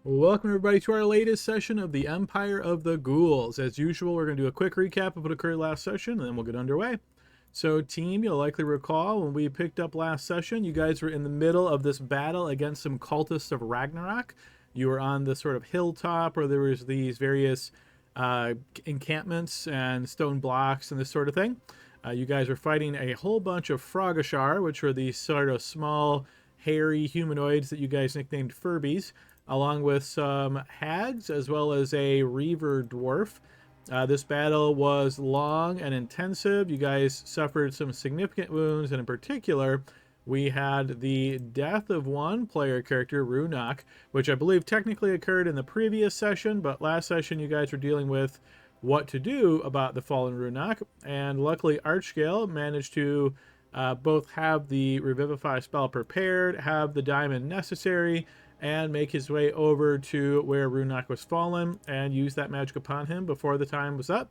Welcome everybody to our latest session of the Empire of the Ghouls. As usual, we're going to do a quick recap of what occurred last session, and then we'll get underway. So team, you'll likely recall when we picked up last session, you guys were in the middle of this battle against some cultists of Ragnarok. You were on the sort of hilltop where there was these various encampments and stone blocks and this sort of thing. You guys were fighting a whole bunch of Frogashar, which were these sort of small, hairy humanoids that you guys nicknamed Furbies, along with some hags as well as a reaver dwarf. This battle was long and intensive. You guys suffered some significant wounds, and in particular, we had the death of one player character, Runak, which I believe technically occurred in the previous session, but last session you guys were dealing with what to do about the fallen Runak, and luckily Archgale managed to both have the Revivify spell prepared, have the diamond necessary, and make his way over to where Runak was fallen and use that magic upon him before the time was up.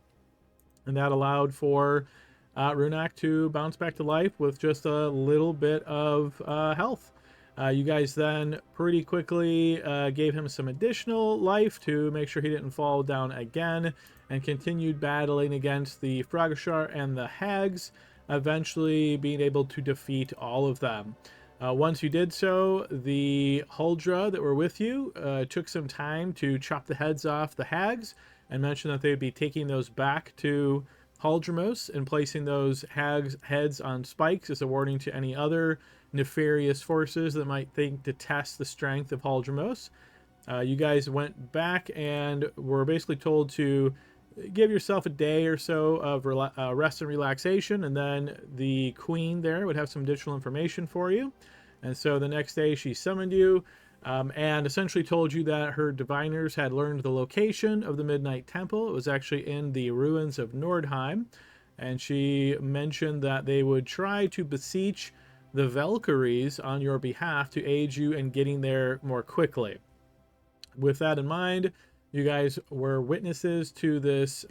And that allowed for Runak to bounce back to life with just a little bit of health. You guys then pretty quickly gave him some additional life to make sure he didn't fall down again, and continued battling against the Frogashar and the Hags, eventually being able to defeat all of them. Once you did so, the Huldra that were with you took some time to chop the heads off the Hags and mentioned that they'd be taking those back to Huldramos and placing those Hags' heads on spikes as a warning to any other nefarious forces that might think to test the strength of Huldramos. You guys went back and were basically told to give yourself a day or so of rest and relaxation, and then the queen there would have some additional information for you. And so the next day she summoned you and essentially told you that her diviners had learned the location of the Midnight Temple. It was actually in the ruins of Nordheim, and she mentioned that they would try to beseech the Valkyries on your behalf to aid you in getting there more quickly. With that in mind, you guys were witnesses to this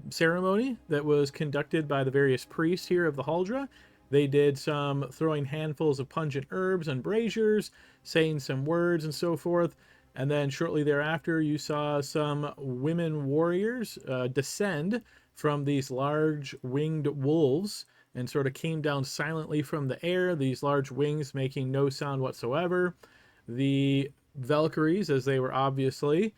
ceremony that was conducted by the various priests here of the Huldra. They did some throwing handfuls of pungent herbs and braziers, saying some words and so forth. And then shortly thereafter, you saw some women warriors descend from these large winged wolves and sort of came down silently from the air, these large wings making no sound whatsoever. The Valkyries, as they were obviously,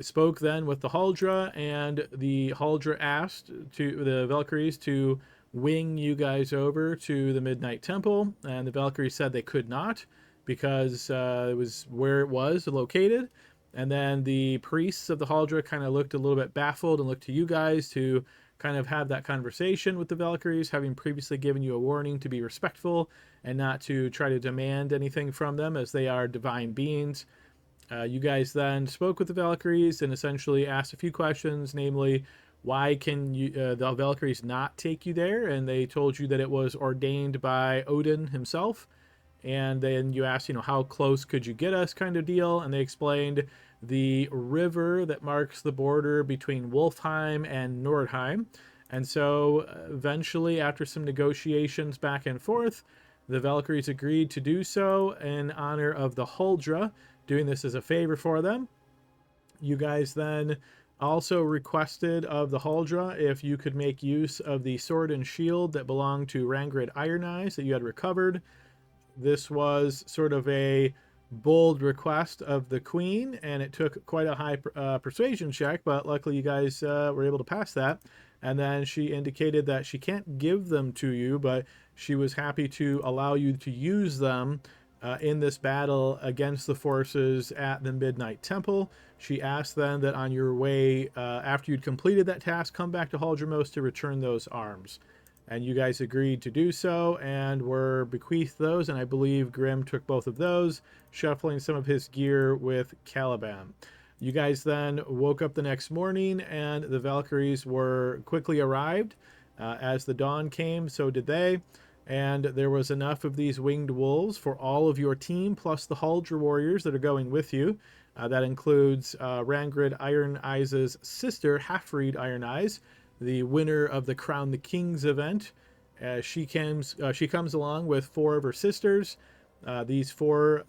spoke then with the Huldra, and the Huldra asked to the Valkyries to wing you guys over to the Midnight Temple, and the Valkyries said they could not because it was where it was located. And then the priests of the Huldra kind of looked a little bit baffled and looked to you guys to kind of have that conversation with the Valkyries, having previously given you a warning to be respectful and not to try to demand anything from them, as they are divine beings. You guys then spoke with the Valkyries and essentially asked a few questions, namely, why can you, the Valkyries not take you there? And they told you that it was ordained by Odin himself. And then you asked, how close could you get us, kind of deal. And they explained the river that marks the border between Wolfheim and Nordheim. And so eventually, after some negotiations back and forth, the Valkyries agreed to do so in honor of the Huldra, doing this as a favor for them. You guys then also requested of the Huldra if you could make use of the sword and shield that belonged to Rangrid Iron Eyes that you had recovered. This was sort of a bold request of the queen, and it took quite a high persuasion check, but luckily you guys were able to pass that. And then she indicated that she can't give them to you, but she was happy to allow you to use them in this battle against the forces at the Midnight Temple. She asked then that on your way, after you'd completed that task, come back to Huldramos to return those arms. And you guys agreed to do so and were bequeathed those, and I believe Grim took both of those, shuffling some of his gear with Caliban. You guys then woke up the next morning, and the Valkyries were quickly arrived. As the dawn came, so did they. And there was enough of these winged wolves for all of your team, plus the Huldra warriors that are going with you. That includes Rangrid Iron Eyes' sister, Halfreed Iron Eyes, the winner of the Crown the Kings event. She comes along with 4 of her sisters, These four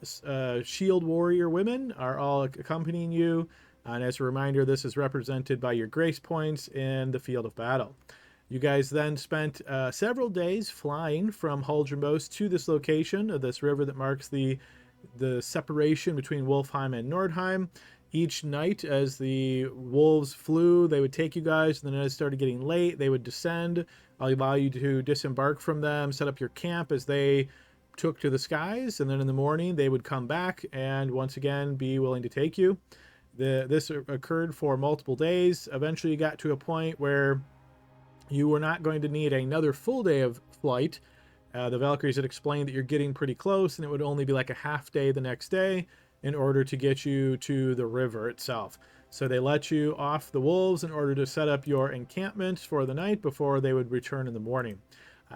shield warrior women are all accompanying you. And as a reminder, this is represented by your grace points in the field of battle. You guys then spent several days flying from Huldrunbos to this location of this river that marks the separation between Wolfheim and Nordheim. Each night, as the wolves flew, they would take you guys, and then as it started getting late, they would descend, allow you to disembark from them, set up your camp as they took to the skies, and then in the morning they would come back and once again be willing to take you. This occurred for multiple days. Eventually you got to a point where you were not going to need another full day of flight. The Valkyries had explained that you're getting pretty close, and it would only be like a half day the next day in order to get you to the river itself. So they let you off the wolves in order to set up your encampments for the night before they would return in the morning.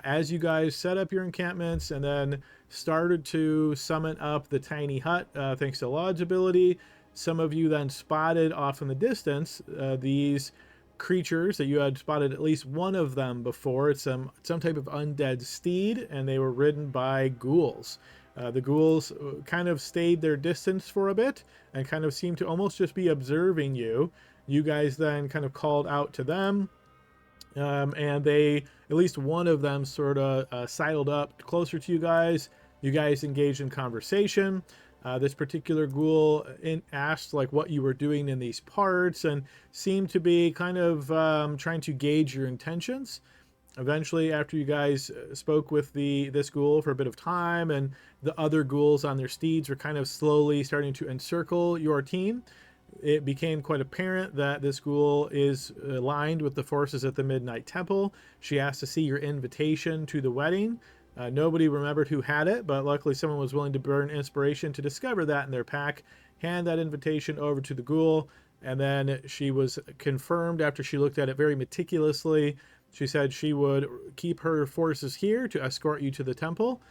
As you guys set up your encampments and then started to summon up the tiny hut, thanks to Laud's ability, some of you then spotted off in the distance these creatures that you had spotted at least one of them before. It's some type of undead steed, and they were ridden by ghouls. The ghouls kind of stayed their distance for a bit and kind of seemed to almost just be observing you. You guys then kind of called out to them, and they, at least one of them, sort of sidled up closer to you guys. You guys engaged in conversation. This particular ghoul asked like what you were doing in these parts and seemed to be kind of trying to gauge your intentions. Eventually, after you guys spoke with this ghoul for a bit of time, and the other ghouls on their steeds were kind of slowly starting to encircle your team, it became quite apparent that this ghoul is aligned with the forces at the Midnight Temple. She asked to see your invitation to the wedding. Nobody remembered who had it, but luckily someone was willing to burn inspiration to discover that in their pack, hand that invitation over to the ghoul, and then she was confirmed after she looked at it very meticulously. She said she would keep her forces here to escort you to the temple.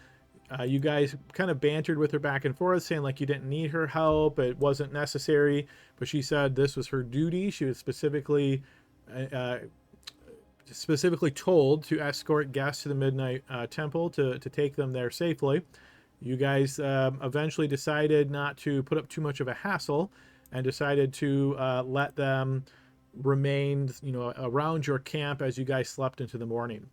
You guys kind of bantered with her back and forth, saying like you didn't need her help, it wasn't necessary, but she said this was her duty. She was specifically told to escort guests to the Midnight Temple to take them there safely. You guys eventually decided not to put up too much of a hassle and decided to let them remain, around your camp as you guys slept into the morning.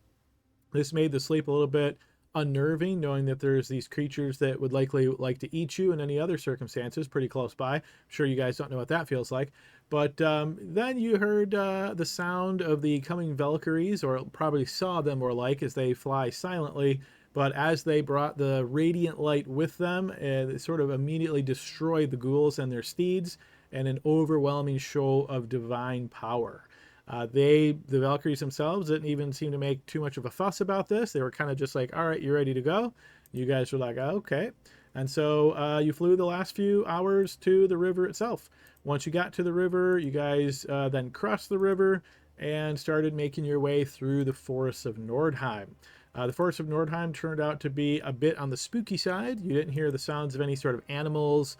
This made the sleep a little bit unnerving, knowing that there's these creatures that would likely like to eat you in any other circumstances pretty close by. I'm sure you guys don't know what that feels like. But then you heard the sound of the coming Valkyries, or probably saw them more like, as they fly silently. But as they brought the radiant light with them, it sort of immediately destroyed the ghouls and their steeds, and an overwhelming show of divine power. The Valkyries themselves didn't even seem to make too much of a fuss about this. They were kind of just like, all right, you ready to go? You guys were like, okay. And so you flew the last few hours to the river itself. Once you got to the river, you guys then crossed the river and started making your way through the forests of Nordheim. The forests of Nordheim turned out to be a bit on the spooky side. You didn't hear the sounds of any sort of animals,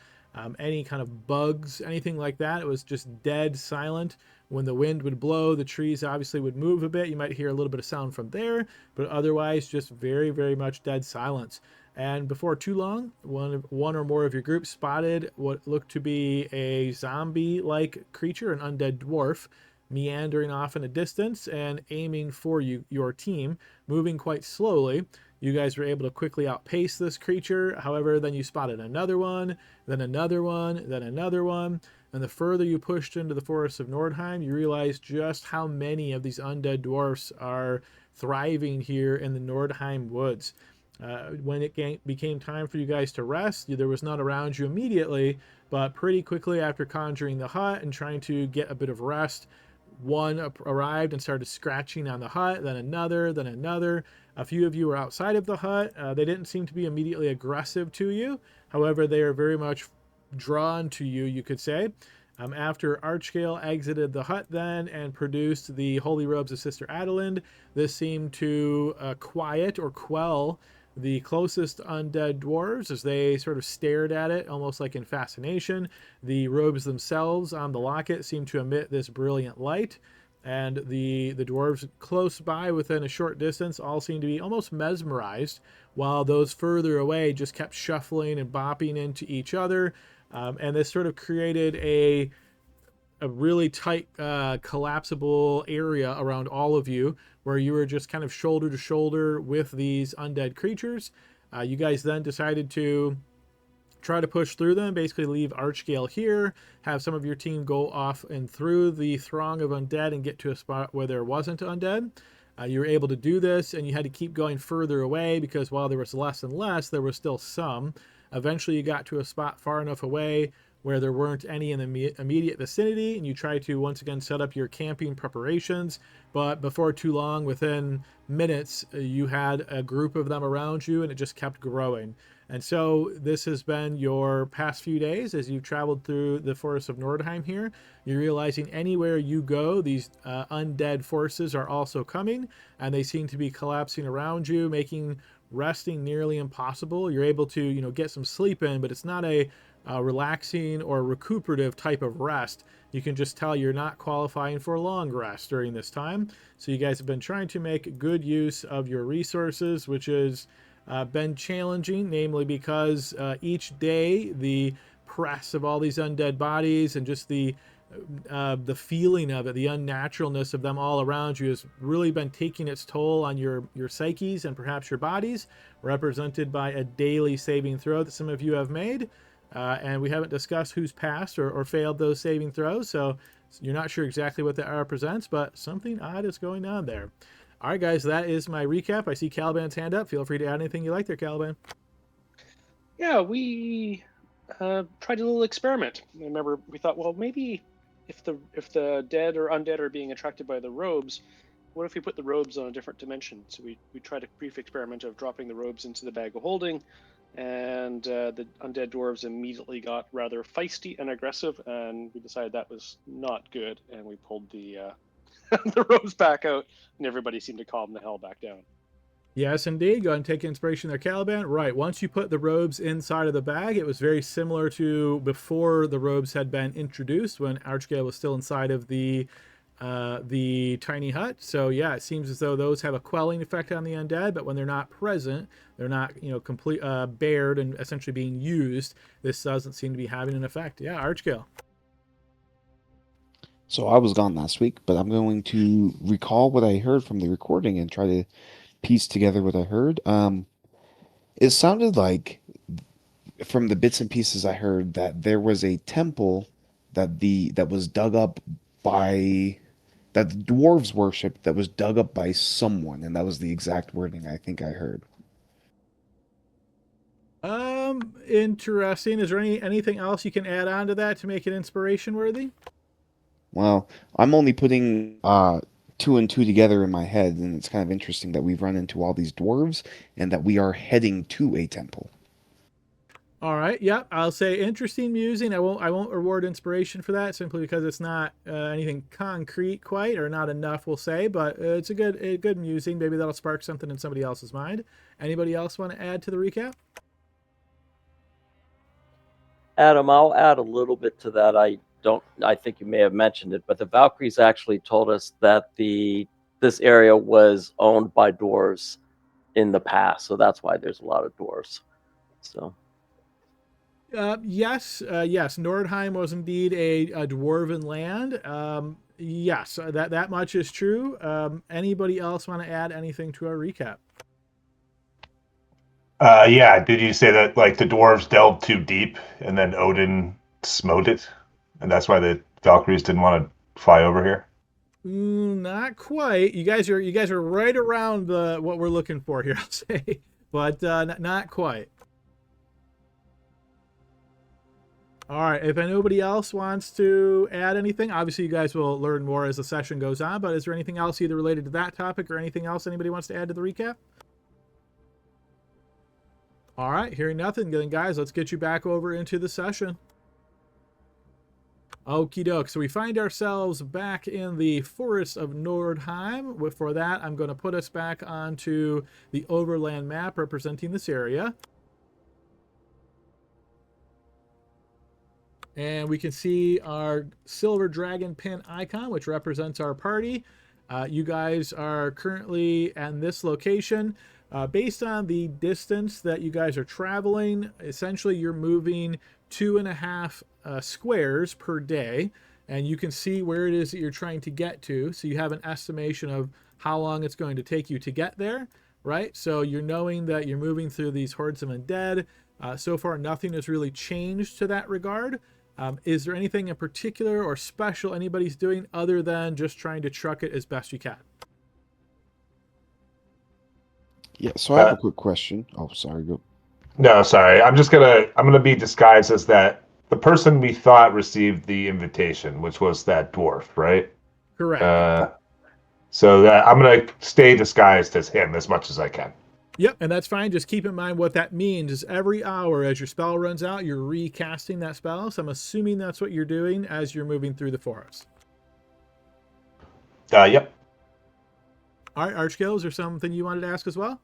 any kind of bugs, anything like that. It was just dead silent. When the wind would blow, the trees obviously would move a bit. You might hear a little bit of sound from there, but otherwise just very, very much dead silence. And before too long, one or more of your group spotted what looked to be a zombie-like creature, an undead dwarf, meandering off in a distance and aiming for your team, moving quite slowly. You guys were able to quickly outpace this creature. However, then you spotted another one, then another one, then another one. And the further you pushed into the forests of Nordheim, you realized just how many of these undead dwarfs are thriving here in the Nordheim woods. When it became time for you guys to rest, there was none around you immediately, but pretty quickly after conjuring the hut and trying to get a bit of rest, one arrived and started scratching on the hut, then another, then another. A few of you were outside of the hut. They didn't seem to be immediately aggressive to you. However, they are very much drawn to you, you could say. After Archgale exited the hut then and produced the holy robes of Sister Adelind, this seemed to quiet or quell the closest undead dwarves as they sort of stared at it, almost like in fascination. The robes themselves on the locket seemed to emit this brilliant light. and the dwarves close by within a short distance all seem to be almost mesmerized, while those further away just kept shuffling and bopping into each other. And this sort of created a really tight collapsible area around all of you, where you were just kind of shoulder to shoulder with these undead creatures. You guys then decided to try to push through them, basically leave Archgale here, have some of your team go off and through the throng of undead and get to a spot where there wasn't undead. You were able to do this, and you had to keep going further away because while there was less and less, there was still some. Eventually you got to a spot far enough away where there weren't any in the immediate vicinity, and you tried to once again set up your camping preparations. But before too long, within minutes, you had a group of them around you, and it just kept growing. And so this has been your past few days as you've traveled through the forests of Nordheim here. You're realizing anywhere you go, these undead forces are also coming, and they seem to be collapsing around you, making resting nearly impossible. You're able to, get some sleep in, but it's not a relaxing or recuperative type of rest. You can just tell you're not qualifying for a long rest during this time. So you guys have been trying to make good use of your resources, which has been challenging, namely because each day the press of all these undead bodies and just the feeling of it, the unnaturalness of them all around you has really been taking its toll on your psyches and perhaps your bodies, represented by a daily saving throw that some of you have made. And we haven't discussed who's passed or failed those saving throws, so you're not sure exactly what that represents, but something odd is going on there. All right, guys, that is my recap. I see Caliban's hand up. Feel free to add anything you like there, Caliban. Yeah, we tried a little experiment. I remember we thought, well, maybe if the dead or undead are being attracted by the robes, what if we put the robes on a different dimension? So we tried a brief experiment of dropping the robes into the bag of holding, and the undead dwarves immediately got rather feisty and aggressive, and we decided that was not good, and we pulled the the robes back out, and everybody seemed to calm the hell back down. Yes, indeed. Go ahead and take inspiration there, Caliban. Right. Once you put the robes inside of the bag, it was very similar to before the robes had been introduced, when Archgale was still inside of the tiny hut. So yeah, it seems as though those have a quelling effect on the undead, but when they're not present, they're not complete bared and essentially being used. This doesn't seem to be having an effect. Yeah, Archgale. So I was gone last week, but I'm going to recall what I heard from the recording and try to piece together what I heard. It sounded like from the bits and pieces I heard that there was a temple that was dug up by that the dwarves worshipped that was dug up by someone, and that was the exact wording I think I heard. Interesting. Is there anything else you can add on to that to make it inspiration worthy? Well, I'm only putting two and two together in my head, and it's kind of interesting that we've run into all these dwarves and that we are heading to a temple. All right. Yep. I'll say interesting musing. I won't reward inspiration for that simply because it's not anything concrete quite, or not enough, we'll say. But it's a good musing. Maybe that'll spark something in somebody else's mind. Anybody else want to add to the recap? Adam, I'll add a little bit to that. I think you may have mentioned it, but the Valkyries actually told us that this area was owned by dwarves in the past, so that's why there's a lot of dwarves. So Yes. Nordheim was indeed a dwarven land. Yes, that much is true. Anybody else want to add anything to our recap? Yeah, did you say that like the dwarves delved too deep and then Odin smote it? And that's why the Valkyries didn't want to fly over here? Not quite. You guys are right around what we're looking for here, I'll say, but not quite. All right. If nobody else wants to add anything, obviously you guys will learn more as the session goes on. But is there anything else either related to that topic or anything else anybody wants to add to the recap? All right. Hearing nothing, then guys, let's get you back over into the session. Okie doke. So we find ourselves back in the forest of Nordheim. For that, I'm going to put us back onto the overland map representing this area. And we can see our silver dragon pin icon, which represents our party. You guys are currently at this location. Based on the distance that you guys are traveling, essentially you're moving 2.5 squares per day, and you can see where it is that you're trying to get to. So you have an estimation of how long it's going to take you to get there, right? So you're knowing that you're moving through these hordes of undead. So far, nothing has really changed to that regard. Is there anything in particular or special anybody's doing other than just trying to truck it as best you can? Yeah, so I have a quick question. Oh, sorry, go. No, sorry. I'm gonna be disguised as that the person we thought received the invitation, which was that dwarf, right? Correct. So that I'm gonna stay disguised as him as much as I can. Yep, and that's fine. Just keep in mind what that means is every hour as your spell runs out, you're recasting that spell. So I'm assuming that's what you're doing as you're moving through the forest. Yep. All right, Archkill, is there something you wanted to ask as well?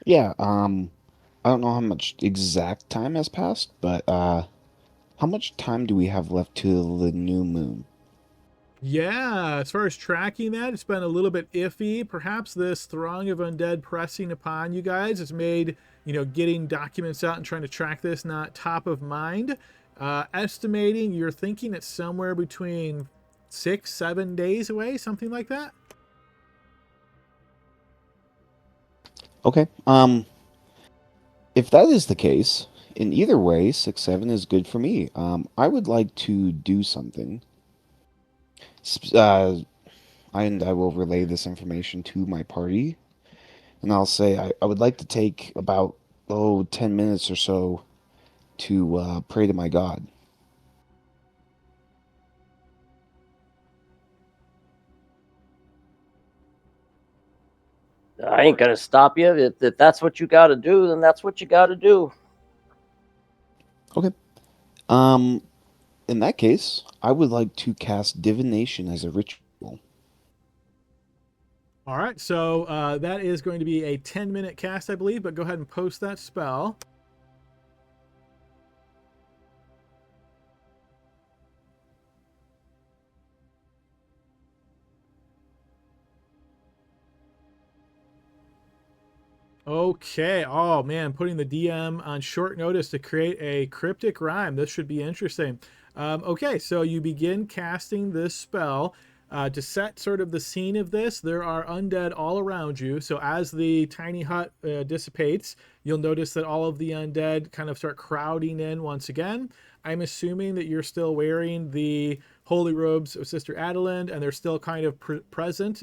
Yeah, I don't know how much exact time has passed, but how much time do we have left till the new moon? Yeah, as far as tracking that, it's been a little bit iffy. Perhaps this throng of undead pressing upon you guys has made, getting documents out and trying to track this not top of mind. Estimating, you're thinking it's somewhere between 6-7 days away, something like that. Okay. If that is the case, in either way, 6-7 is good for me. I would like to do something. And I will relay this information to my party. And I'll say I would like to take about, 10 minutes or so to pray to my God. I ain't gonna stop you. If that's what you got to do, then that's what you got to do. Okay. In that case, I would like to cast divination as a ritual. All right, so that is going to be a 10-minute cast, I believe, but go ahead and post that spell. Okay. Oh, man. Putting the DM on short notice to create a cryptic rhyme. This should be interesting. Okay. So you begin casting this spell. To set sort of the scene of this, there are undead all around you. So as the tiny hut dissipates, you'll notice that all of the undead kind of start crowding in once again. I'm assuming that you're still wearing the holy robes of Sister Adelind, and they're still kind of present,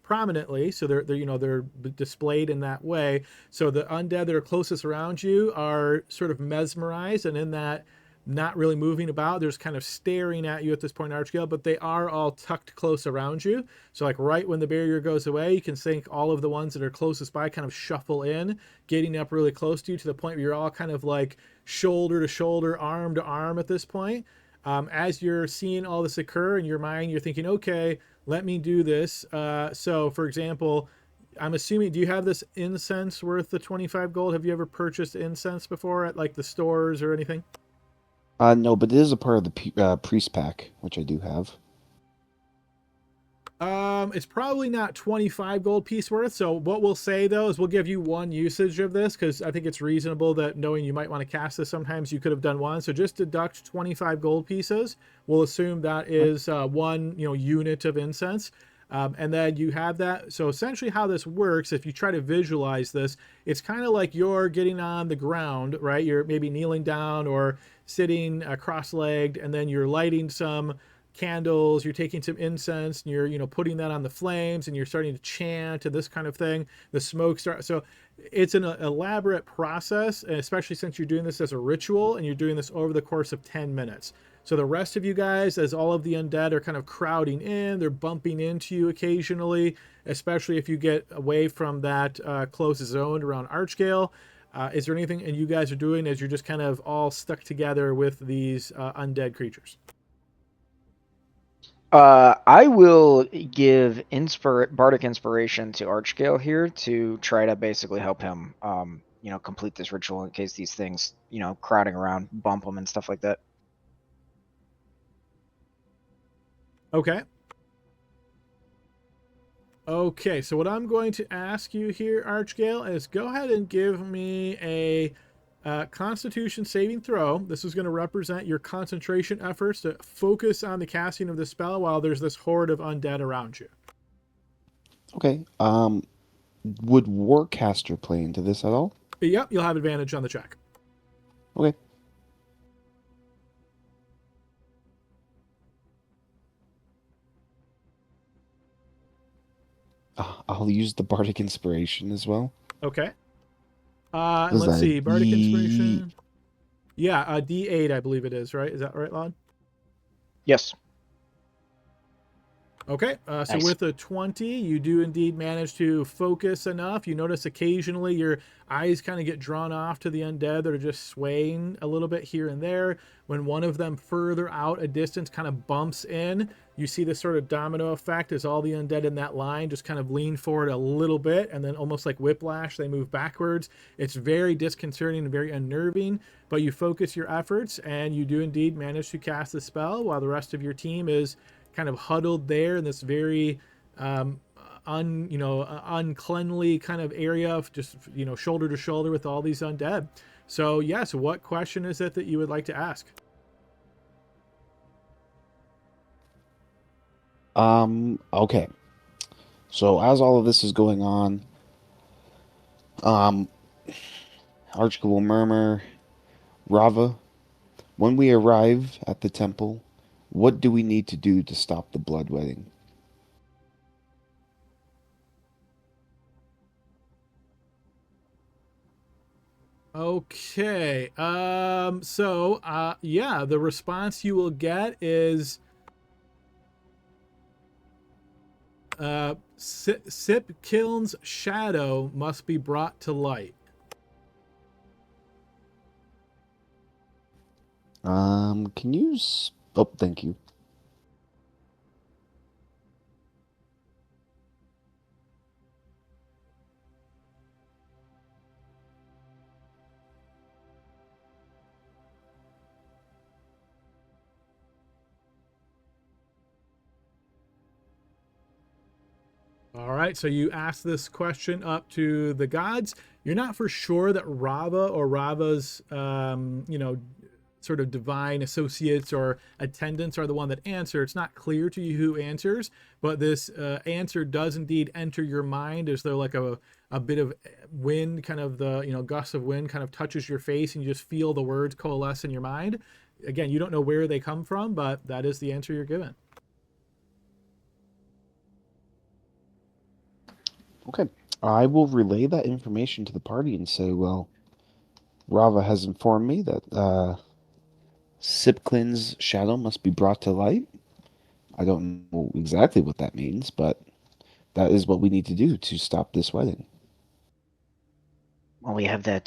prominently. So they're displayed in that way. So the undead that are closest around you are sort of mesmerized, and in that, not really moving about. They're just kind of staring at you at this point, Archgale, but they are all tucked close around you. So like right when the barrier goes away, you can think all of the ones that are closest by kind of shuffle in, getting up really close to you to the point where you're all kind of like shoulder to shoulder, arm to arm at this point. As you're seeing all this occur in your mind, you're thinking, okay, let me do this. So for example, I'm assuming, do you have this incense worth the 25 gold? Have you ever purchased incense before at like the stores or anything? No, but it is a part of the priest pack, which I do have. It's probably not 25 gold piece worth. So what we'll say though is we'll give you one usage of this because I think it's reasonable that knowing you might want to cast this sometimes you could have done one. So just deduct 25 gold pieces. We'll assume that is one unit of incense. And then you have that. So essentially how this works, if you try to visualize this, it's kind of like you're getting on the ground, right? You're maybe kneeling down or sitting cross-legged, and then you're lighting some candles, you're taking some incense, and you're putting that on the flames, and you're starting to chant and this kind of thing. The smoke starts. So it's an elaborate process, and especially since you're doing this as a ritual and you're doing this over the course of 10 minutes. So the rest of you guys, as all of the undead are kind of crowding in, they're bumping into you occasionally, especially if you get away from that close zone around Archgale. Is there anything and you guys are doing as you're just kind of all stuck together with these undead creatures? I will give bardic inspiration to Archgale here to try to basically help him, complete this ritual in case these things, crowding around, bump them and stuff like that. Okay. Okay, so what I'm going to ask you here, Archgale, is go ahead and give me a Constitution saving throw. This is going to represent your concentration efforts to focus on the casting of the spell while there's this horde of undead around you. Okay. Would Warcaster play into this at all? Yep, you'll have advantage on the check. Okay. I'll use the Bardic Inspiration as well. Okay. What And is let's that, see, Bardic D- Inspiration. Yeah, D8, I believe it is, right? Is that right, Lon? Yes. Okay, so Nice. with a 20, you do indeed manage to focus enough. You notice occasionally your eyes kind of get drawn off to the undead that are just swaying a little bit here and there. When one of them further out a distance kind of bumps in, you see this sort of domino effect as all the undead in that line just kind of lean forward a little bit, and then almost like whiplash, they move backwards. It's very disconcerting and very unnerving, but you focus your efforts, and you do indeed manage to cast the spell while the rest of your team is kind of huddled there in this very uncleanly kind of area of just shoulder to shoulder with all these undead. So yes, what question is it that you would like to ask? Okay. So as all of this is going on, Archie will murmur, Rava, when we arrive at the temple, what do we need to do to stop the bloodletting? Okay. Yeah, the response you will get is Sipkiln's shadow must be brought to light. Can you oh, thank you. All right, so you ask this question up to the gods. You're not for sure that Rava or Rava's, sort of divine associates or attendants are the one that answer. It's not clear to you who answers, but this answer does indeed enter your mind as though like a bit of wind, kind of the, gust of wind kind of touches your face and you just feel the words coalesce in your mind. Again, you don't know where they come from, but that is the answer you're given. Okay. I will relay that information to the party and say, well, Rava has informed me that Sipklin's shadow must be brought to light. I don't know exactly what that means, but that is what we need to do to stop this wedding. Well, we have that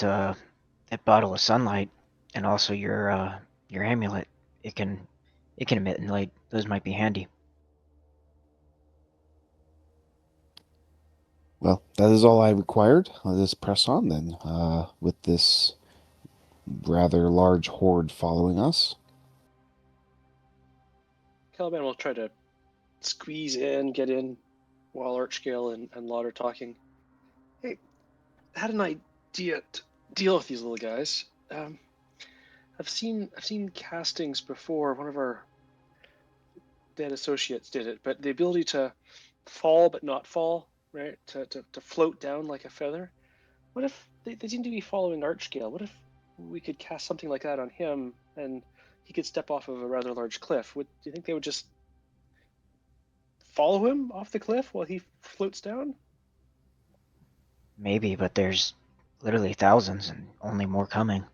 bottle of sunlight, and also your amulet. It can emit light. Those might be handy. Well, that is all I required. Let us press on then, with this rather large horde following us. Caliban will try to squeeze in, get in, while Archgale and Laud are talking. Hey, I had an idea to deal with these little guys. I've seen castings before. One of our dead associates did it, but the ability to fall but not fall, right? To float down like a feather. What if they seem to be following Archgale? What if we could cast something like that on him and he could step off of a rather large cliff? Do you think they would just follow him off the cliff while he floats down? Maybe, but there's literally thousands and only more coming.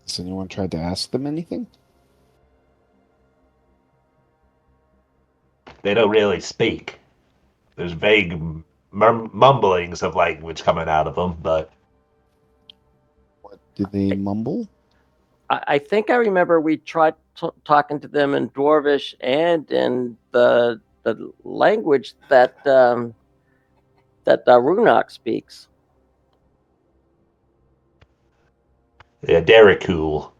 Has anyone tried to ask them anything? They don't really speak. There's vague mumblings of language coming out of them, but What do they mumble? I think I remember we tried talking to them in Dwarvish and in the language that that Runok speaks. Yeah, Derek Cool.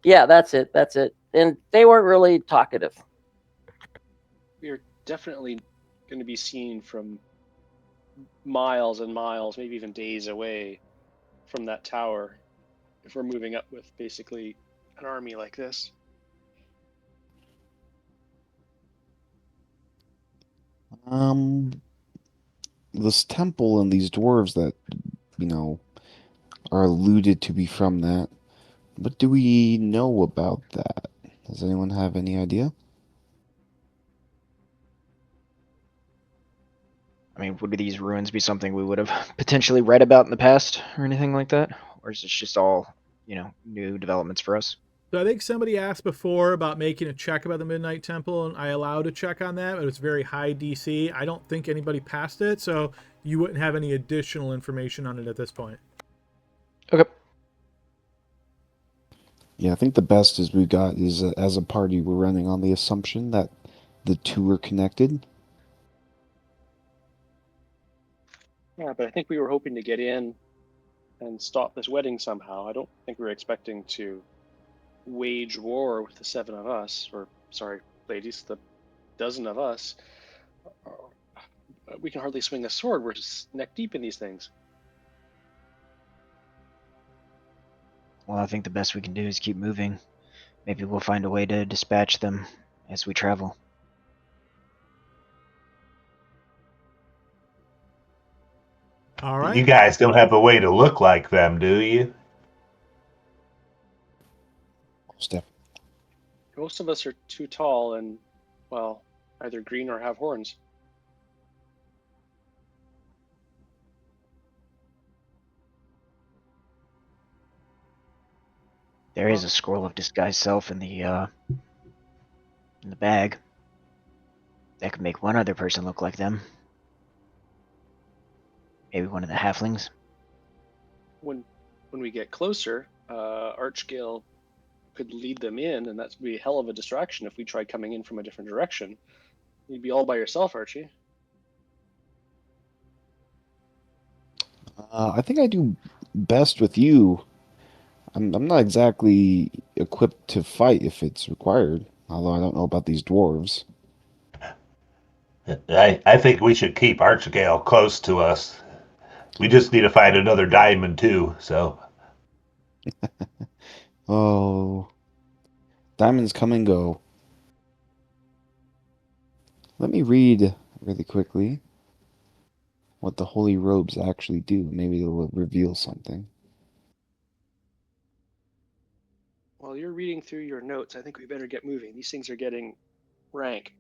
Yeah, that's it. That's it. And they weren't really talkative. We are definitely going to be seen from miles and miles, maybe even days away from that tower if we're moving up with basically an army like this. This temple and these dwarves that, are alluded to be from that. What do we know about that? Does anyone have any idea? I mean, would these ruins be something we would have potentially read about in the past or anything like that? Or is this just all, new developments for us? So I think somebody asked before about making a check about the Midnight Temple, and I allowed a check on that, but it was very high DC. I don't think anybody passed it, so you wouldn't have any additional information on it at this point. Okay. Yeah, I think the best is we got is as a party we're running on the assumption that the two are connected. Yeah, but I think we were hoping to get in and stop this wedding somehow. I don't think we were expecting to wage war with the 7 of us, or sorry, ladies, the dozen of us. We can hardly swing a sword. We're just neck deep in these things. Well, I think the best we can do is keep moving. Maybe we'll find a way to dispatch them as we travel. All right. You guys don't have a way to look like them, do you? Step. Most of us are too tall and, well, either green or have horns. There is a scroll of disguised self in the bag. That could make one other person look like them. Maybe one of the halflings. When we get closer, Archgale could lead them in, and that's be a hell of a distraction if we tried coming in from a different direction. You'd be all by yourself, Archie. I think I do best with you. I'm not exactly equipped to fight if it's required, although I don't know about these dwarves. I think we should keep Archgale close to us. We just need to find another diamond too. So Oh, diamonds come and go. Let me read really quickly what the holy robes actually do. Maybe it'll reveal something. While you're reading through your notes, I think we better get moving. These things are getting rank.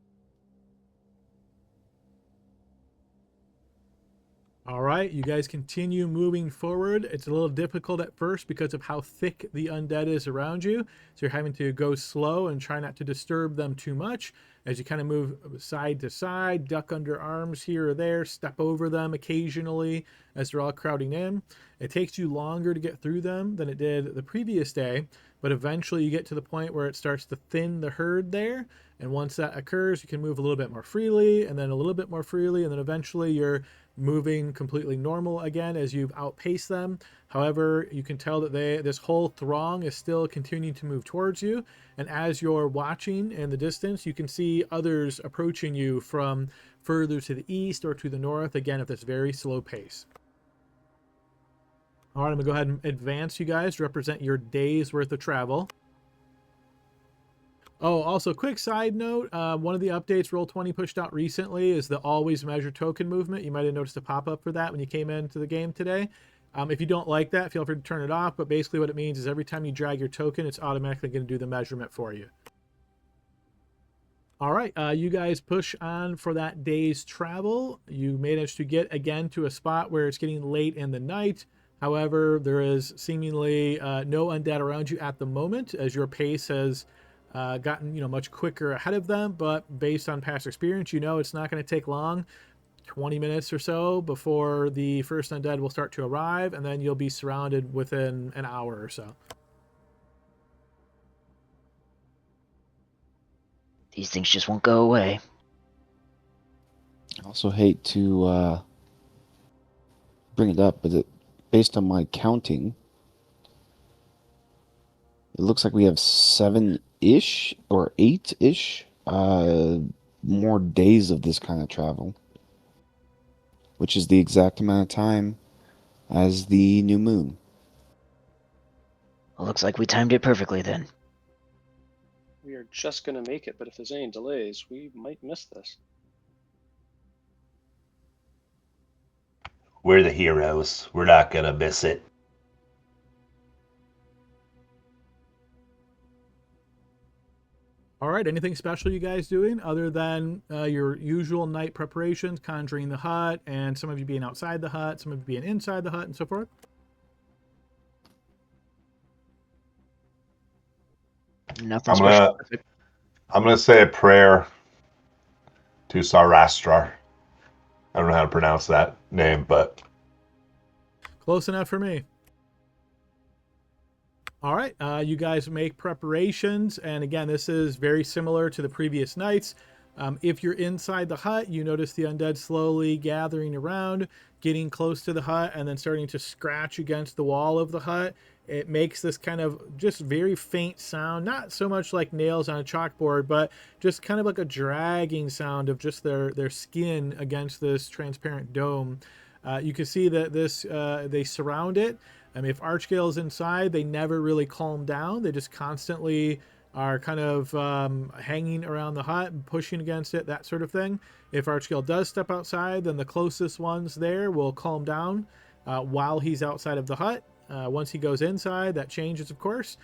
All right, you guys continue moving forward. It's a little difficult at first because of how thick the undead is around you. So you're having to go slow and try not to disturb them too much as you kind of move side to side, duck under arms here or there, step over them occasionally as they're all crowding in. It takes you longer to get through them than it did the previous day, but eventually you get to the point where it starts to thin the herd there. And once that occurs, you can move a little bit more freely, and then a little bit more freely, and then eventually you're moving completely normal again as you've outpaced them. However, you can tell that this whole throng is still continuing to move towards you, and as you're watching in the distance, you can see others approaching you from further to the east or to the north, again at this very slow pace. All right, I'm gonna go ahead and advance you guys to represent your day's worth of travel. Oh, also, quick side note, one of the updates Roll20 pushed out recently is the always measure token movement. You might have noticed a pop-up for that when you came into the game today. If you don't like that, feel free to turn it off, but basically what it means is every time you drag your token, it's automatically going to do the measurement for you. All right, you guys push on for that day's travel. You managed to get again to a spot where it's getting late in the night. However, there is seemingly no undead around you at the moment as your pace has gotten much quicker ahead of them, but based on past experience, it's not going to take long, 20 minutes or so before the first undead will start to arrive, and then you'll be surrounded within an hour or so. These things just won't go away. I also hate to bring it up, but based on my counting, It looks like we have 7-ish or 8-ish more days of this kind of travel, which is the exact amount of time as the new moon. Well, looks like we timed it perfectly then. We are just going to make it, but if there's any delays, we might miss this. We're the heroes. We're not gonna miss it. All right, anything special you guys doing other than your usual night preparations, conjuring the hut, and some of you being outside the hut, some of you being inside the hut, and so forth? Nothing I'm special. gonna say a prayer to Sarastrar. I don't know how to pronounce that name, but Close enough for me. All right, you guys make preparations, and again, this is very similar to the previous nights. If you're inside the hut, you notice the undead slowly gathering around, getting close to the hut, and then starting to scratch against the wall of the hut. It makes this kind of just very faint sound, not so much like nails on a chalkboard, but just kind of like a dragging sound of just their skin against this transparent dome. You can see that this they surround it. I mean, if Archgale's inside, they never really calm down. They just constantly are kind of hanging around the hut and pushing against it, that sort of thing. If Archgale does step outside, then the closest ones there will calm down while he's outside of the hut. Once he goes inside, that changes, of course.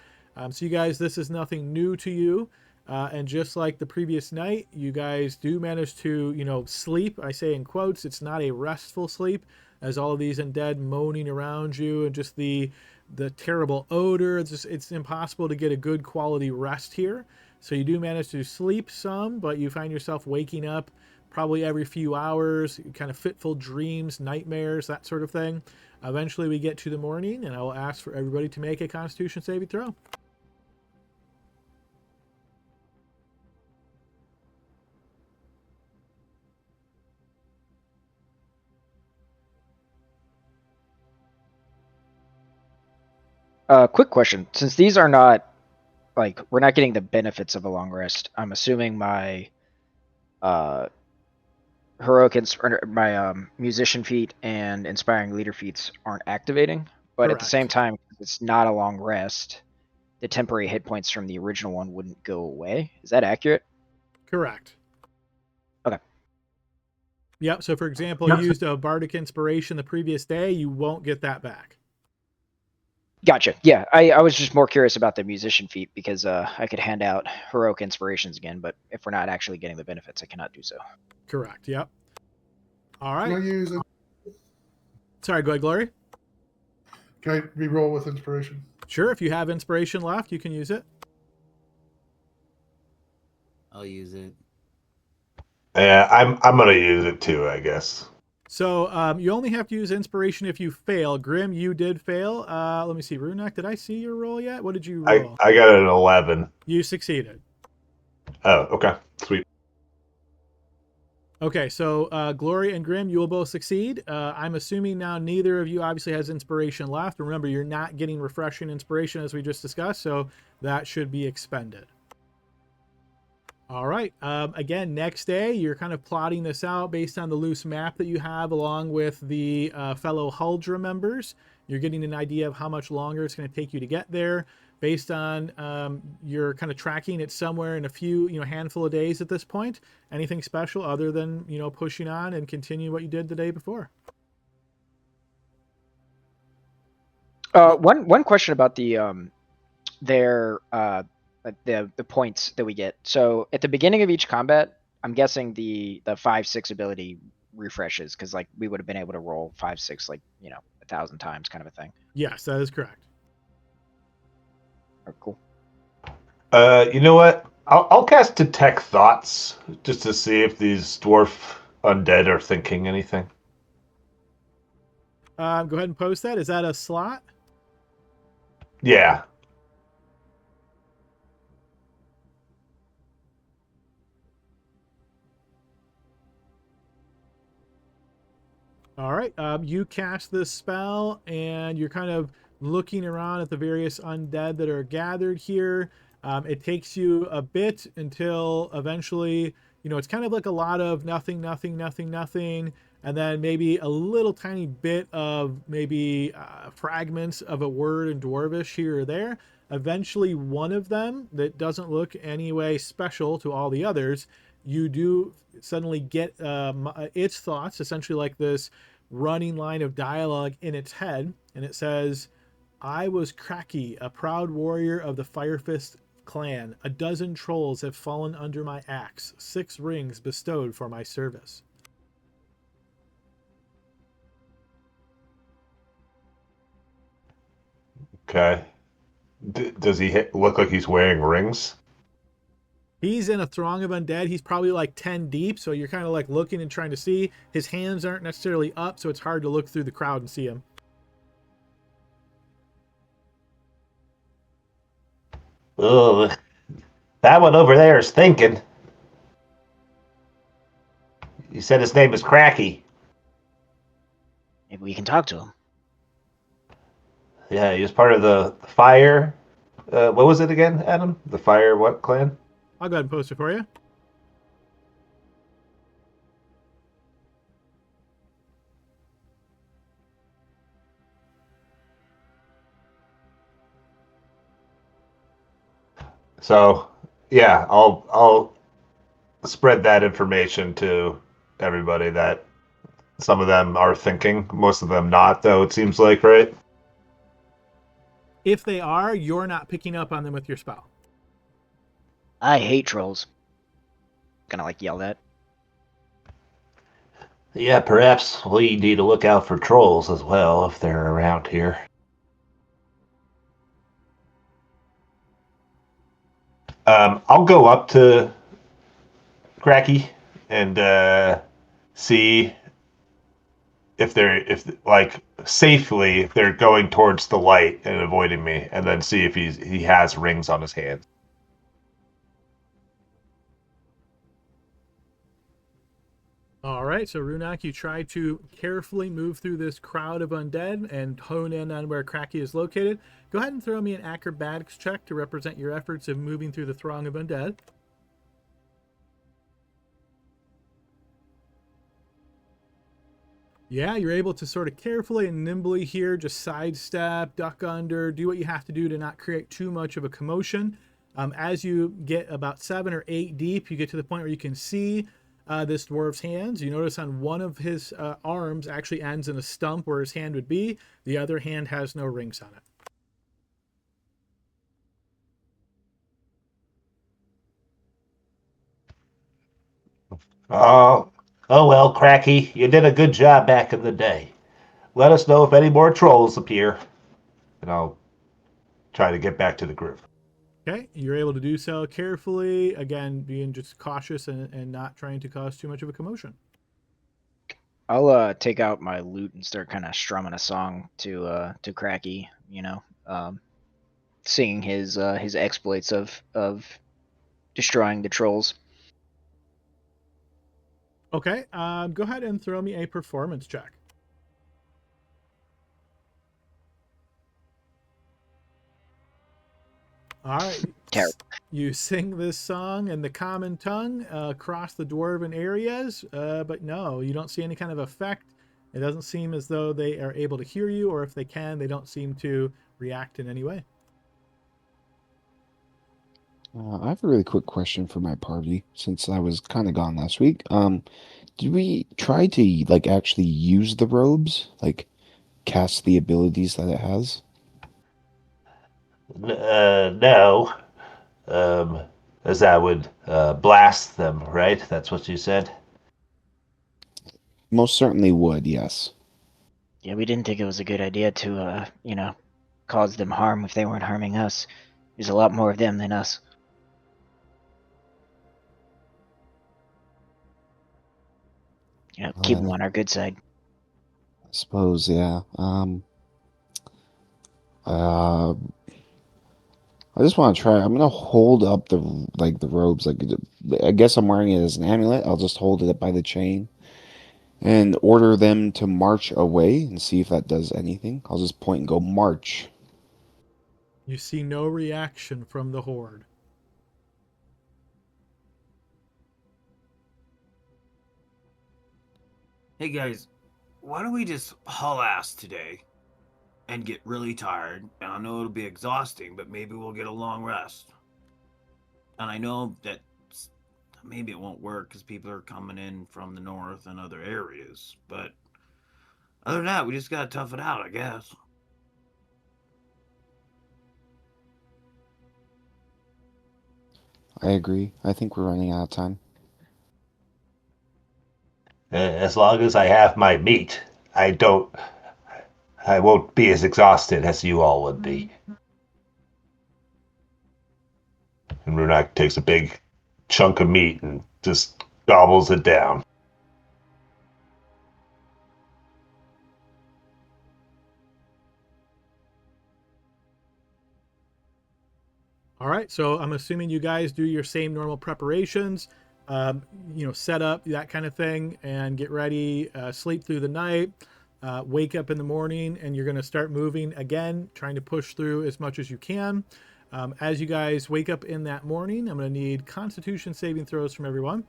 So you guys, this is nothing new to you. And just like the previous night, you guys do manage to, sleep. I say in quotes, it's not a restful sleep, as all of these undead moaning around you and just the terrible odor. It's impossible to get a good quality rest here. So you do manage to sleep some, but you find yourself waking up probably every few hours, kind of fitful dreams, nightmares, that sort of thing. Eventually we get to the morning, and I will ask for everybody to make a Constitution saving throw. Quick question. Since these are not, like, we're not getting the benefits of a long rest, I'm assuming my musician feat and inspiring leader feats aren't activating. But at the same Correct. time, it's not a long rest. The temporary hit points from the original one wouldn't go away. Is that accurate? Correct. Okay. Yep. So, for example, you used a bardic inspiration the previous day, you won't get that back. Gotcha. Yeah, I was just more curious about the musician feat because I could hand out heroic inspirations again, but if we're not actually getting the benefits, I cannot do so. Correct. Yep. All Can I right. use it? Sorry, go ahead, Glory. Can I re-roll with inspiration? Sure. If you have inspiration left, you can use it. I'll use it. yeah, I'm gonna use it too, I guess. So you only have to use inspiration if you fail. Grim, you did fail. Let me see. Runak, did I see your roll yet? What did you roll? I got an 11. You succeeded. Oh, okay, sweet. Okay, so Glory and Grim, you will both succeed. I'm assuming now neither of you obviously has inspiration left. Remember, you're not getting refreshing inspiration as we just discussed, so that should be expended. All right. Again, next day, you're kind of plotting this out based on the loose map that you have along with the fellow Huldra members. You're getting an idea of how much longer it's going to take you to get there. Based on your kind of tracking it somewhere in a few, handful of days at this point. Anything special other than, pushing on and continue what you did the day before? One question about the points that we get. So at the beginning of each combat, I'm guessing the 5-6 ability refreshes because like we would have been able to roll 5-6 like 1,000 times kind of a thing. Yes, that is correct. Oh, cool. You know what? I'll cast Detect Thoughts just to see if these dwarf undead are thinking anything. Go ahead and post that. Is that a slot? Yeah. All right. You cast this spell, and you're kind of looking around at the various undead that are gathered here. It takes you a bit until eventually, it's kind of like a lot of nothing, nothing, nothing, nothing, and then maybe a little tiny bit of maybe fragments of a word in Dwarvish here or there. Eventually, one of them that doesn't look any way special to all the others, you do suddenly get its thoughts, essentially like this running line of dialogue in its head, and it says, I was Kraki, a proud warrior of the Firefist clan. A dozen trolls have fallen under my axe. 6 rings bestowed for my service. Okay. Does he look like he's wearing rings? He's in a throng of undead. He's probably like 10 deep, so you're kind of like looking and trying to see. His hands aren't necessarily up, so it's hard to look through the crowd and see him. Ugh. That one over there is thinking. You said his name is Cracky. Maybe we can talk to him. Yeah, he was part of the fire. What was it again, Adam? The fire what clan? I'll go ahead and post it for you. So, yeah, I'll spread that information to everybody that some of them are thinking, most of them not, though, it seems like, right? If they are, you're not picking up on them with your spell. I hate trolls. Gonna like yell that. Yeah, perhaps we need to look out for trolls as well if they're around here. I'll go up to Cracky and see if safely if they're going towards the light and avoiding me, and then see if he has rings on his hands. All right, so Runak, you try to carefully move through this crowd of undead and hone in on where Cracky is located. Go ahead and throw me an acrobatics check to represent your efforts of moving through the throng of undead. Yeah, you're able to sort of carefully and nimbly here just sidestep, duck under, do what you have to do to not create too much of a commotion. As you get about 7 or 8 deep, you get to the point where you can see this dwarf's hands. You notice on one of his arms actually ends in a stump where his hand would be. The other hand has no rings on it. Oh well, Cracky, you did a good job back in the day. Let us know if any more trolls appear, and I'll try to get back to the group. Okay, you're able to do so carefully, again, being just cautious and not trying to cause too much of a commotion. I'll take out my lute and start kind of strumming a song to Cracky, singing his exploits of destroying the trolls. Okay, go ahead and throw me a performance check. All right. Terrible. You sing this song in the common tongue across the dwarven areas, but no, you don't see any kind of effect. It doesn't seem as though they are able to hear you, or if they can, they don't seem to react in any way. I have a really quick question for my party since I was kind of gone last week. Did we try to actually use the robes, cast the abilities that it has? No. As that would blast them, right? That's what you said? Most certainly would, yes. Yeah, we didn't think it was a good idea to, cause them harm if they weren't harming us. There's a lot more of them than us. Keep them on our good side. I suppose, yeah. I just want to try. I'm gonna hold up the robes. I guess I'm wearing it as an amulet. I'll just hold it up by the chain and order them to march away and see if that does anything. I'll just point and go march. You see no reaction from the horde. Hey guys, why don't we just haul ass today and get really tired? And I know it'll be exhausting, but maybe we'll get a long rest. And I know that maybe it won't work because people are coming in from the north and other areas. But other than that, we just gotta tough it out, I guess. I agree. I think we're running out of time. As long as I have my meat, I won't be as exhausted as you all would be. And Runak takes a big chunk of meat and just gobbles it down. All right, so I'm assuming you guys do your same normal preparations, set up, that kind of thing, and get ready, sleep through the night, wake up in the morning, and you're going to start moving again, trying to push through as much as you can. As you guys wake up in that morning, I'm going to need Constitution saving throws from everyone.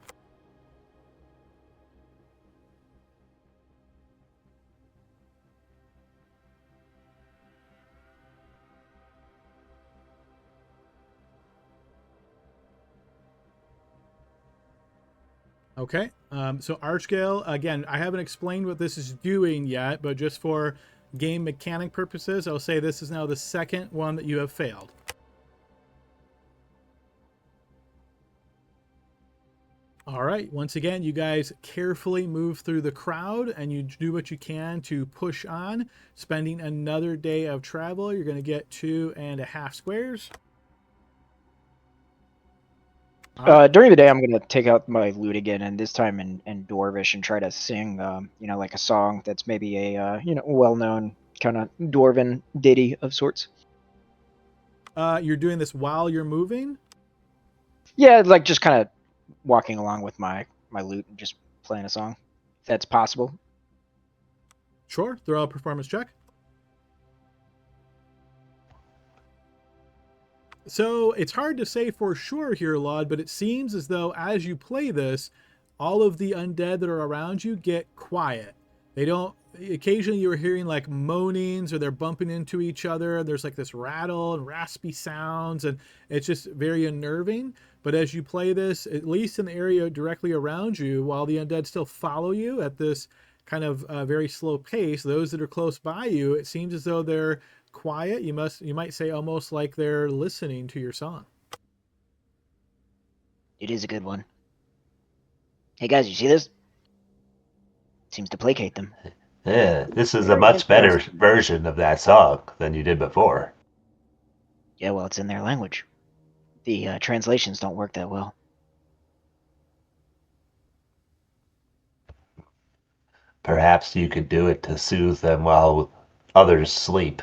Okay, so Archgale, again, I haven't explained what this is doing yet, but just for game mechanic purposes, I'll say this is now the second one that you have failed. All right, once again, you guys carefully move through the crowd and you do what you can to push on, spending another day of travel. You're going to get 2.5 squares. During the day, I'm gonna take out my lute again, and this time in Dwarvish, and try to sing, like a song that's maybe a well-known kind of Dwarven ditty of sorts. You're doing this while you're moving? Yeah, like just kind of walking along with my lute and just playing a song, if that's possible. Sure, throw a performance check. So it's hard to say for sure here, Laud, but it seems as though as you play this, all of the undead that are around you get quiet. They don't, occasionally you're hearing like moanings or they're bumping into each other. And there's like this rattle and raspy sounds, and it's just very unnerving. But as you play this, at least in the area directly around you, while the undead still follow you at this kind of very slow pace, those that are close by you, it seems as though they're quiet. You might say almost like they're listening to your song. It is a good one. Hey guys, you see this? Seems to placate them. Yeah, this is a Very much better interesting. version of that song than you did before. Yeah, well, it's in their language. The translations don't work that well. Perhaps you could do it to soothe them while others sleep.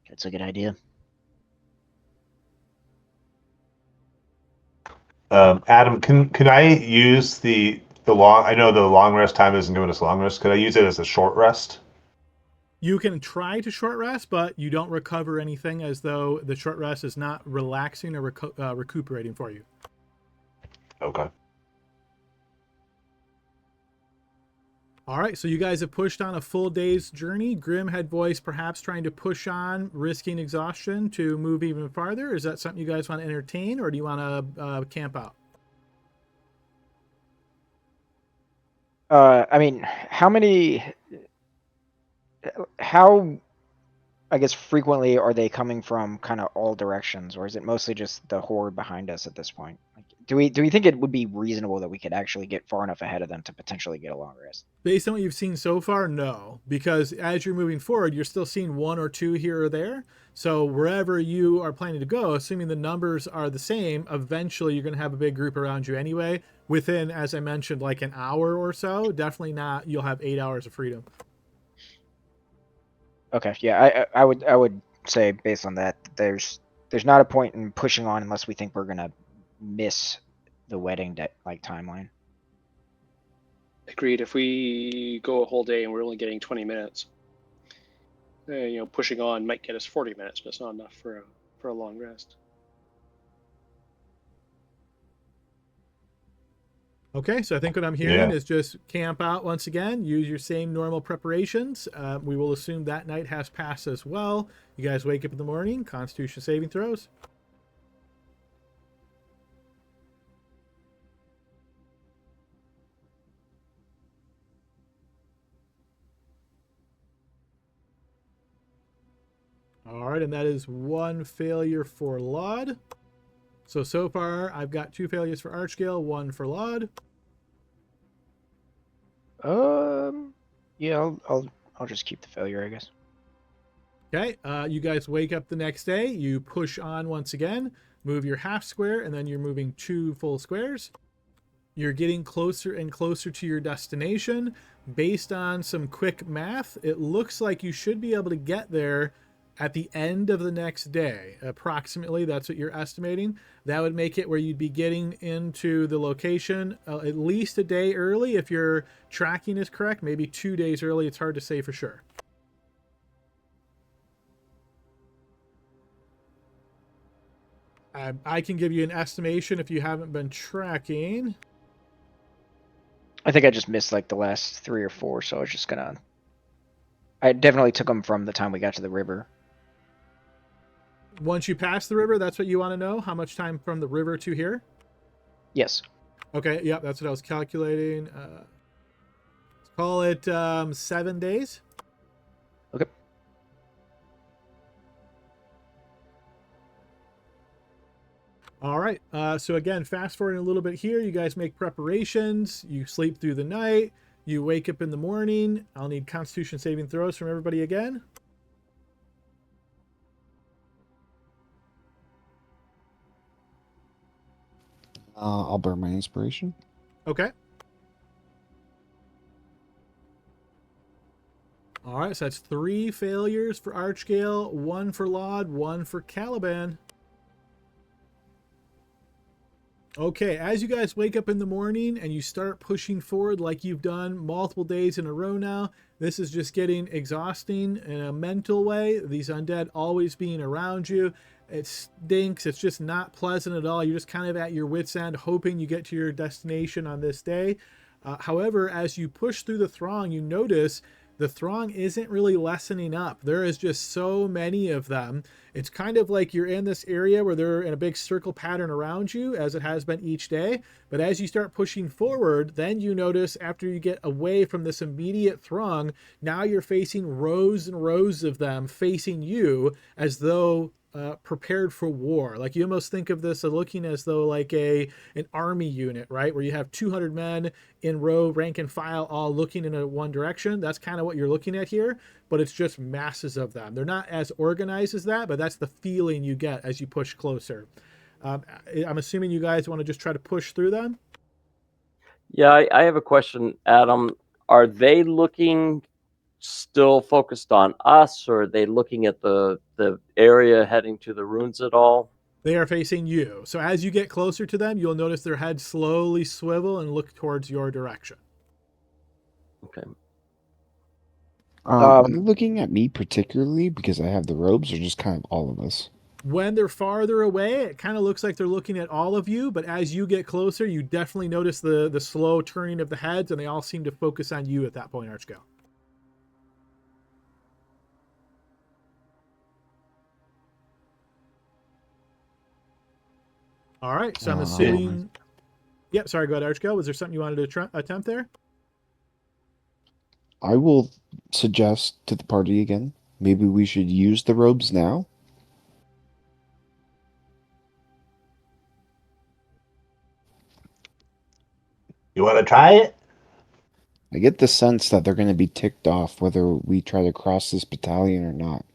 That's a good idea. Adam, can I use the long? I know the long rest time isn't giving us long rest. Could I use it as a short rest? You can try to short rest, but you don't recover anything, as though the short rest is not relaxing or recuperating for you. Okay. All right, so you guys have pushed on a full day's journey. Grimhead Voice perhaps trying to push on, risking exhaustion to move even farther. Is that something you guys want to entertain, or do you want to camp out? How, I guess, frequently are they coming from kind of all directions, or is it mostly just the horde behind us at this point? Like, do we think it would be reasonable that we could actually get far enough ahead of them to potentially get a long rest? Based on what you've seen so far, no. Because as you're moving forward, you're still seeing one or two here or there. So wherever you are planning to go, assuming the numbers are the same, eventually you're going to have a big group around you anyway. Within, as I mentioned, like an hour or so. Definitely not, you'll have 8 hours of freedom. Okay, yeah, I would say based on that, there's not a point in pushing on unless we think we're gonna miss the wedding timeline. Agreed. If we go a whole day and we're only getting 20 minutes, pushing on might get us 40 minutes, but it's not enough for a long rest. Okay, so I think what I'm hearing Yeah. is just camp out once again. Use your same normal preparations. We will assume that night has passed as well. You guys wake up in the morning. Constitution saving throws. All right, and that is 1 failure for Laud. So far, I've got 2 failures for Archgale, 1 for Laud. Yeah, I'll just keep the failure, I guess. Okay, you guys wake up the next day. You push on once again, move your half square, and then you're moving 2 full squares. You're getting closer and closer to your destination. Based on some quick math, it looks like you should be able to get there at the end of the next day. Approximately, that's what you're estimating. That would make it where you'd be getting into the location at least a day early if your tracking is correct, maybe 2 days early. It's hard to say for sure. I can give you an estimation if you haven't been tracking. I think I just missed like the last 3 or 4, so I was just gonna. I definitely took them from the time we got to the river. Once you pass the river, that's what you want to know? How much time from the river to here? Yes. Okay, yeah, that's what I was calculating. Let's call it 7 days. Okay. All right. So again, fast forwarding a little bit here, you guys make preparations. You sleep through the night. You wake up in the morning. I'll need Constitution saving throws from everybody again. I'll burn my inspiration. Okay. All right, so that's 3 failures for Archgale, 1 for Laud, 1 for Caliban. Okay, as you guys wake up in the morning and you start pushing forward like you've done multiple days in a row now, this is just getting exhausting in a mental way. These undead always being around you. It stinks. It's just not pleasant at all. You're just kind of at your wit's end, hoping you get to your destination on this day. However, as you push through the throng, you notice the throng isn't really lessening up. There is just so many of them. It's kind of like you're in this area where they're in a big circle pattern around you, as it has been each day. But as you start pushing forward, then you notice after you get away from this immediate throng, now you're facing rows and rows of them facing you as though prepared for war. Like you almost think of this as looking as though like an army unit, right? Where you have 200 men in row, rank and file, all looking in one direction. That's kind of what you're looking at here, but it's just masses of them. They're not as organized as that, but that's the feeling you get as you push closer. I'm assuming you guys want to just try to push through them. Yeah, I have a question, Adam. Are they looking still focused on us, or are they looking at the area heading to the ruins at all? They are facing you. So as you get closer to them, you'll notice their heads slowly swivel and look towards your direction. Okay. Are they looking at me particularly because I have the robes, or just kind of all of us? When they're farther away, it kind of looks like they're looking at all of you, but as you get closer, you definitely notice the slow turning of the heads, and they all seem to focus on you at that point, Archgale. All right, so I'm assuming... Yeah, sorry, go ahead, Archgale. Was there something you wanted to attempt there? I will suggest to the party again, maybe we should use the robes now. You want to try it? I get the sense that they're going to be ticked off whether we try to cross this battalion or not.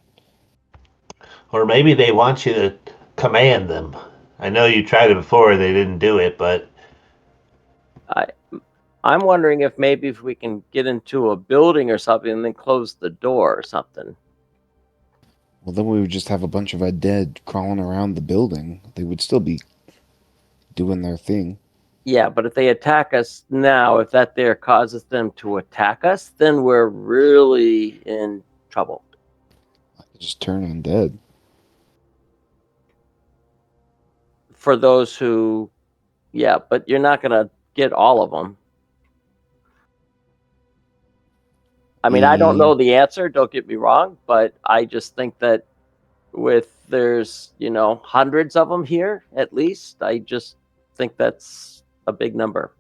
Or maybe they want you to command them. I know you tried it before, they didn't do it, but I'm wondering if maybe if we can get into a building or something and then close the door or something. Well, then we would just have a bunch of undead crawling around the building. They would still be doing their thing. Yeah, but if they attack us now, if that there causes them to attack us, then we're really in trouble. I could just turn undead. For those who, yeah, but you're not gonna get all of them. I mean, I don't know the answer, don't get me wrong, but I just think that there's, hundreds of them here at least, I just think that's a big number.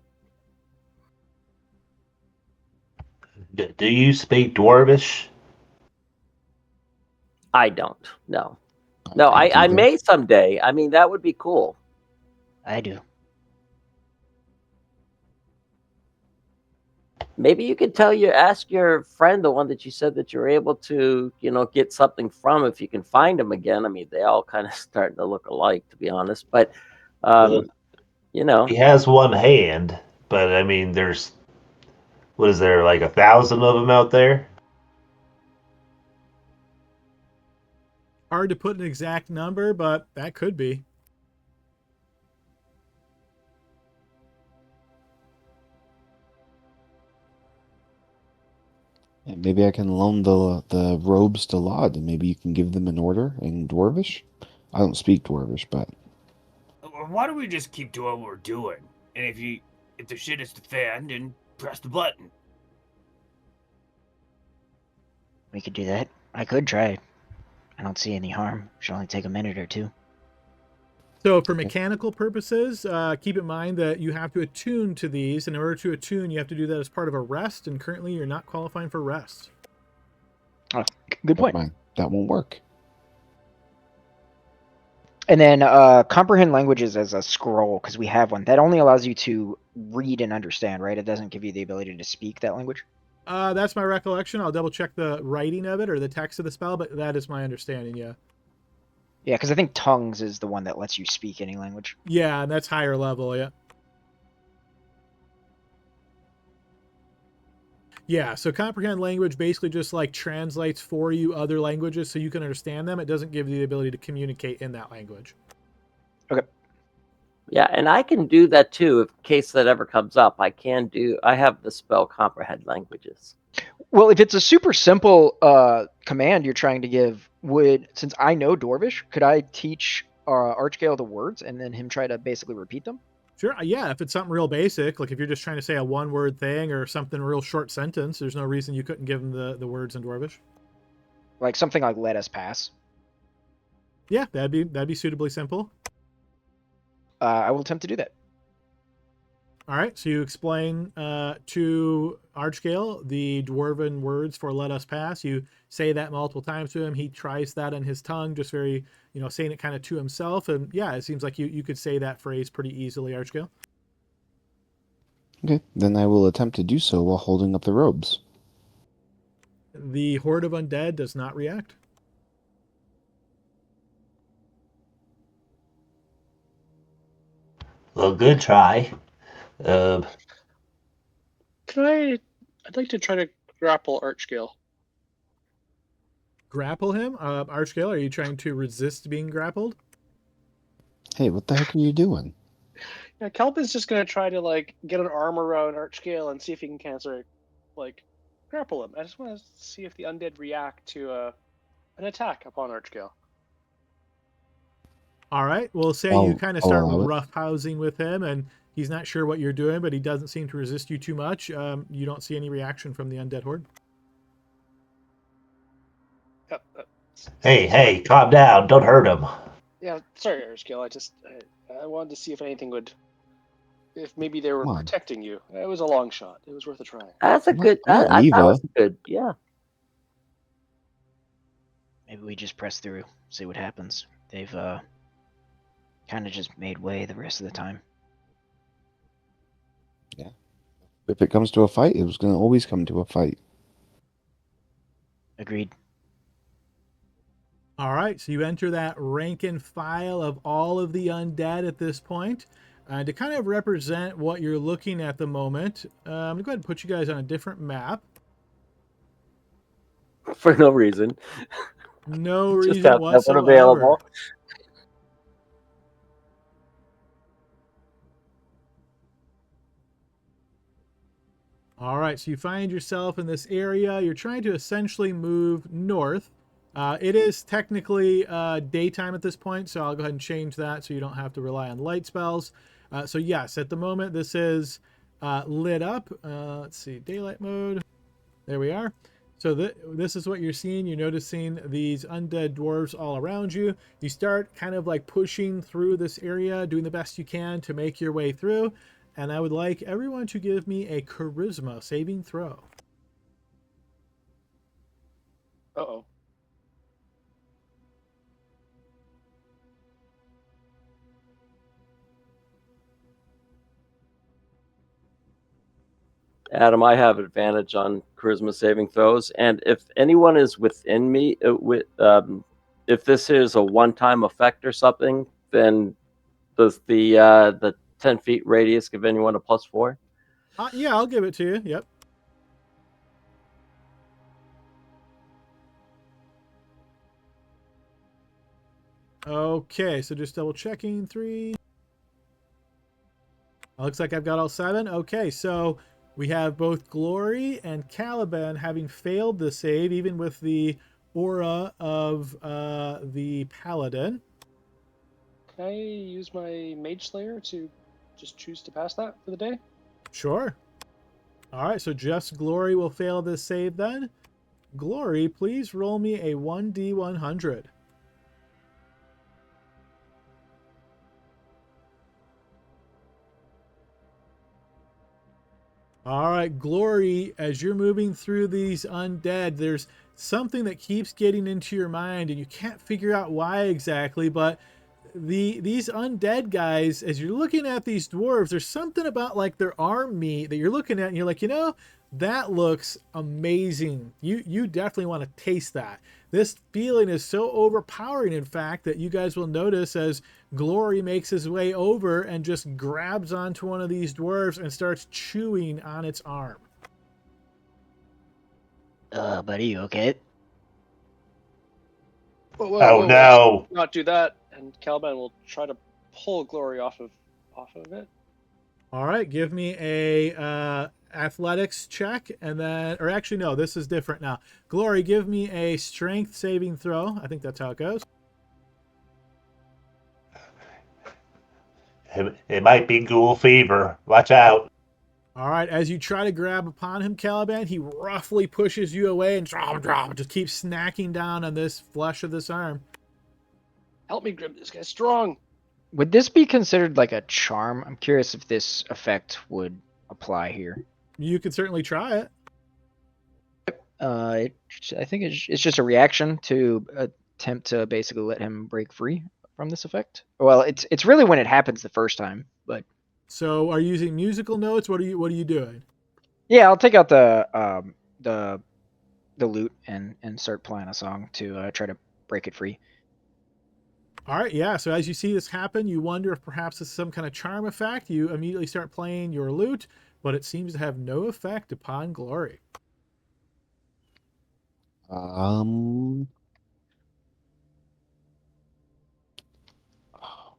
Do you speak Dwarvish? I don't, no. No, don't I either. may someday. I mean, that would be cool. I do. Maybe you could ask your friend, the one that you said that you're able to, get something from, if you can find them again. I mean, they all kind of starting to look alike, to be honest. But, Well, you know, he has one hand, but I mean, what is there, like 1,000 of them out there? Hard to put an exact number, but that could be. And maybe I can loan the robes to Lod, and maybe you can give them an order in Dwarvish. I don't speak Dwarvish, but Why don't we just keep doing what we're doing? And if the shit is the fan, then press the button. We could do that. I could try. I don't see any harm. Should only take a minute or two. So for mechanical purposes, keep in mind that you have to attune to these. And in order to attune, you have to do that as part of a rest. And currently, you're not qualifying for rest. Oh, good point. never mind. That won't work. And then comprehend languages as a scroll, because we have one. That only allows you to read and understand, right? It doesn't give you the ability to speak that language. That's my recollection. I'll double check the writing of it or the text of the spell, but that is my understanding, yeah. Yeah, because I think tongues is the one that lets you speak any language. Yeah, and that's higher level, yeah. Yeah, so comprehend language basically just like translates for you other languages so you can understand them. It doesn't give you the ability to communicate in that language. Okay. Yeah, and I can do that too, in case that ever comes up. I have the spell comprehend languages. Well, if it's a super simple command you're trying to give, since I know Dwarvish, could I teach Archgale the words and then him try to basically repeat them? Sure, yeah, if it's something real basic, like if you're just trying to say a one-word thing or something real short sentence, there's no reason you couldn't give him the words in Dwarvish. Like something like "Let us pass." Yeah, that'd be suitably simple. I will attempt to do that. All right, so you explain to Archgale the dwarven words for "let us pass." You say that multiple times to him. He tries that in his tongue, just very, saying it kind of to himself. And yeah, it seems like you could say that phrase pretty easily, Archgale. Okay, then I will attempt to do so while holding up the robes. The horde of undead does not react. Well, good try. I'd like to try to grapple Archgale. Grapple him? Archgale, are you trying to resist being grappled? Hey, what the heck are you doing? Yeah, Kelp is just gonna try to get an arm around Archgale and see if he can grapple him. I just want to see if the undead react to an attack upon Archgale. All right, well, say you kind of start roughhousing with him, and he's not sure what you're doing, but he doesn't seem to resist you too much. You don't see any reaction from the undead horde. Hey, calm down. Don't hurt him. Yeah, sorry, Archgale. I wanted to see if anything would, if maybe they were protecting you. It was a long shot. It was worth a try. That's a good. I thought it was good. Yeah. Maybe we just press through, see what happens. They've kind of just made way the rest of the time. Yeah. If it comes to a fight, it was going to always come to a fight. Agreed. All right, so you enter that rank and file of all of the undead at this point. To kind of represent what you're looking at the moment, I'm going to go ahead and put you guys on a different map. For no reason. No reason Just have whatsoever. available. All right, so you find yourself in this area. You're trying to essentially move north. It is technically daytime at this point, so I'll go ahead and change that so you don't have to rely on light spells. So yes, at the moment this is lit up. Let's see, daylight mode. There we are. So this is what you're seeing. You're noticing these undead dwarves all around you. You start kind of like pushing through this area, doing the best you can to make your way through. And I would like everyone to give me a charisma saving throw. Uh-oh. Adam, I have advantage on charisma saving throws, and if anyone is within me, if this is a one-time effect or something, then does the 10 feet radius give anyone a +4? Yeah, I'll give it to you. Yep. Okay, so just double checking 3. Looks like I've got all 7. Okay, so we have both Glory and Caliban having failed the save, even with the aura of the Paladin. Can I use my Mage Slayer to just choose to pass that for the day? Sure. All right, so just Glory will fail this save then. Glory, please roll me a 1d100. All right, Glory, as you're moving through these undead, there's something that keeps getting into your mind and you can't figure out why exactly, but these undead guys, as you're looking at these dwarves, there's something about like their arm meat that you're looking at and you're like, that looks amazing. You definitely want to taste that. This feeling is so overpowering, in fact, that you guys will notice as Glory makes his way over and just grabs onto one of these dwarves and starts chewing on its arm. Buddy, you okay? Whoa, Oh, no. let's not do that. And Caliban will try to pull Glory off of it. All right, give me a athletics check, and then, or actually, no, this is different now. Glory, give me a strength saving throw. I think that's how it goes. It might be ghoul fever. Watch out. All right, as you try to grab upon him, Caliban, he roughly pushes you away and just keeps snacking down on this flesh of this arm. Help me grip this guy strong. Would this be considered like a charm? I'm curious if this effect would apply here. You could certainly try it. I think it's just a reaction to attempt to basically let him break free from this effect. Well, it's really when it happens the first time, but So, are you using musical notes? What are you doing? yeah, I'll take out the lute and start playing a song to try to break it free. All right, yeah. So as you see this happen, you wonder if perhaps this is some kind of charm effect. You immediately start playing your lute, but it seems to have no effect upon Glory.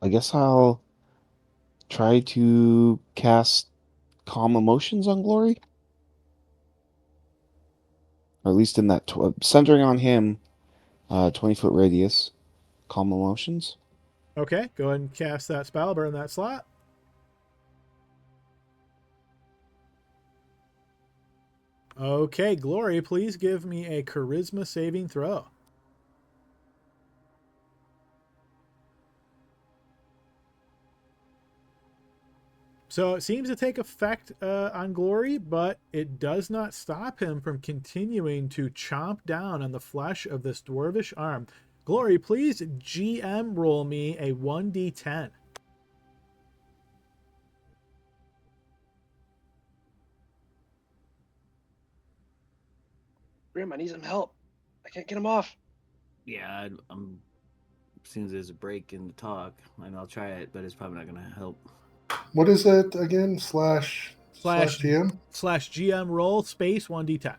I guess I'll try to cast Calm Emotions on Glory. Or at least in that, centering on him, 20-foot radius. Calm Emotions. Okay, go ahead and cast that spell, burn that slot. Okay, Glory, please give me a charisma saving throw. So it seems to take effect on Glory, but it does not stop him from continuing to chomp down on the flesh of this dwarvish arm. Glory, please GM roll me a 1d10. Grim, I need some help. I can't get him off. Yeah, I'm. As soon as there's a break in the talk, and I'll try it, but it's probably not going to help. What is it again? Slash GM? Slash GM roll space 1d10.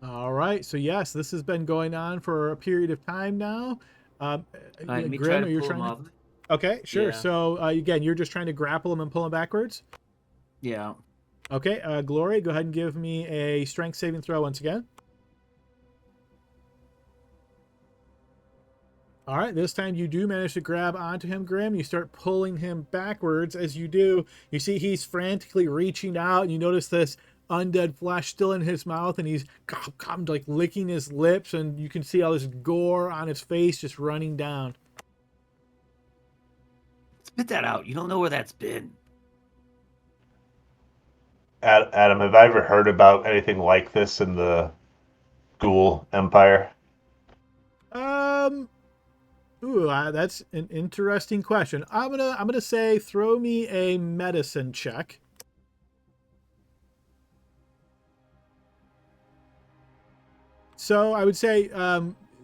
All right. So yes, this has been going on for a period of time now. All right, let me Grim, try are to you pull him trying off. to? Okay, sure. Yeah. So again, you're just trying to grapple him and pull him backwards. Yeah. Okay. Glory, go ahead and give me a strength saving throw once again. All right, this time you do manage to grab onto him, Grim. You start pulling him backwards. As you do, you see he's frantically reaching out, and you notice this undead flesh still in his mouth, and he's like licking his lips, and you can see all this gore on his face just running down. Spit that out. You don't know where that's been. Adam, have I ever heard about anything like this in the Ghoul Empire? Ooh, that's an interesting question. I'm gonna say throw me a medicine check. So I would say,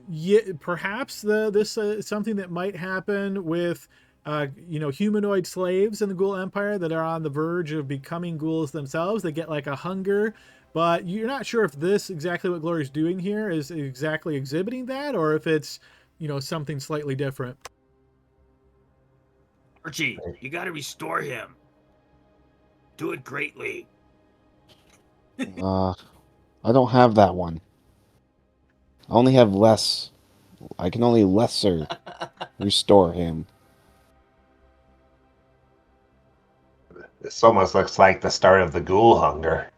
yeah, perhaps this is something that might happen with, humanoid slaves in the Ghoul Empire that are on the verge of becoming ghouls themselves. They get like a hunger, but you're not sure if this exactly what Glory's doing here is exactly exhibiting that, or if it's, something slightly different. Archie, you got to restore him. Do it greatly. I don't have that one. I only have less. I can only lesser restore him. This almost looks like the start of the ghoul hunger.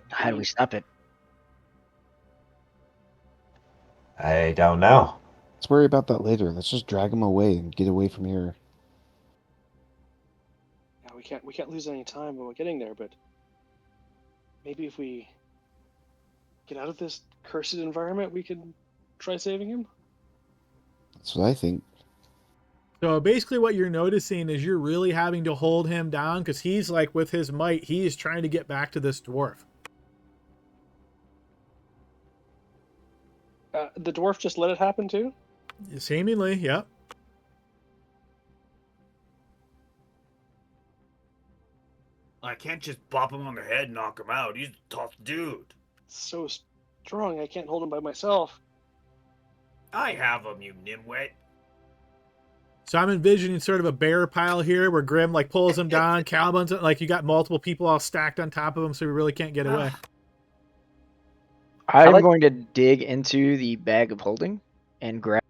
How do we stop it? I don't know. Let's worry about that later. Let's just drag him away and get away from here. Yeah, we can't lose any time when we're getting there, but maybe if we get out of this cursed environment, we can try saving him. That's what I think. So basically what you're noticing is you're really having to hold him down because he's like with his might, he is trying to get back to this dwarf. The dwarf just let it happen too? Seemingly, yep. I can't just bop him on the head and knock him out. He's a tough dude. So strong, I can't hold him by myself. I have him, you nimwit. So I'm envisioning sort of a bear pile here where Grim like pulls him down, Calvin's like you got multiple people all stacked on top of him, so we really can't get away. I'm like- going to dig into the bag of holding and grab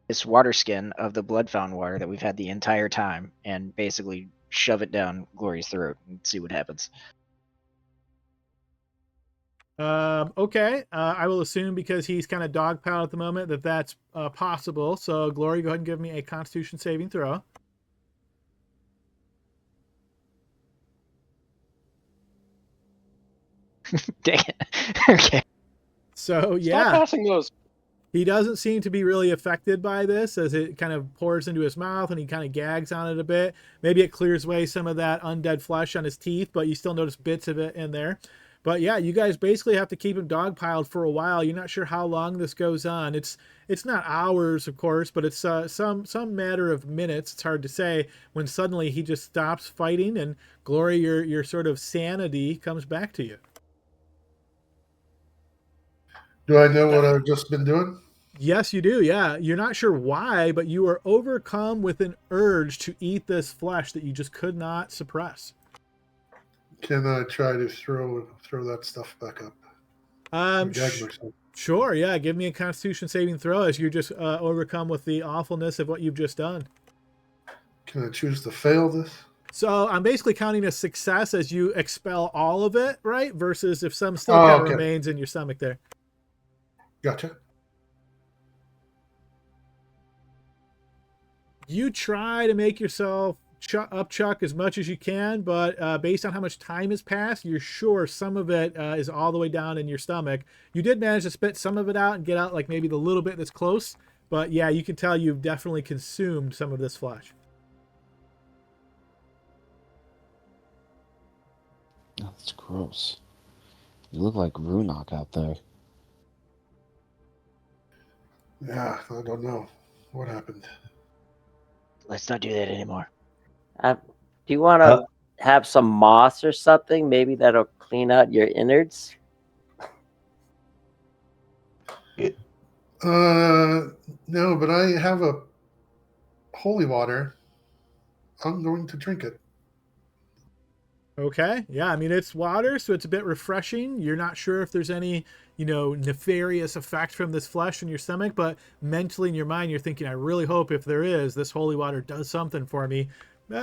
this water skin of the blood fountain water that we've had the entire time and basically shove it down Glory's throat and see what happens. Okay. I will assume because he's kind of dogpiled at the moment that that's possible. So Glory, go ahead and give me a Constitution saving throw. Dang it. Okay. So Stop yeah, passing those. he doesn't seem to be really affected by this as it kind of pours into his mouth and he kind of gags on it a bit. Maybe it clears away some of that undead flesh on his teeth, but you still notice bits of it in there. But yeah, you guys basically have to keep him dogpiled for a while. You're not sure how long this goes on. It's not hours, of course, but it's some matter of minutes. It's hard to say when suddenly he just stops fighting and Glory, your sort of sanity comes back to you. Do I know what I've just been doing? Yes, you do. Yeah, you're not sure why, but you are overcome with an urge to eat this flesh that you just could not suppress. Can I try to throw that stuff back up? Gag myself. Sure. Yeah, give me a Constitution saving throw as you're just overcome with the awfulness of what you've just done. Can I choose to fail this? So I'm basically counting a success as you expel all of it, right? Versus if some still kind of okay. remains in your stomach there. Gotcha. You try to make yourself upchuck as much as you can, but based on how much time has passed, you're sure some of it is all the way down in your stomach. You did manage to spit some of it out and get out like maybe the little bit that's close, but yeah, you can tell you've definitely consumed some of this flesh. Oh, that's gross. You look like Runok out there. Yeah, I don't know what happened. Let's not do that anymore. Do you want to Uh, have some moss or something? Maybe that'll clean out your innards. No, but I have a holy water. I'm going to drink it. Okay. Yeah, I mean, it's water, so it's a bit refreshing. You're not sure if there's any, nefarious effect from this flesh in your stomach, but mentally in your mind, you're thinking, I really hope if there is, this holy water does something for me.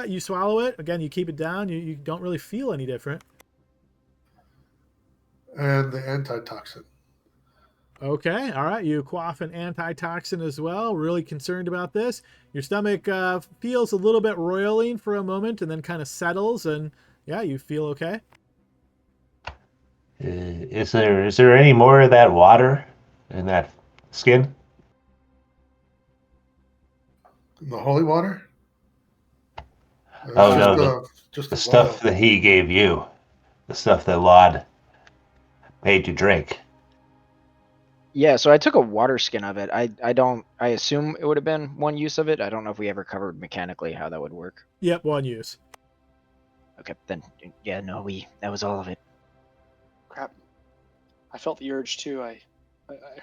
You swallow it. Again, you keep it down. You don't really feel any different. And the antitoxin. Okay. All right. You quaff an antitoxin as well. Really concerned about this. Your stomach feels a little bit roiling for a moment and then kind of settles, and yeah, you feel okay. Is there any more of that water in that skin? The holy water? Oh, It's no, just the a stuff vial. that he gave you, the stuff that Laud made you drink. Yeah, so I took a water skin of it. I assume it would have been one use of it. I don't know if we ever covered mechanically how that would work. Yep, one use. Okay, then yeah, no, that was all of it. Crap. I felt the urge too. I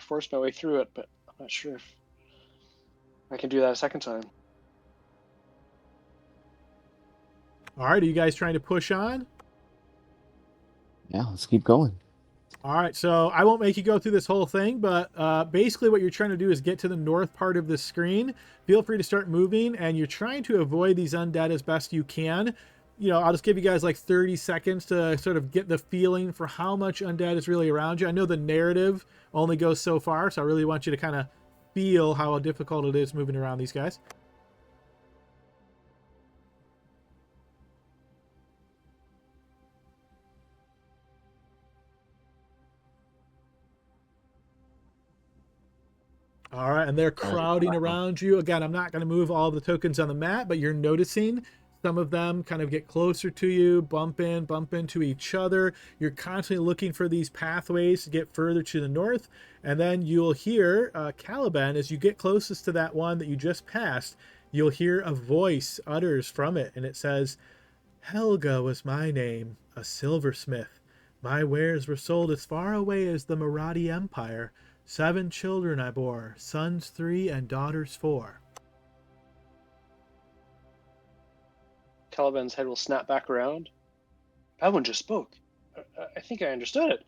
forced my way through it, but I'm not sure if I can do that a second time. All right, are you guys trying to push on? Yeah, let's keep going. All right, so I won't make you go through this whole thing, but basically what you're trying to do is get to the north part of the screen. Feel free to start moving, and you're trying to avoid these undead as best you can. I'll just give you guys like 30 seconds to sort of get the feeling for how much undead is really around you. I know the narrative only goes so far, so I really want you to kind of feel how difficult it is moving around these guys. All right, and they're crowding around you. Again, I'm not going to move all of the tokens on the map, but you're noticing some of them kind of get closer to you, bump into each other. You're constantly looking for these pathways to get further to the north, and then you'll hear Caliban, as you get closest to that one that you just passed, you'll hear a voice utters from it, and it says, Helga was my name, a silversmith. My wares were sold as far away as the Marathi Empire. 7 children I bore, sons 3 and daughters 4. Caliban's head will snap back around. That one just spoke. I think I understood it.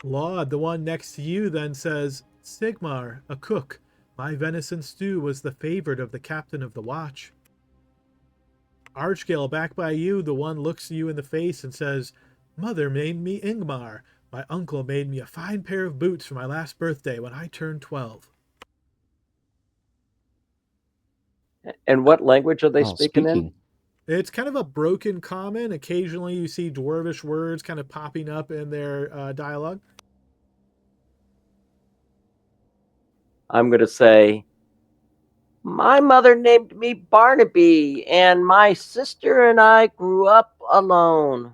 Laud, the one next to you, then says, Sigmar, a cook. My venison stew was the favorite of the captain of the watch. Archgale, back by you, the one looks you in the face and says, Mother made me Ingmar. My uncle made me a fine pair of boots for my last birthday when I turned 12. And what language are they speaking in? It's kind of a broken common. Occasionally you see dwarvish words kind of popping up in their dialogue. I'm going to say, my mother named me Barnaby, and my sister and I grew up alone.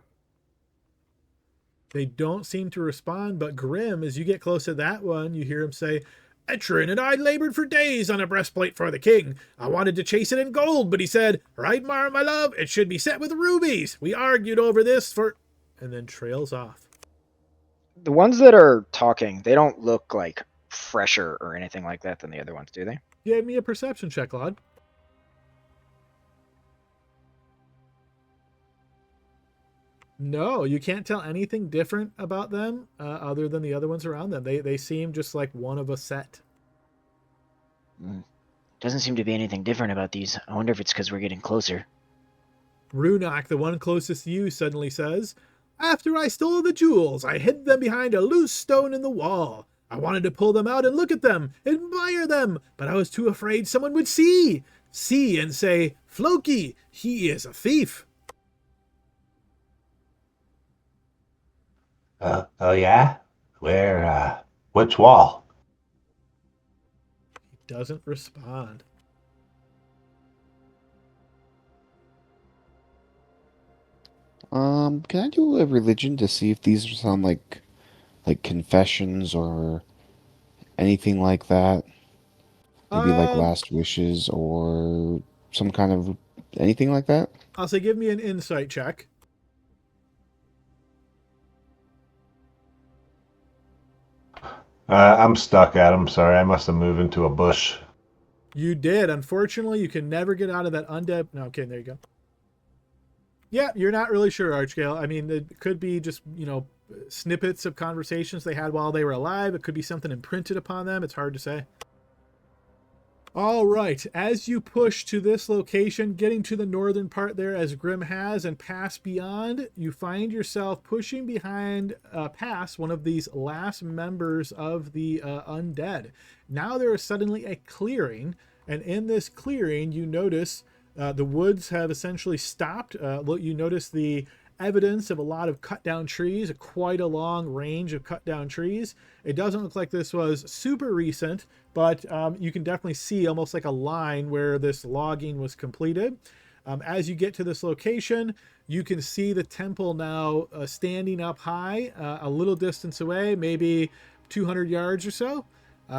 They don't seem to respond, but Grim, as you get close to that one, you hear him say, Etrin and I labored for days on a breastplate for the king. I wanted to chase it in gold, but he said, Reitmar, my love, it should be set with rubies. We argued over this for... And then trails off. The ones that are talking, they don't look like fresher or anything like that than the other ones, do they? Give me a perception check, Laud. No, you can't tell anything different about them other than the other ones around them. They seem just like one of a set. Doesn't seem to be anything different about these. I wonder if it's because we're getting closer. Runak, the one closest to you, suddenly says, After I stole the jewels, I hid them behind a loose stone in the wall. I wanted to pull them out and look at them, admire them, but I was too afraid someone would see and say, Floki, he is a thief. Oh yeah? Where, which wall? He doesn't respond. Can I do a religion to see if these sound like confessions or anything like that? Maybe like last wishes or some kind of anything like that? I'll say give me an insight check. I'm stuck, Adam. Sorry, I must have moved into a bush. You did. Unfortunately, you can never get out of that undead. No, okay, there you go. Yeah, you're not really sure, Archgale. I mean, it could be just, snippets of conversations they had while they were alive. It could be something imprinted upon them. It's hard to say. All right, as you push to this location, getting to the northern part there as Grim has and pass beyond, you find yourself pushing behind past one of these last members of the undead. Now there is suddenly a clearing, and in this clearing you notice the woods have essentially stopped. You notice the evidence of a lot of cut down trees, quite a long range of cut down trees. It doesn't look like this was super recent, but you can definitely see almost like a line where this logging was completed. As you get to this location, you can see the temple now standing up high, a little distance away, maybe 200 yards or so.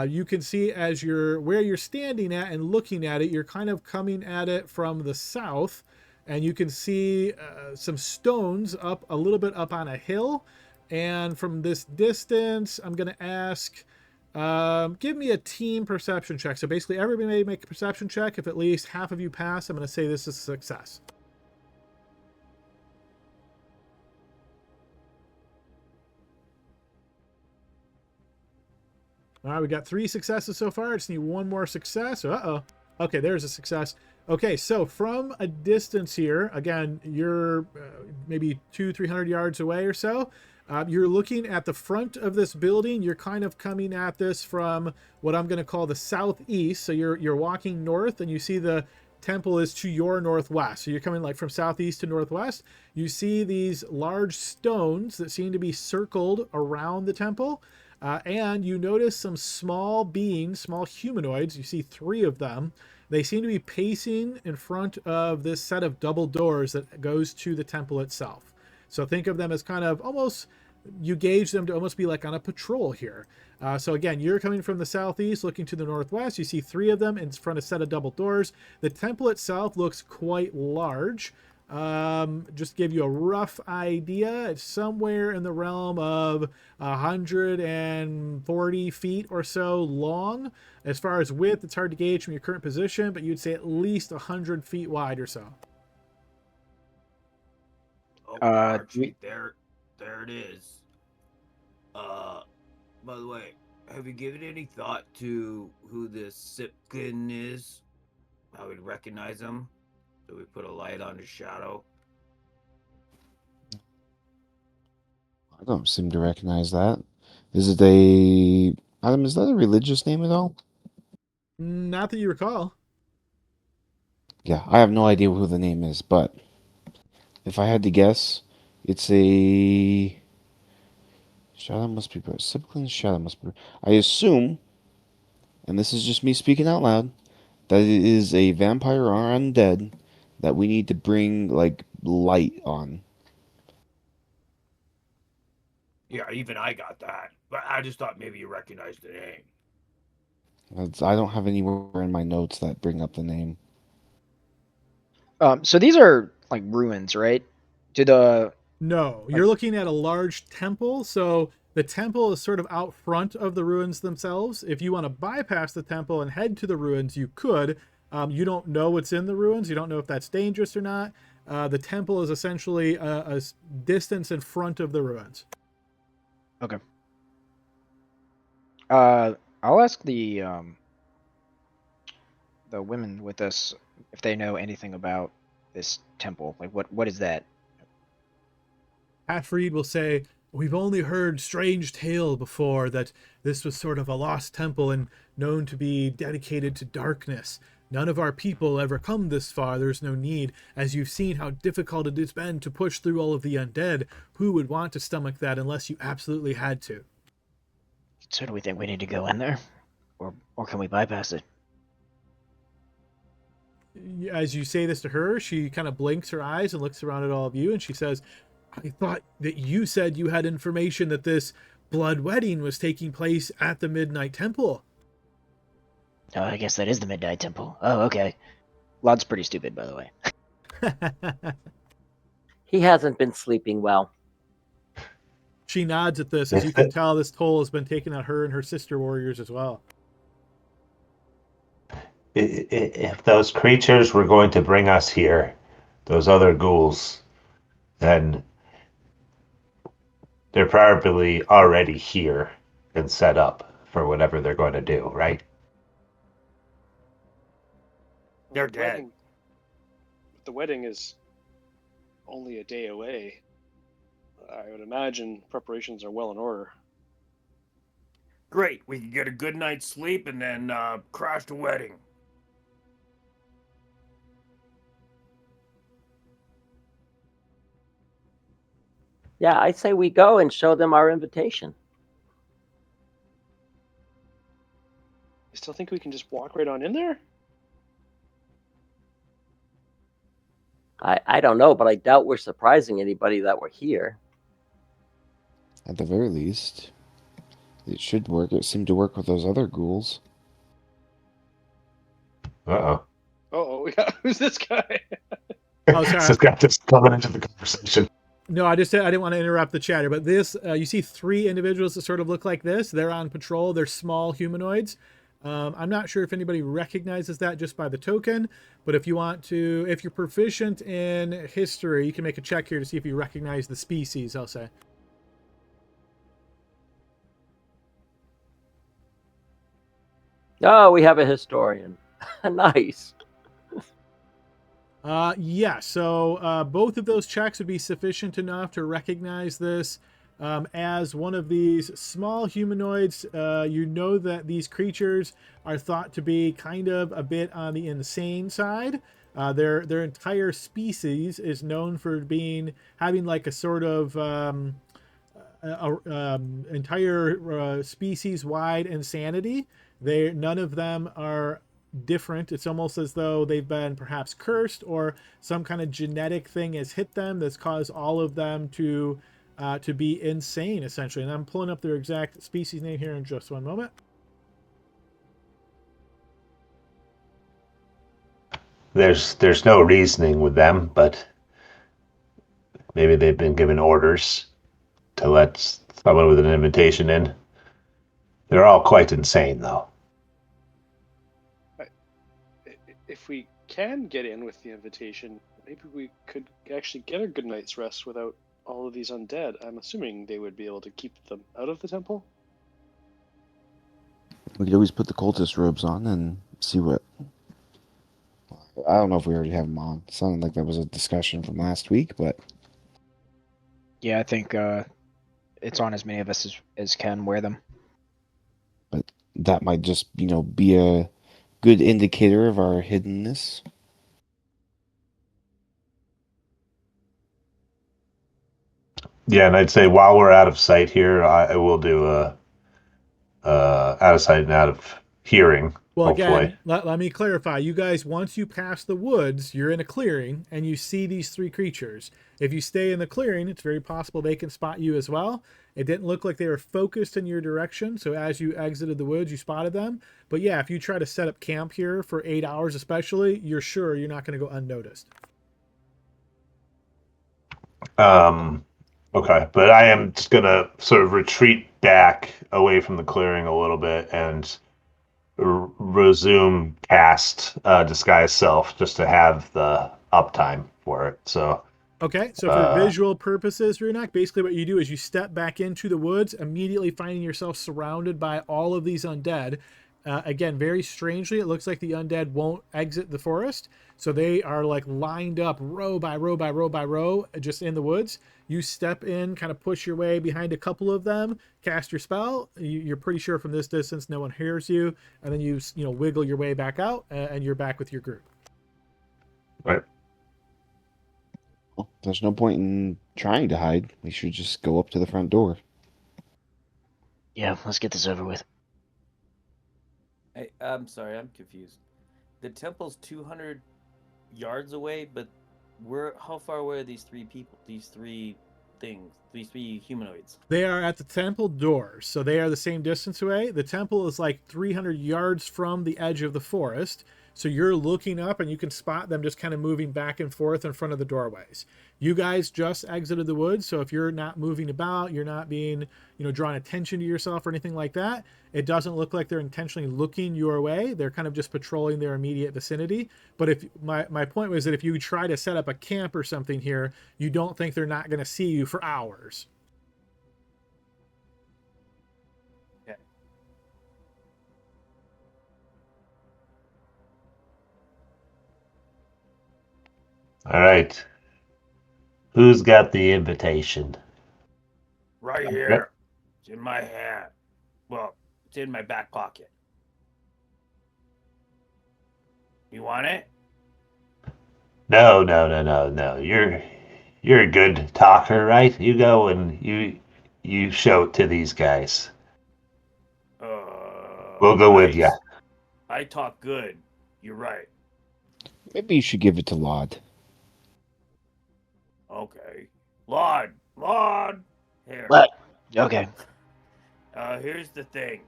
You can see as where you're standing at and looking at it, you're kind of coming at it from the south, and you can see some stones up a little bit up on a hill. And from this distance, I'm going to ask, give me a team perception check. So basically everybody may make a perception check. If at least half of you pass, I'm going to say this is a success. All right, we got 3 successes so far. I just need one more success. Uh-oh. Okay, there's a success. Okay, so from a distance here, again, you're maybe 200-300 yards away or so. You're looking at the front of this building. You're kind of coming at this from what I'm going to call the southeast. So you're walking north, and you see the temple is to your northwest. So you're coming like from southeast to northwest. You see these large stones that seem to be circled around the temple. And you notice some small beings, small humanoids. You see 3 of them. They seem to be pacing in front of this set of double doors that goes to the temple itself. So think of them as kind of almost, you gauge them to almost be like on a patrol here. So again, you're coming from the southeast, looking to the northwest. You see 3 of them in front of a set of double doors. The temple itself looks quite large. Just to give you a rough idea, it's somewhere in the realm of 140 feet or so long. As far as width, it's hard to gauge from your current position, but you'd say at least 100 feet wide or so. Oh, Archie, there it is. By the way, have you given any thought to who this Sipkin is? How we'd recognize him? Do we put a light on his shadow? I don't seem to recognize that. Adam, is that a religious name at all? Not that you recall. Yeah, I have no idea who the name is, but if I had to guess, it's a shadow must be Siplin's shadow must be. I assume, and this is just me speaking out loud, that it is a vampire or undead that we need to bring like light on. Yeah, even I got that. But I just thought maybe you recognized the name. I don't have anywhere in my notes that bring up the name. So these are like ruins, right? No, you're looking at a large temple. So the temple is sort of out front of the ruins themselves. If you want to bypass the temple and head to the ruins, you could. You don't know what's in the ruins. You don't know if that's dangerous or not. The temple is essentially a distance in front of the ruins. Okay. I'll ask the women with us if they know anything about this temple. Like, what is that? Halfreed will say, "We've only heard strange tale before that this was sort of a lost temple and known to be dedicated to darkness. None of our people ever come this far. There's no need. As you've seen how difficult it has been to push through all of the undead, who would want to stomach that unless you absolutely had to?" So do we think we need to go in there? Or can we bypass it? As you say this to her, she kind of blinks her eyes and looks around at all of you, and she says, "I thought that you said you had information that this blood wedding was taking place at the Midnight Temple." Oh, I guess that is the Midnight Temple. Oh, okay. Lod's pretty stupid, by the way. He hasn't been sleeping well. She nods at this. As you can tell, this toll has been taken on her and her sister warriors as well. If those creatures were going to bring us here, those other ghouls, then they're probably already here and set up for whatever they're going to do, right? They're The dead. wedding- The wedding is only a day away. I would imagine preparations are well in order. Great. We can get a good night's sleep and then crash the wedding. Yeah, I say we go and show them our invitation. You still think we can just walk right on in there? I don't know, but I doubt we're surprising anybody that we're here. At the very least, it should work. It seemed to work with those other ghouls. Uh-oh. Oh, yeah. Who's this guy? Oh, sorry. This guy just coming into the conversation. No, I didn't want to interrupt the chatter, but this, you see 3 individuals that sort of look like this. They're on patrol. They're small humanoids. I'm not sure if anybody recognizes that just by the token, but if you want to, if you're proficient in history, you can make a check here to see if you recognize the species, I'll say. Oh, we have a historian. Nice. Yeah, so both of those checks would be sufficient enough to recognize this as one of these small humanoids. You know that these creatures are thought to be kind of a bit on the insane side. Their entire species is known for having like a sort of entire species-wide insanity. None of them are different. It's almost as though they've been perhaps cursed or some kind of genetic thing has hit them that's caused all of them to be insane, essentially. And I'm pulling up their exact species name here in just one moment. There's no reasoning with them, but maybe they've been given orders to let someone with an invitation in. They're all quite insane, though. If we can get in with the invitation, maybe we could actually get a good night's rest without all of these undead. I'm assuming they would be able to keep them out of the temple. We could always put the cultist robes on and see what. I don't know if we already have them on. It sounded like that was a discussion from last week, but Yeah, I think it's on as many of us as can wear them. that might just, be a good indicator of our hiddenness. Yeah, and I'd say while we're out of sight here, I will do a out of sight and out of hearing. Well, hopefully. again, let me clarify. You guys, once you pass the woods, you're in a clearing and you see these 3 creatures. If you stay in the clearing, it's very possible they can spot you as well. It didn't look like they were focused in your direction, so as you exited the woods, you spotted them. But yeah, if you try to set up camp here for 8 hours especially, you're sure you're not going to go unnoticed. Okay, but I am just gonna sort of retreat back away from the clearing a little bit and resume cast disguise self just to have the uptime for it. So Okay, so for visual purposes, Runak, basically what you do is you step back into the woods, immediately finding yourself surrounded by all of these undead. Again, very strangely, it looks like the undead won't exit the forest. So they are like lined up row by row by row by row, just in the woods. You step in, kind of push your way behind a couple of them, cast your spell. You're pretty sure from this distance no one hears you, and then you wiggle your way back out, and you're back with your group. right. Well, there's no point in trying to hide. We should just go up to the front door. Yeah, let's get this over with. Hey, I'm sorry, I'm confused. The temple's 200 yards away, but how far away are these 3 people? These 3 things, these 3 humanoids? They are at the temple doors, so they are the same distance away. The temple is like 300 yards from the edge of the forest. So you're looking up and you can spot them just kind of moving back and forth in front of the doorways. You guys just exited the woods, so if you're not moving about, you're not being, drawing attention to yourself or anything like that, it doesn't look like they're intentionally looking your way. They're kind of just patrolling their immediate vicinity. But if my point was that if you try to set up a camp or something here, you don't think they're not going to see you for hours. Okay. All right. Who's got the invitation? Right here. It's in my hand. Well, it's in my back pocket. You want it? No. You're a good talker, right? You go and you show it to these guys. We'll go with you. I talk good. You're right. Maybe you should give it to Laud. Okay. Lord. Here. What? Okay. Here's the thing.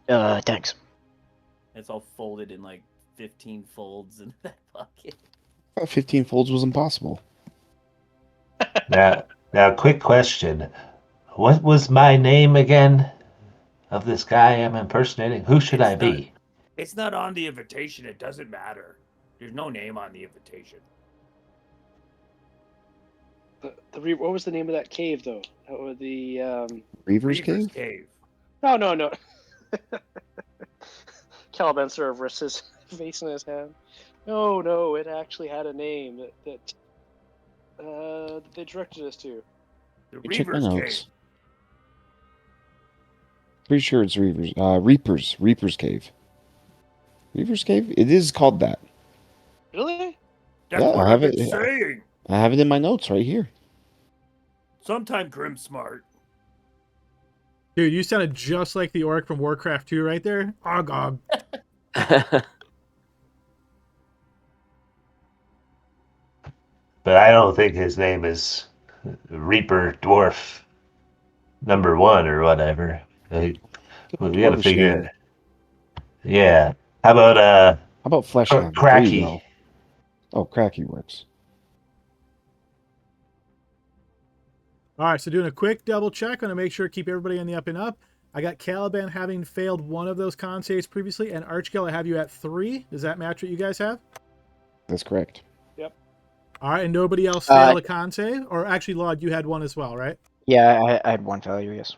Thanks. It's all folded in like 15 folds in that pocket. 15 folds was impossible. Now, quick question. What was my name again of this guy I'm impersonating? Who should I be? It's not on the invitation. It doesn't matter. There's no name on the invitation. What was the name of that cave, though? The Reaver's Cave? No. Caliban sort of rests his face in his hand. No, it actually had a name that they directed us to. The Check my Reaver's Cave. notes. Pretty sure it's Reaper's Cave. Reaper's Cave? It is called that. Really? That's Yeah, what I I've have been it. saying. I have it in my notes right here. Sometime Grimsmart. Dude, you sounded just like the orc from Warcraft 2 right there. Ogog. But I don't think his name is Reaper Dwarf #1 or whatever. We gotta Dwarvish figure name. it. Yeah. How about How about Fleshland? There Cracky? you go. Oh, Cracky works. All right, so doing a quick double check. I'm going to make sure to keep everybody on the up and up. I got Caliban having failed one of those con saves previously, and Archkill, I have you at 3. Does that match what you guys have? That's correct. Yep. All right, and nobody else failed a con save? Or actually, Laud, you had one as well, right? Yeah, I had one failure, yes.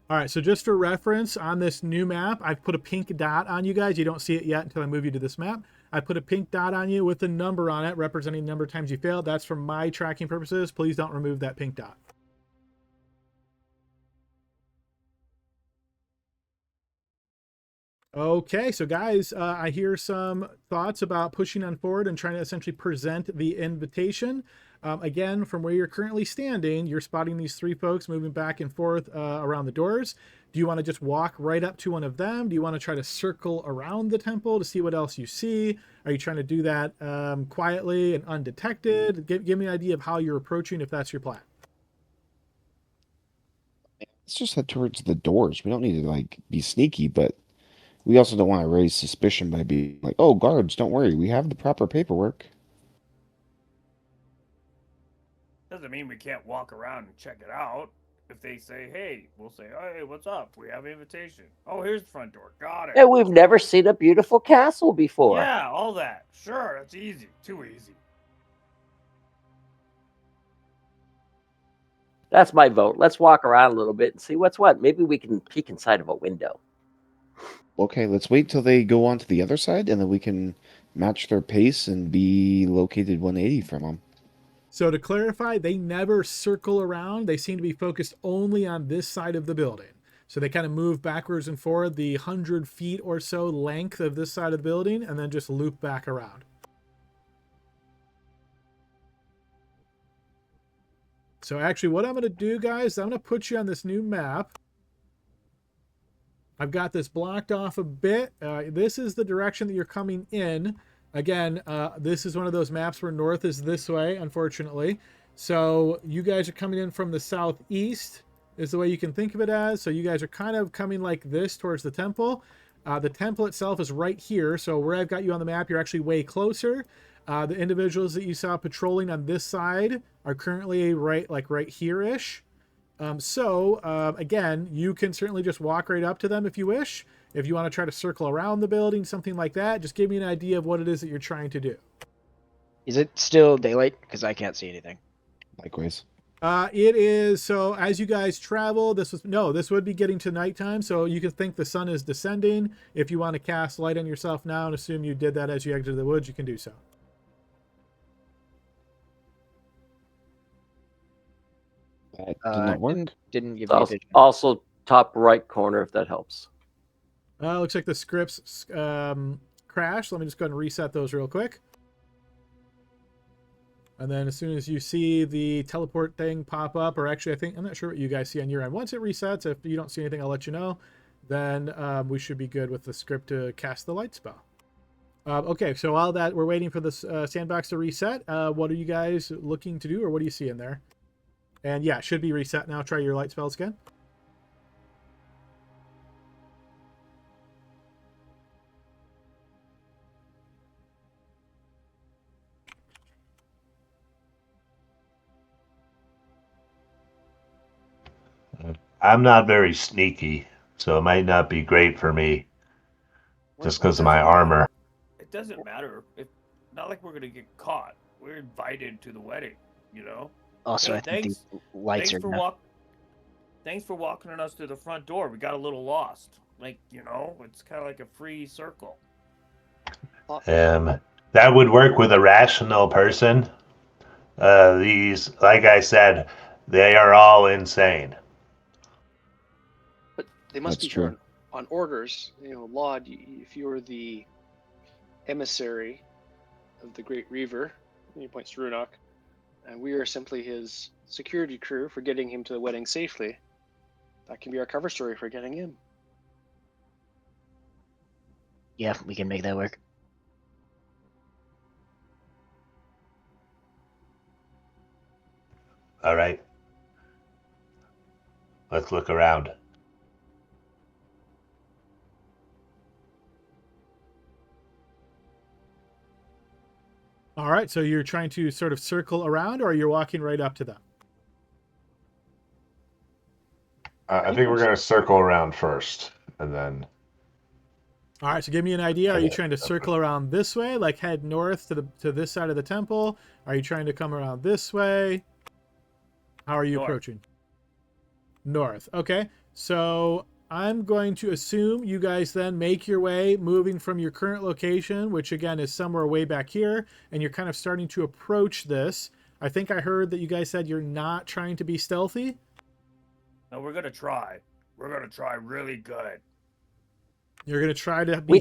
All right, so just for reference, on this new map, I've put a pink dot on you guys. You don't see it yet until I move you to this map. I put a pink dot on you with a number on it representing the number of times you failed. That's for my tracking purposes. Please don't remove that pink dot. Okay, so guys, I hear some thoughts about pushing on forward and trying to essentially present the invitation. Again, from where you're currently standing, you're spotting these 3 folks moving back and forth around the doors. Do you want to just walk right up to one of them? Do you want to try to circle around the temple to see what else you see? Are you trying to do that quietly and undetected? Give me an idea of how you're approaching if that's your plan. Let's just head towards the doors. We don't need to be sneaky, but we also don't want to raise suspicion by being like, "Oh, guards, don't worry, we have the proper paperwork." Doesn't mean we can't walk around and check it out. If they say, hey, we'll say, hey, what's up? We have an invitation. Oh, here's the front door. Got it. Hey, we've never seen a beautiful castle before. Yeah, all that. Sure, that's easy. Too easy. That's my vote. Let's walk around a little bit and see what's what. Maybe we can peek inside of a window. Okay, let's wait till they go on to the other side, and then we can match their pace and be located 180 from them. So to clarify, they never circle around. They seem to be focused only on this side of the building. So they kind of move backwards and forward the 100 feet or so length of this side of the building and then just loop back around. So actually what I'm going to do, guys, I'm going to put you on this new map. I've got this blocked off a bit. This is the direction that you're coming in. Again, this is one of those maps where north is this way, unfortunately. So you guys are coming in from the southeast is the way you can think of it as. So you guys are kind of coming like this towards the temple. The temple itself is right here. So where I've got you on the map, you're actually way closer. The individuals that you saw patrolling on this side are currently right here-ish. Again, you can certainly just walk right up to them if you wish. If you want to try to circle around the building, something like that, just give me an idea of what it is that you're trying to do. Is it still daylight? Because I can't see anything. Likewise. It is, so as you guys travel, this would be getting to nighttime, so you can think the sun is descending. If you want to cast light on yourself now and assume you did that as you exited the woods, you can do so. That did not work. Didn't give me vision. Also, top right corner, if that helps. Looks like the scripts crashed. Let me just go ahead and reset those real quick. And then as soon as you see the teleport thing pop up, or actually I'm not sure what you guys see on your end. Once it resets, if you don't see anything, I'll let you know. Then we should be good with the script to cast the light spell. Okay, so while that we're waiting for this sandbox to reset, what are you guys looking to do, or what do you see in there? And yeah, it should be reset now. Try your light spells again. I'm not very sneaky, so it might not be great for me just because of my armor. It doesn't matter. Not like we're gonna get caught. We're invited to the wedding, you know. Also, Hey, I think these lights are. Thanks for walking us to the front door. We got a little lost. Like, you know, it's kind of like a free circle. That would work with a rational person. These, like I said, they are all insane. But they must That's be true. here on orders. You know, Laud, if you were the emissary of the Great Reaver, and he points to Runok, and we are simply his security crew for getting him to the wedding safely, that can be our cover story for getting in. Yeah, we can make that work. All right. Let's look around. All right, so you're trying to sort of circle around, or you're walking right up to them? I think we're going to circle around first, and then. All right, so give me an idea. Are you trying to circle around this way, like head north to this side of the temple? Are you trying to come around this way? How are you approaching? North. Okay, so I'm going to assume you guys then make your way, moving from your current location, which again is somewhere way back here, and you're kind of starting to approach this. I think I heard that you guys said you're not trying to be stealthy. No, we're gonna try. We're gonna try really good. You're going to try to be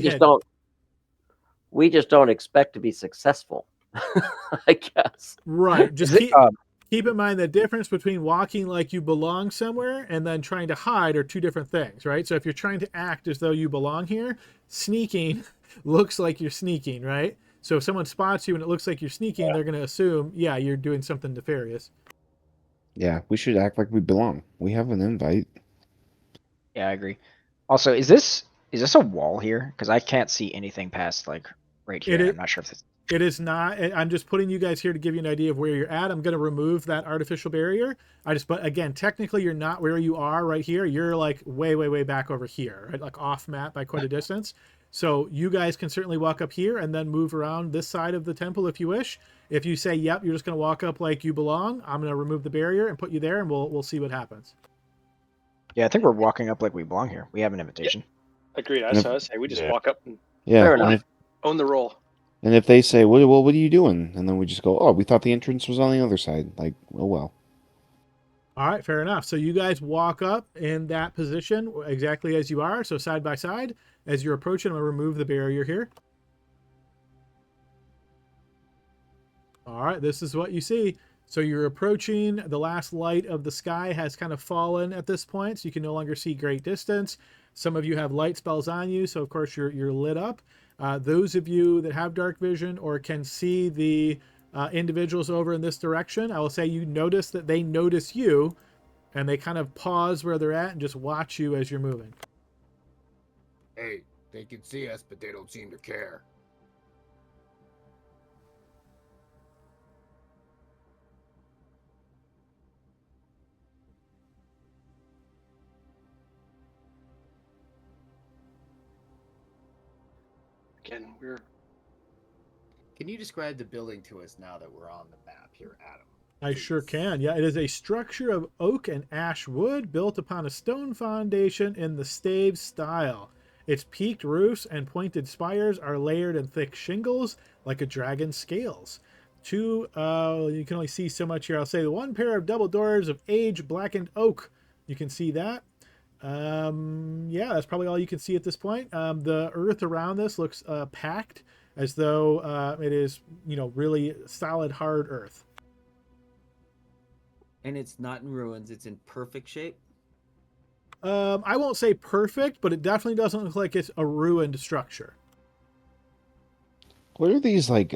We just don't expect to be successful. I guess. Right. Just keep in mind the difference between walking like you belong somewhere and then trying to hide are two different things, right? So if you're trying to act as though you belong here, sneaking looks like you're sneaking, right? So if someone spots you and it looks like you're sneaking, they're going to assume, yeah, you're doing something nefarious. Yeah, we should act like we belong. We have an invite. Yeah, I agree. Also, is this a wall here? Because I can't see anything past like right here. I'm not sure if it's. It is not. I'm just putting you guys here to give you an idea of where you're at. I'm going to remove that artificial barrier. But again, technically you're not where you are right here. You're like way, way, way back over here, right? Like off map by quite a distance. So you guys can certainly walk up here and then move around this side of the temple if you wish. If you say, yep, you're just going to walk up like you belong, I'm going to remove the barrier and put you there, and we'll see what happens. Yeah, I think we're walking up like we belong here. We have an invitation. Yeah. Agreed. I say we just walk up and own the role. And if they say, what are you doing? And then we just go, oh, we thought the entrance was on the other side. Like, oh, well. All right, fair enough. So you guys walk up in that position exactly as you are. So side by side, as you're approaching, I'm going to remove the barrier here. All right, this is what you see. So you're approaching, the last light of the sky has kind of fallen at this point, so you can no longer see great distance. Some of you have light spells on you, so of course you're lit up. Those of you that have dark vision or can see the individuals over in this direction, I will say you notice that they notice you, and they kind of pause where they're at and just watch you as you're moving. Hey, They can see us, but they don't seem to care. Again, we're Can you describe the building to us now that we're on the map here, Adam? I sure Please. can. Yeah, it is a structure of oak and ash wood built upon a stone foundation in the stave style. Its peaked roofs and pointed spires are layered in thick shingles like a dragon's scales. You can only see so much here. I'll say one pair of double doors of age blackened oak. You can see that. Yeah, that's probably all you can see at this point. The earth around this looks packed as though it is, really solid, hard earth. And it's not in ruins, it's in perfect shape. I won't say perfect, but it definitely doesn't look like it's a ruined structure. What are these like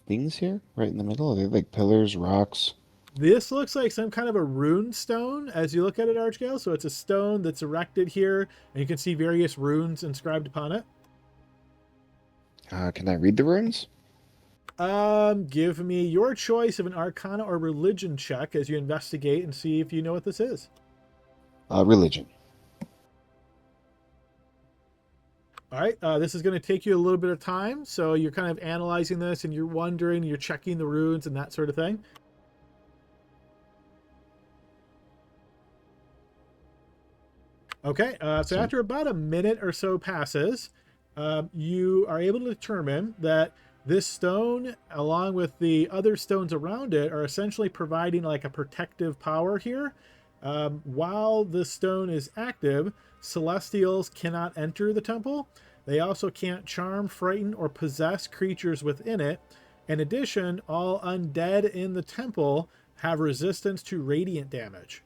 things here right in the middle? Are they like pillars, rocks? This looks like some kind of a rune stone as you look at it, Archgale. So it's a stone that's erected here, and you can see various runes inscribed upon it. Can I read the runes? Give me your choice of an Arcana or Religion check as you investigate and see if you know what this is. Religion. All right, this is going to take you a little bit of time, so you're kind of analyzing this and you're wondering, you're checking the runes and that sort of thing. Okay, so after about a minute or so passes, you are able to determine that this stone, along with the other stones around it, are essentially providing like a protective power here. While the stone is active, celestials cannot enter the temple. They also can't charm, frighten, or possess creatures within it. In addition, all undead in the temple have resistance to radiant damage.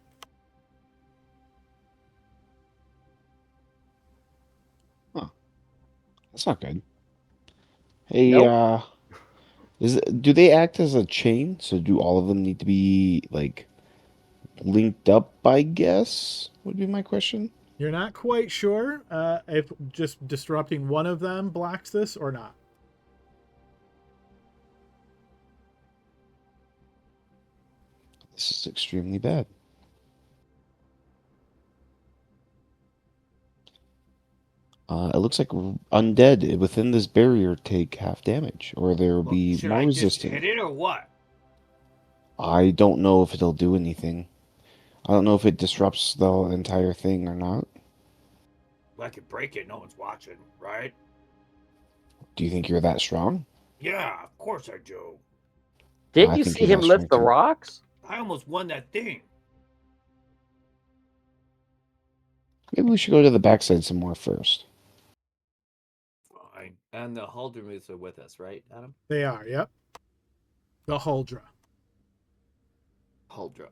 That's not good. Hey, Nope. do they act as a chain? So do all of them need to be like linked up, I guess, would be my question. You're not quite sure if just disrupting one of them blocks this or not. This is extremely bad. It looks like undead within this barrier take half damage, or there will be Should more I just resistant. hit it or what? I don't know if it'll do anything. I don't know if it disrupts the entire thing or not. Well, I could break it. No one's watching, right? Do you think you're that strong? Yeah, of course I do. Didn't I you think see you're him that lift strong the too. rocks? I almost won that thing. Maybe we should go to the backside some more first. Fine. And the Haldremooths are with us, right, Adam? They are, yep. The Huldra. Huldra.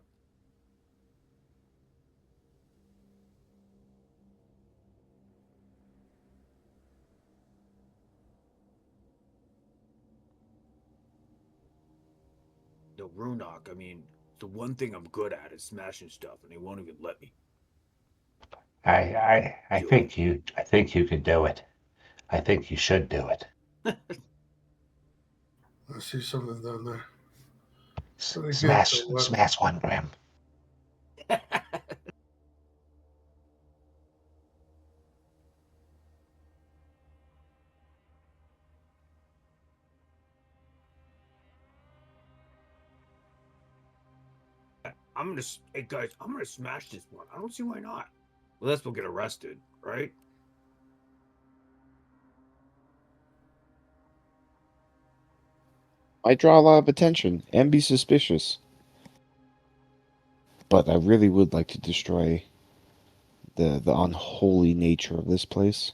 The Runok, I mean, the one thing I'm good at is smashing stuff, and they won't even let me. I think you could do it. I think you should do it. I see something down there. Something Smash, good, so what? smash one, Grim. Hey guys, I'm gonna smash this one. I don't see why not. Unless we'll get arrested, right? Might draw a lot of attention and be suspicious. But I really would like to destroy the unholy nature of this place.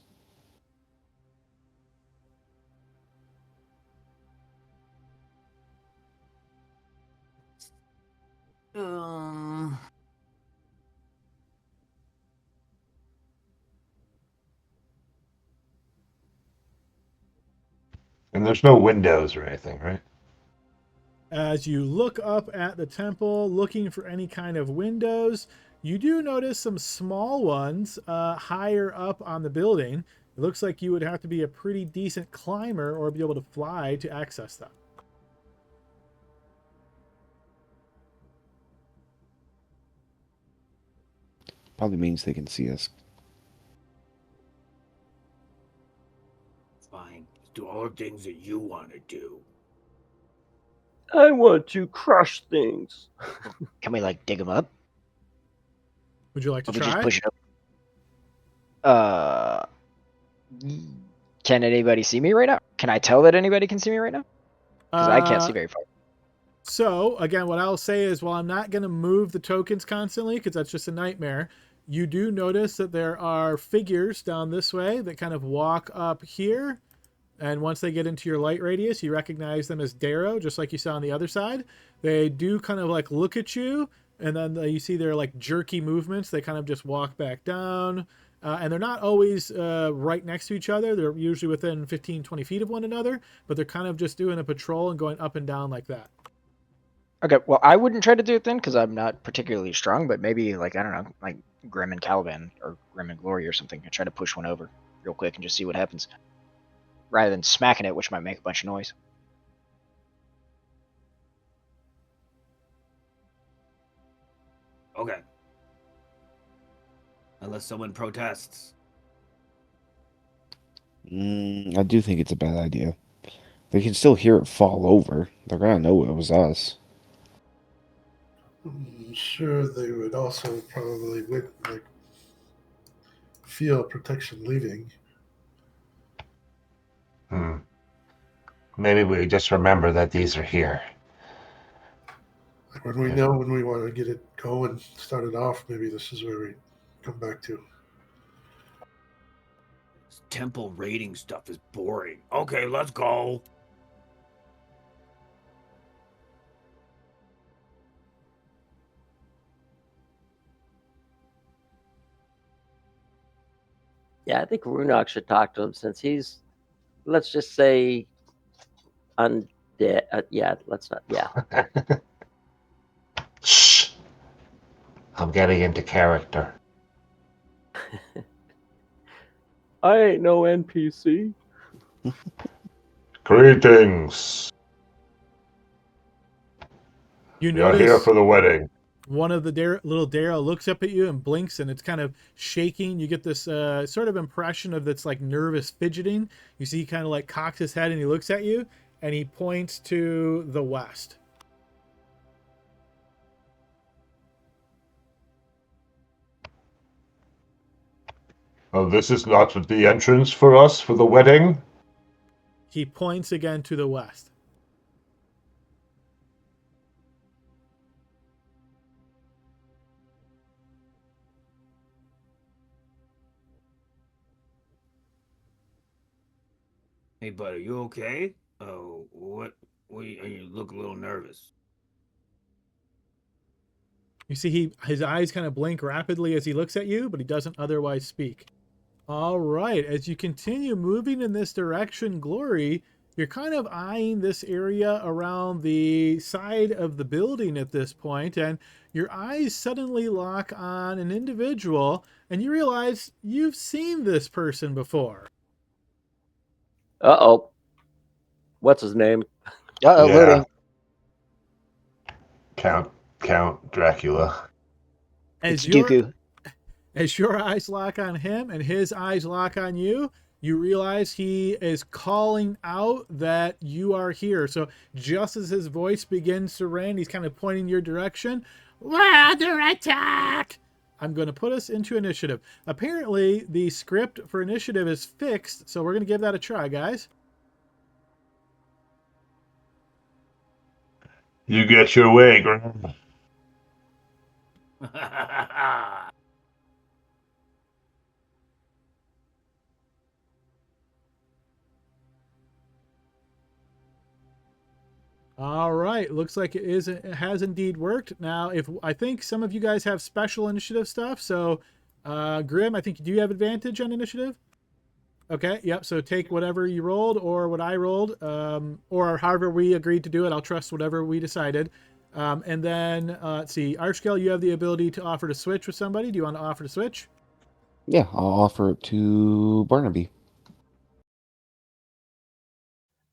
And there's no windows or anything, right? As you look up at the temple, looking for any kind of windows, you do notice some small ones higher up on the building. It looks like you would have to be a pretty decent climber or be able to fly to access that. Probably means they can see us. Fine. Let's do all the things that you want to do. I want to crush things. Can we like dig them up? Would you like to Or we try? just push it up? Can anybody see me right now? Can I tell that anybody can see me right now? Because I can't see very far. So, again, what I'll say is, while I'm not going to move the tokens constantly, because that's just a nightmare, you do notice that there are figures down this way that kind of walk up here. And once they get into your light radius, you recognize them as Darrow, just like you saw on the other side. They do kind of like look at you, and then you see their like jerky movements. They kind of just walk back down. And they're not always right next to each other. They're usually within 15, 20 feet of one another, but they're kind of just doing a patrol and going up and down like that. Okay, well, I wouldn't try to do it then because I'm not particularly strong, but maybe, like, I don't know, like Grim and Caliban or Grim and Glory or something. I try to push one over real quick and just see what happens. Rather than smacking it, which might make a bunch of noise. Okay. Unless someone protests. I do think it's a bad idea. They can still hear it fall over. They're gonna know it was us. I'm sure they would also probably feel protection leaving. Maybe we just remember that these are here. When we know when we want to get it going, start it off, maybe this is where we come back to. This temple raiding stuff is boring. Okay, let's go. Yeah, I think Runok should talk to him since he's, let's just say, undead. Yeah, let's not. Yeah. Shh. I'm getting into character. I ain't no NPC. Greetings. You We are here notice for the wedding. one of the little Darrow looks up at you and blinks, and it's kind of shaking. You get this sort of impression of that's like nervous fidgeting. You see he kind of like cocks his head and he looks at you, and he points to the west. Oh, this is not the entrance for us for the wedding? He points again to the west. Hey, bud, are you okay? Oh, what? You look a little nervous. You see his eyes kind of blink rapidly as he looks at you, but he doesn't otherwise speak. All right, as you continue moving in this direction, Glory, you're kind of eyeing this area around the side of the building at this point, and your eyes suddenly lock on an individual, and you realize you've seen this person before. Uh-oh. What's his name? Uh-oh, loading. Count Dracula. As It's Dooku. As your eyes lock on him and his eyes lock on you, you realize he is calling out that you are here. So just as his voice begins to ring, he's kind of pointing your direction. We're under attack! I'm going to put us into initiative. Apparently, the script for initiative is fixed, so we're going to give that a try, guys. You get your way, Graham. All right, looks like it has indeed worked. Now, if I think some of you guys have special initiative stuff, so Grim, I think do you have advantage on initiative? Okay, yep. So take whatever you rolled or what I rolled, or however we agreed to do it. I'll trust whatever we decided. And then let's see, Archgale, you have the ability to offer to switch with somebody. Do you want to offer to switch? Yeah, I'll offer it to Barnaby.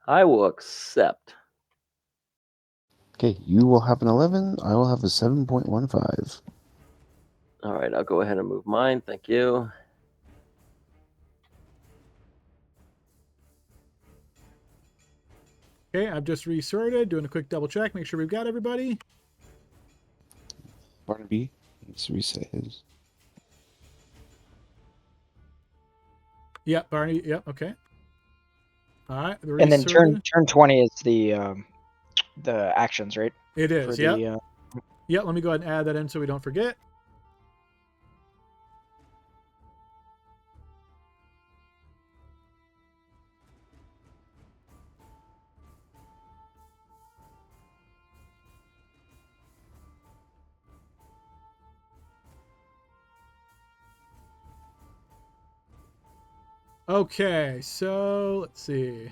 I will accept. Okay, you will have an 11. I will have a 7.15. All right, I'll go ahead and move mine. Thank you. Okay, I've just resorted, doing a quick double check, make sure we've got everybody. Barnaby needs to reset his. Yep, Barney. Yep, okay. All right. The And then resorted. turn 20 is the actions, right? It For is. Yep. the, Yep. Let me go ahead and add that in so we don't forget. Okay, so let's see.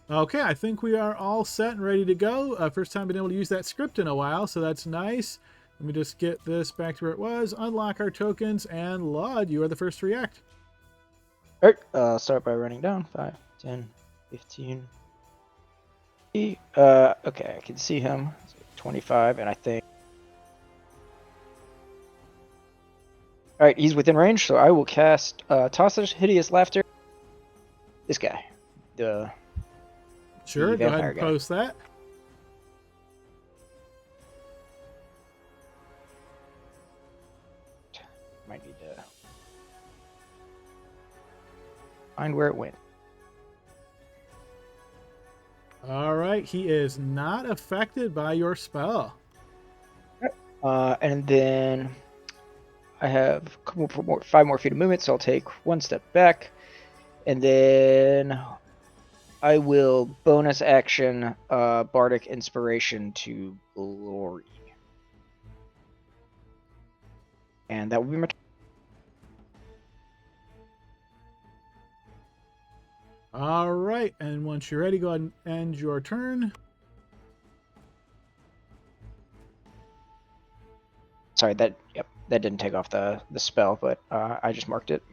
Okay, I think we are all set and ready to go. First time being able to use that script in a while, so that's nice. Let me just get this back to where it was. Unlock our tokens, and Laud, you are the first to react. all right, start by running down 5, 10, 15. Okay, I can see him. 25, and I think. All right, he's within range, so I will cast Toss's Hideous Laughter. This guy, Sure, the go ahead vampire and guy. post that. Might need to find where it went. All right, he is not affected by your spell. And then I have a couple more, 5 more feet of movement, so I'll take 1 step back, and then I will bonus action Bardic Inspiration to Glory, and that will be my turn. All right, and once you're ready, go ahead and end your turn. Sorry, that didn't take off the spell, but I just marked it.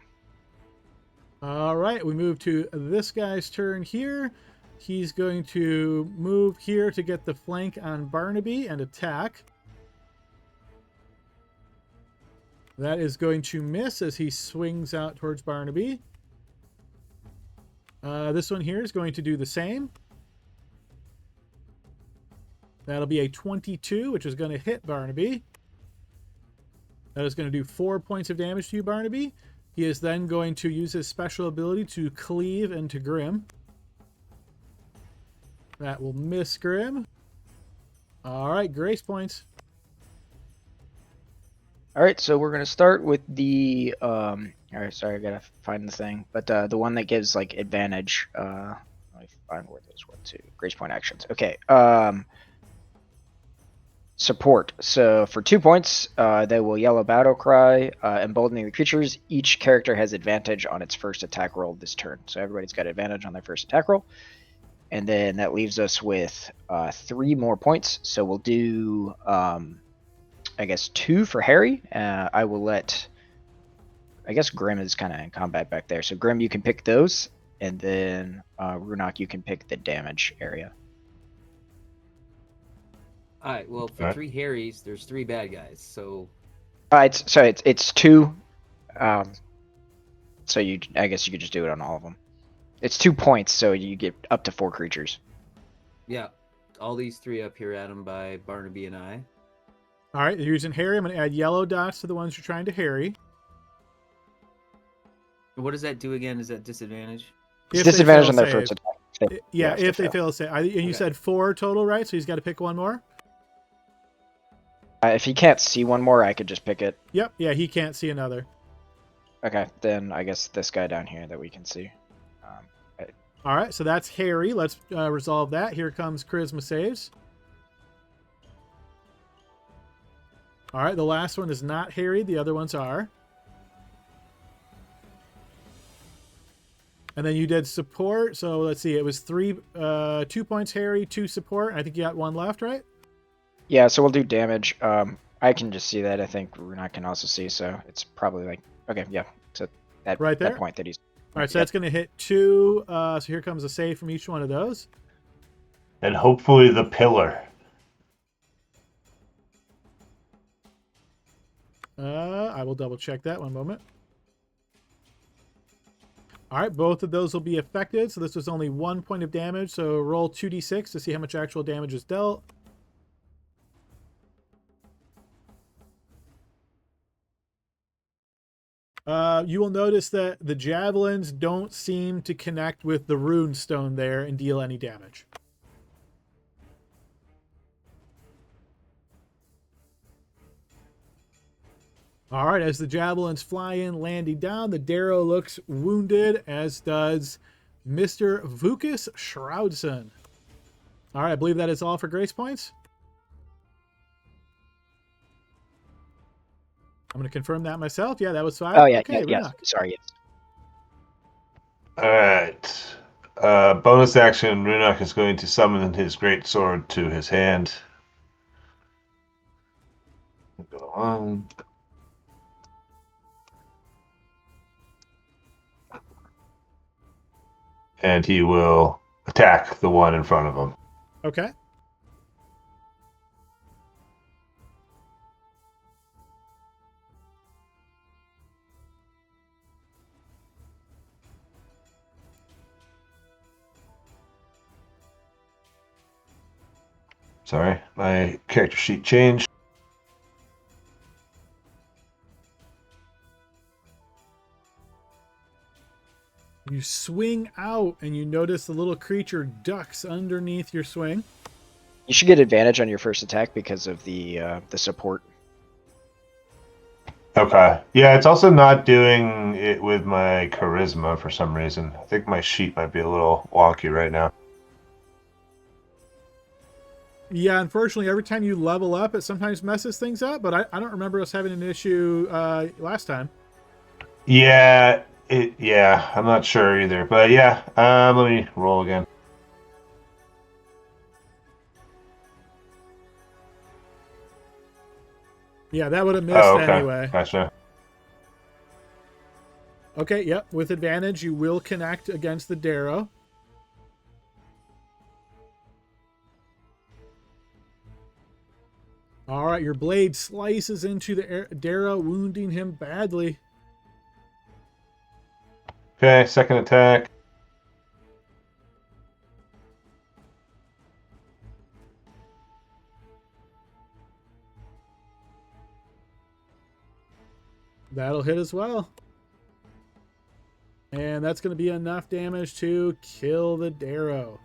All right, we move to this guy's turn here. He's going to move here to get the flank on Barnaby and attack. That is going to miss as he swings out towards Barnaby. This one here is going to do the same. That'll be a 22, which is going to hit Barnaby. That is going to do 4 points of damage to you, Barnaby. He is then going to use his special ability to cleave into Grim. That will miss Grim. All right, grace points. All right, so we're gonna start with the all right, sorry, I gotta find the thing, but the one that gives like advantage. Let me find where those were to. Grace point actions. Okay. Support. So for 2 points, they will yell a battle cry, emboldening the creatures. Each character has advantage on its first attack roll this turn. So everybody's got advantage on their first attack roll. And then that leaves us with 3 more points. So we'll do, I guess, 2 for Harry. I will let, I guess Grim is kind of in combat back there. So Grim, you can pick those. And then Runok, you can pick the damage area. All right. Well, for 3 Harrys, there's 3 bad guys. So. It's 2. So I guess you could just do it on all of them. It's 2 points, so you get up to 4 creatures. Yeah, all these 3 up here at him by Barnaby and I. All right, you're using Harry. I'm going to add yellow dots to the ones you're trying to harry. What does that do again? Is that disadvantage? It's disadvantage on their first attack. Yeah, if they fail to save. And you said 4 total, right? So he's got to pick one more? If he can't see one more, I could just pick it. Yep, yeah, he can't see another. Okay, then I guess this guy down here that we can see. All right, so that's Harry. Let's resolve that. Here comes Charisma saves. All right, the last one is not Harry. The other ones are. And then you did support. So let's see. It was 2 points Harry, 2 support. I think you got 1 left, right? Yeah, so we'll do damage. I can just see that. I think Runok can also see, so it's probably like Okay, yeah. So at Right there? that point that he's. All right, so Yep. that's going to hit 2. So here comes a save from each one of those. And hopefully the pillar. I will double check that one moment. All right, both of those will be affected. So this was only 1 point of damage. So roll 2d6 to see how much actual damage is dealt. You will notice that the javelins don't seem to connect with the rune stone there and deal any damage. All right, as the javelins fly in, landing down, the Darrow looks wounded, as does Mr. Vukas Shroudson. All right, I believe that is all for grace points. I'm going to confirm that myself. Yeah, that was 5. Oh yeah, okay, yeah, yes. Runok. Sorry, yes. All right. Bonus action, Runok is going to summon his great sword to his hand. Go on. And he will attack the one in front of him. Okay. Sorry, my character sheet changed. You swing out and you notice the little creature ducks underneath your swing. You should get advantage on your first attack because of the support. Okay. Yeah, it's also not doing it with my charisma for some reason. I think my sheet might be a little wonky right now. Yeah, unfortunately, every time you level up, it sometimes messes things up, but I don't remember us having an issue last time. Yeah, I'm not sure either. But yeah, let me roll again. Yeah, that would have missed Oh, okay. anyway. Gotcha. Okay, yep. With advantage, you will connect against the Darrow. All right, your blade slices into the Darrow, wounding him badly. Okay, second attack. That'll hit as well. And that's going to be enough damage to kill the Darrow.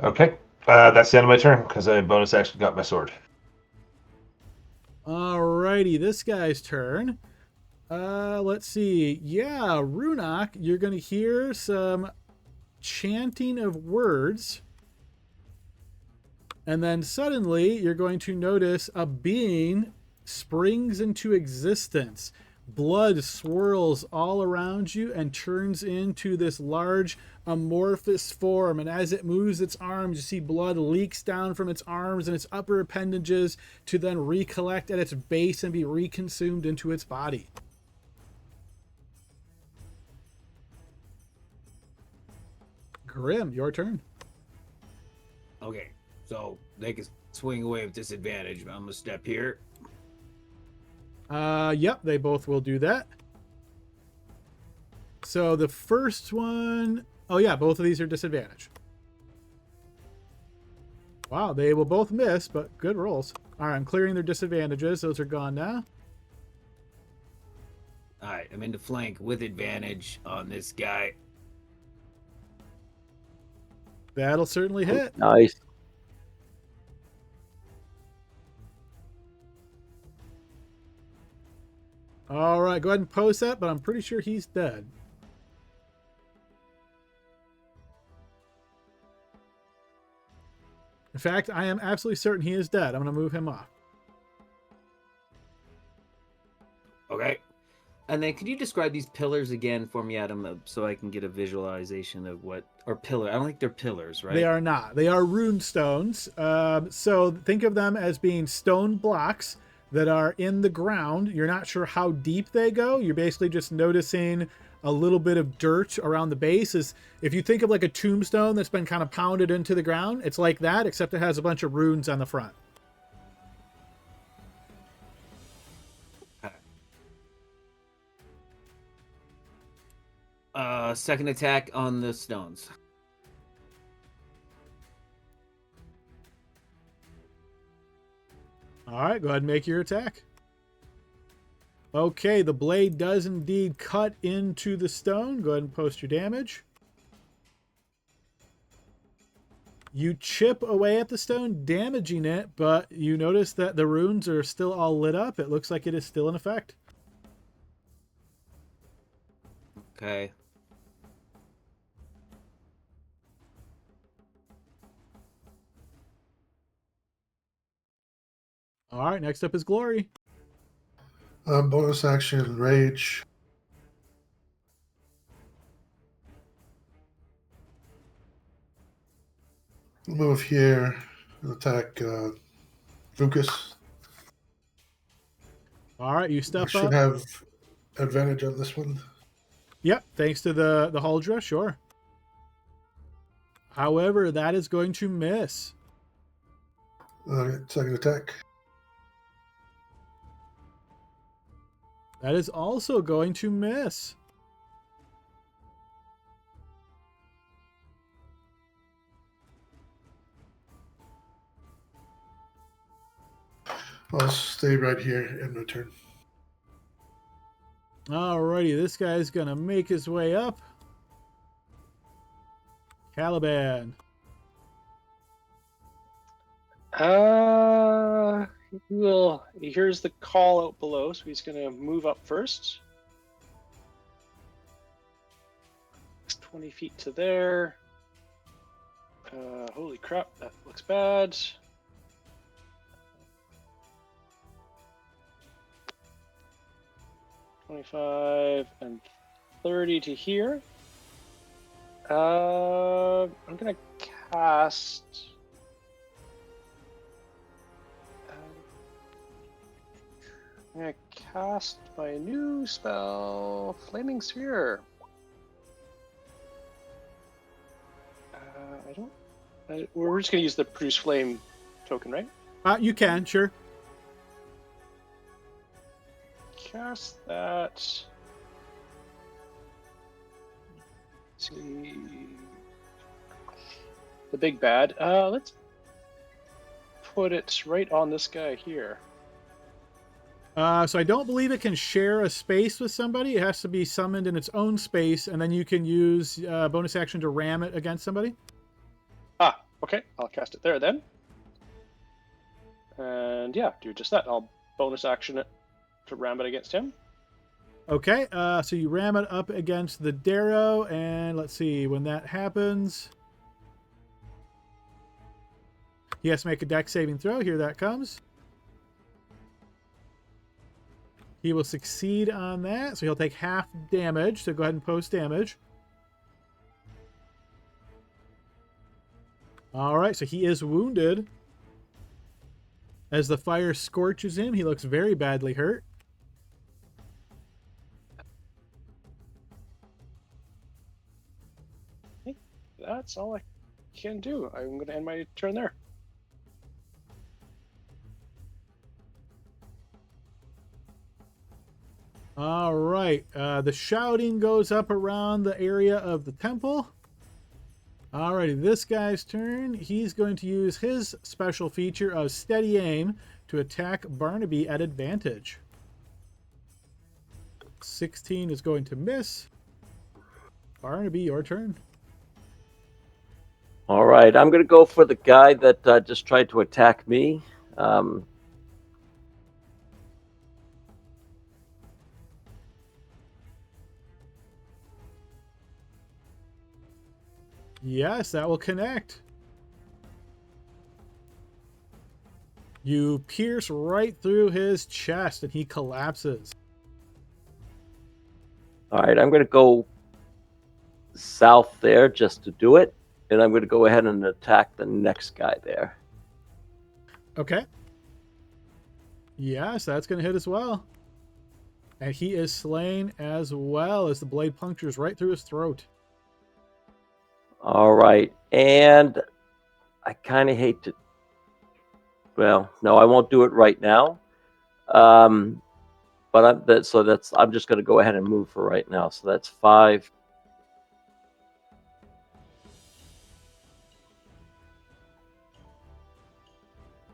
Okay. That's the end of my turn because I bonus action got my sword. Alrighty, this guy's turn. Let's see. Yeah, Runok, you're going to hear some chanting of words. And then suddenly you're going to notice a being springs into existence. Blood swirls all around you and turns into this large amorphous form. And as it moves its arms, you see blood leaks down from its arms and its upper appendages to then recollect at its base and be reconsumed into its body. Grim, your turn. Okay, so they can swing away with disadvantage. I'm gonna step here. Yep, they both will do that. So the first one, oh yeah, both of these are disadvantage. Wow, they will both miss, but good rolls. All right, I'm clearing their disadvantages. Those are gone now. All right, I'm into flank with advantage on this guy. That'll certainly hit. Nice. All right, go ahead and post that, but I'm pretty sure he's dead. In fact, I am absolutely certain he is dead. I'm going to move him off. Okay. And then could you describe these pillars again for me, Adam, so I can get a visualization of what, or pillar? I don't think they're pillars, right? They are not. They are rune stones. So think of them as being stone blocks that are in the ground. You're not sure how deep they go. You're basically just noticing a little bit of dirt around the base. Is if you think of like a tombstone that's been kind of pounded into the ground, it's like that, except it has a bunch of runes on the front. Second attack on the stones. All right, go ahead and make your attack. Okay, the blade does indeed cut into the stone. Go ahead and post your damage. You chip away at the stone, damaging it, but you notice that the runes are still all lit up. It looks like it is still in effect. Okay. All right, next up is Glory. Bonus action, rage. Move here and attack Lucas. All right, you I step should up. have advantage on this one. Yep, thanks to the Huldra, sure. However, that is going to miss. Second attack. That is also going to miss. I'll stay right here and return. Alrighty, this guy's gonna make his way up. Caliban. He hears the call out below, so he's gonna move up first. 20 feet to there. Holy crap, that looks bad. $25 and 30 to here. I'm gonna cast. I'm gonna cast my new spell, Flaming Sphere. We're just gonna use the Produce Flame token, right? You can, sure. Cast that. Let's see. The big bad. Let's put it right on this guy here. So I don't believe it can share a space with somebody. It has to be summoned in its own space, and then you can use bonus action to ram it against somebody. Ah, okay. I'll cast it there then. And yeah, do just that. I'll bonus action it to ram it against him. Okay, so you ram it up against the Darrow, and let's see, when that happens, he has to make a dex saving throw. Here that comes. He will succeed on that, so he'll take half damage, so go ahead and post damage. Alright, so he is wounded. As the fire scorches him, he looks very badly hurt. That's all I can do. I'm going to end my turn there. All right. The shouting goes up around the area of the temple. Alrighty, this guy's turn. He's going to use his special feature of steady aim to attack Barnaby at advantage. 16 is going to miss. Barnaby, your turn. All right, I'm going to go for the guy that just tried to attack me. Yes, that will connect. You pierce right through his chest and he collapses. All right, I'm going to go south there just to do it. And I'm going to go ahead and attack the next guy there. Okay. Yes, that's going to hit as well. And he is slain as well as the blade punctures right through his throat. All right. And I kind of hate to. Well, no, I won't do it right now. But I'm just going to go ahead and move for right now. So that's 5.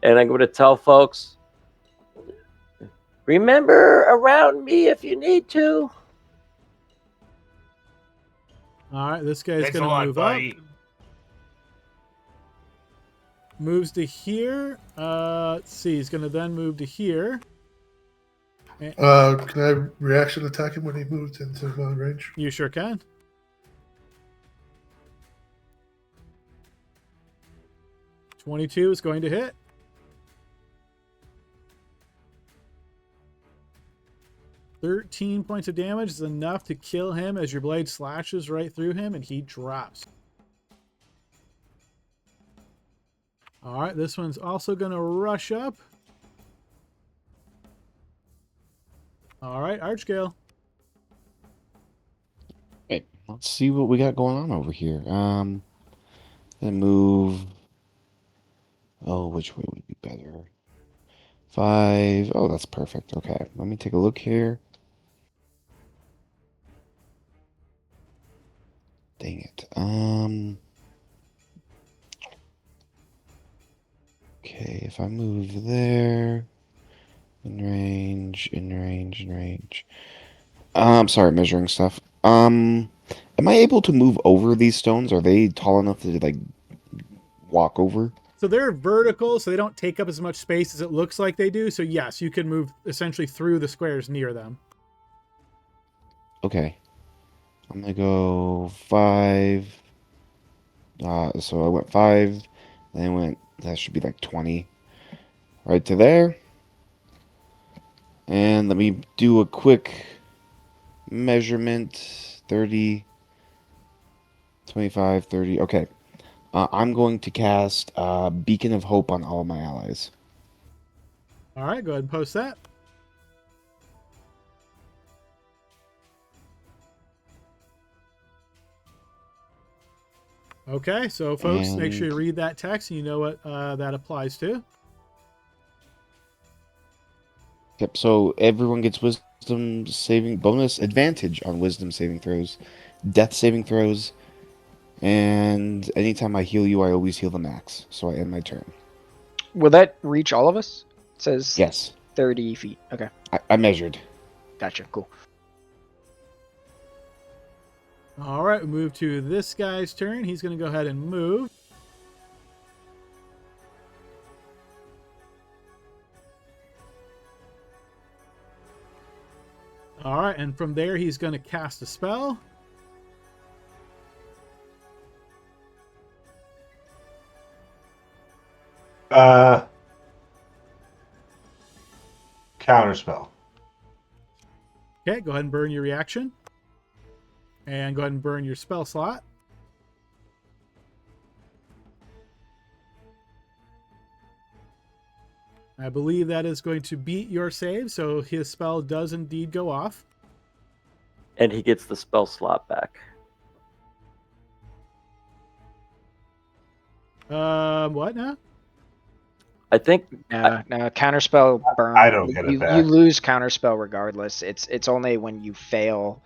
And I'm going to tell folks, remember around me if you need to. All right, this guy's Thanks a going to lot, move buddy. up. Moves to here. Let's see. He's going to then move to here. Can I reaction attack him when he moved into range? You sure can. .22 is going to hit. .13 points of damage is enough to kill him as your blade slashes right through him and he drops. All right, this one's also going to rush up. All right, Archgale. Wait, let's see what we got going on over here. Then move. Oh, which way would be better? 5. Oh, that's perfect. Okay, let me take a look here. Dang it. Okay, if I move there, in range. I'm sorry, measuring stuff. Am I able to move over these stones? Are they tall enough to like walk over? So they're vertical, so they don't take up as much space as it looks like they do. So yes, you can move essentially through the squares near them. Okay. I'm gonna go 5. So I went 5, then I went, that should be like 20. Right to there. And let me do a quick measurement. 30, 25, 30. Okay. I'm going to cast Beacon of Hope on all of my allies. All right, go ahead and post that. Okay, so folks, make sure you read that text and you know what that applies to. Yep, so everyone gets wisdom saving bonus advantage on wisdom saving throws, death saving throws, and anytime I heal you, I always heal the max. So I end my turn. Will that reach all of us? It says Yes. 30 feet. Okay. I measured. Gotcha. Cool. All right, we move to this guy's turn. He's going to go ahead and move. All right, and from there, he's going to cast a spell. Counterspell. Okay, go ahead and burn your reaction. And go ahead and burn your spell slot. I believe that is going to beat your save, so his spell does indeed go off. And he gets the spell slot back. What now? I think. No, counterspell burn. I don't get it you back. lose counterspell regardless. It's only when you fail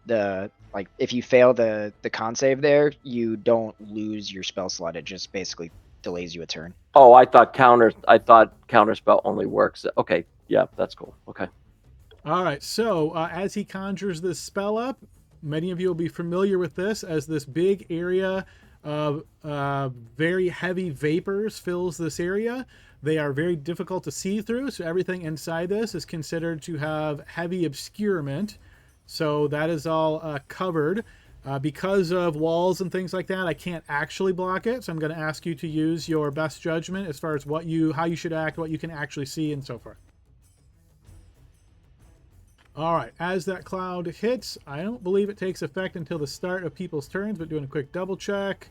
the if you fail the con save there, you don't lose your spell slot. It just basically delays you a turn. Oh, I thought counterspell only works. Okay, yeah, that's cool. Okay. All right, so as he conjures this spell up, many of you will be familiar with this as this big area of very heavy vapors fills this area. They are very difficult to see through, so everything inside this is considered to have heavy obscurement. So that is all covered. Because of walls and things like that, I can't actually block it, so I'm going to ask you to use your best judgment as far as how you should act, what you can actually see, and so forth. All right, as that cloud hits, I don't believe it takes effect until the start of people's turns, but doing a quick double check.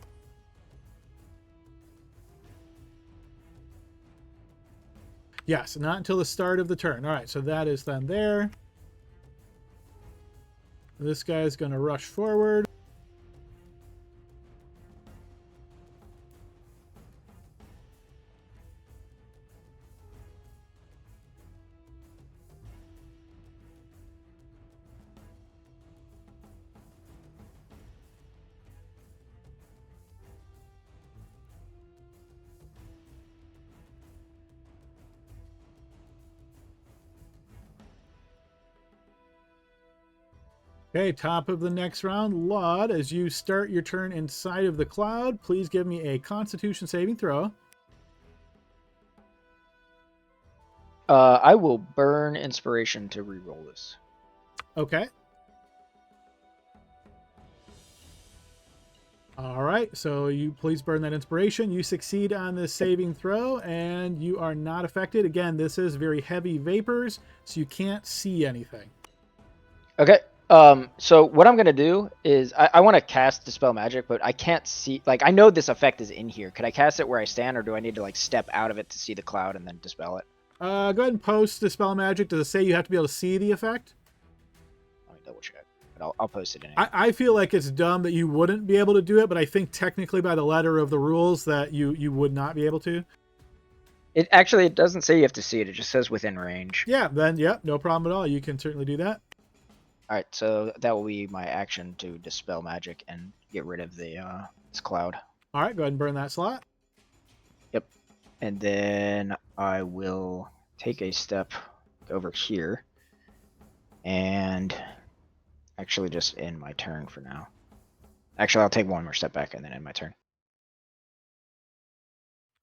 Yes, not until the start of the turn. All right, so that is then there. This guy's going to rush forward. Okay, top of the next round, Laud, as you start your turn inside of the cloud, please give me a Constitution saving throw. I will burn inspiration to re-roll this. Okay. All right, so you please burn that inspiration. You succeed on this saving throw, and you are not affected. Again, this is very heavy vapors, so you can't see anything. Okay. So what I'm gonna do is I want to cast Dispel Magic, but I can't see. Like, I know this effect is in here. Could I cast it where I stand, or do I need to like step out of it to see the cloud and then dispel it? Go ahead and post Dispel Magic. Does it say you have to be able to see the effect? Let me double check. But I'll post it in. I feel like it's dumb that you wouldn't be able to do it, but I think technically by the letter of the rules that you would not be able to. It actually, it doesn't say you have to see it. It just says within range. Yeah, then yeah, no problem at all. You can certainly do that. All right, so that will be my action to Dispel Magic and get rid of the this cloud. All right, go ahead and burn that slot. Yep. And then I will take a step over here and actually just end my turn for now. Actually, I'll take one more step back and then end my turn.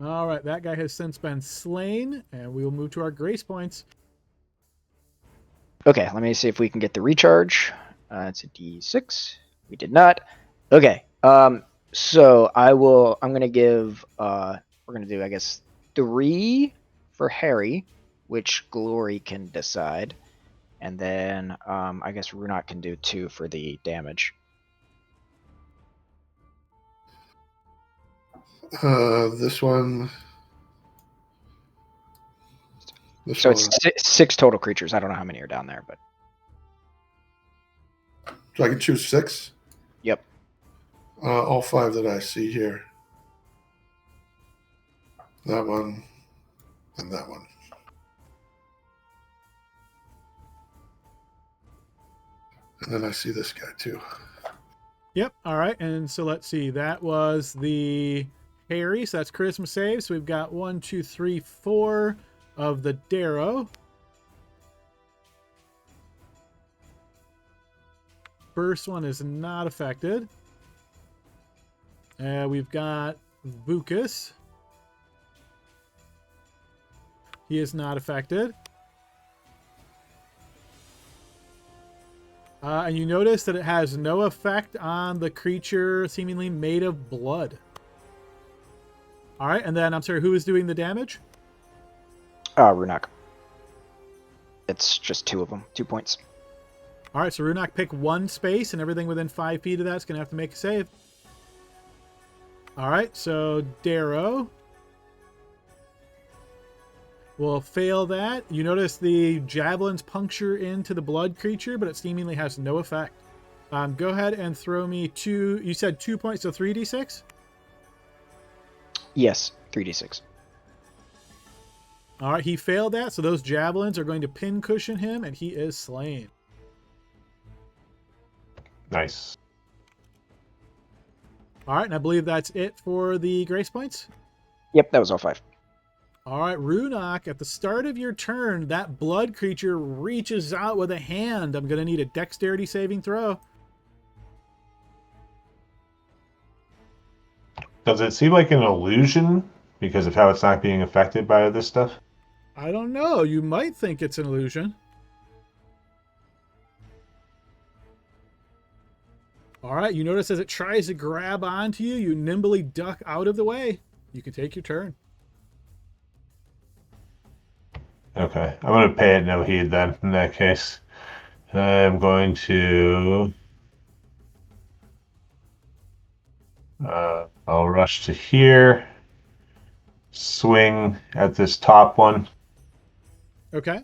All right, that guy has since been slain, and we will move to our grace points. Okay, let me see if we can get the recharge. It's a D6. We did not. Okay. So I'm gonna give we're gonna do, I guess, 3 for Harry, which Glory can decide. And then I guess Runot can do 2 for the damage. This one. So it's 6 total creatures. I don't know how many are down there, but So I can choose 6? Yep. All 5 that I see here. That one and that one. And then I see this guy too. Yep. All right. And so let's see. That was the Harry. So that's charisma save. So we've got 1, 2, 3, 4 of the Darrow. First one is not affected. We've got Vukas. He is not affected. And you notice that it has no effect on the creature seemingly made of blood. All right, and then, I'm sorry, who is doing the damage? Runok. It's just 2 of them. 2 points. All right, so Runok, pick 1 space, and everything within 5 feet of that's going to have to make a save. All right, so Darrow will fail that. You notice the javelins puncture into the blood creature, but it seemingly has no effect. Go ahead and throw me 2. You said 2 points, so 3d6? Yes, 3d6. All right, he failed that, so those javelins are going to pin cushion him, and he is slain. Nice. All right, and I believe that's it for the grace points. Yep, that was all 5. All right, Runok, at the start of your turn, that blood creature reaches out with a hand. I'm going to need a dexterity saving throw. Does it seem like an illusion because of how it's not being affected by this stuff? I don't know. You might think it's an illusion. All right, you notice as it tries to grab onto you, you nimbly duck out of the way. You can take your turn. Okay, I'm going to pay it no heed then, in that case. I'm going to... I'll rush to here. Swing at this top one. Okay.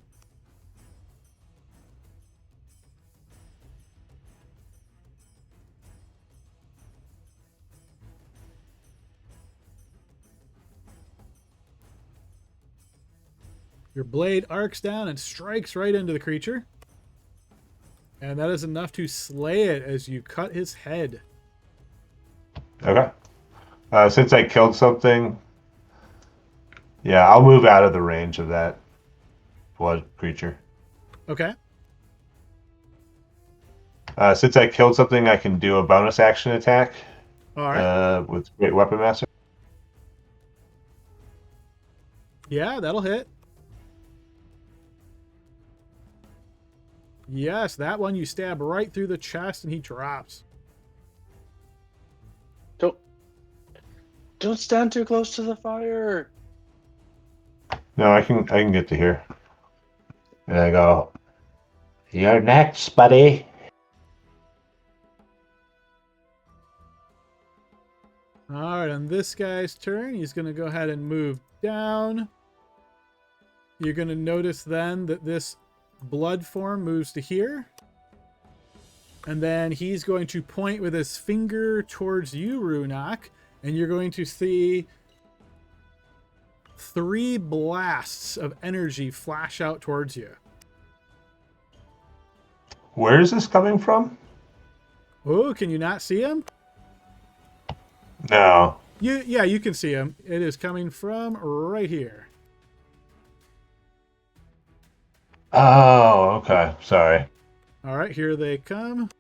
Your blade arcs down and strikes right into the creature. And that is enough to slay it as you cut his head. Okay. Since I killed something, yeah, I'll move out of the range of that blood creature. Okay. Since I killed something, I can do a bonus action attack. All right. With Great Weapon Master. Yeah, that'll hit. Yes, that one you stab right through the chest and he drops. Don't stand too close to the fire. No, I can get to here. And I go, "You're next, buddy." All right, on this guy's turn, he's going to go ahead and move down. You're going to notice then that this blood form moves to here. And then he's going to point with his finger towards you, Runak. And you're going to see 3 blasts of energy flash out towards you. Where is this coming from? Oh, can you not see him? No. Yeah, you can see him. It is coming from right here. Oh, okay. Sorry. All right, here they come.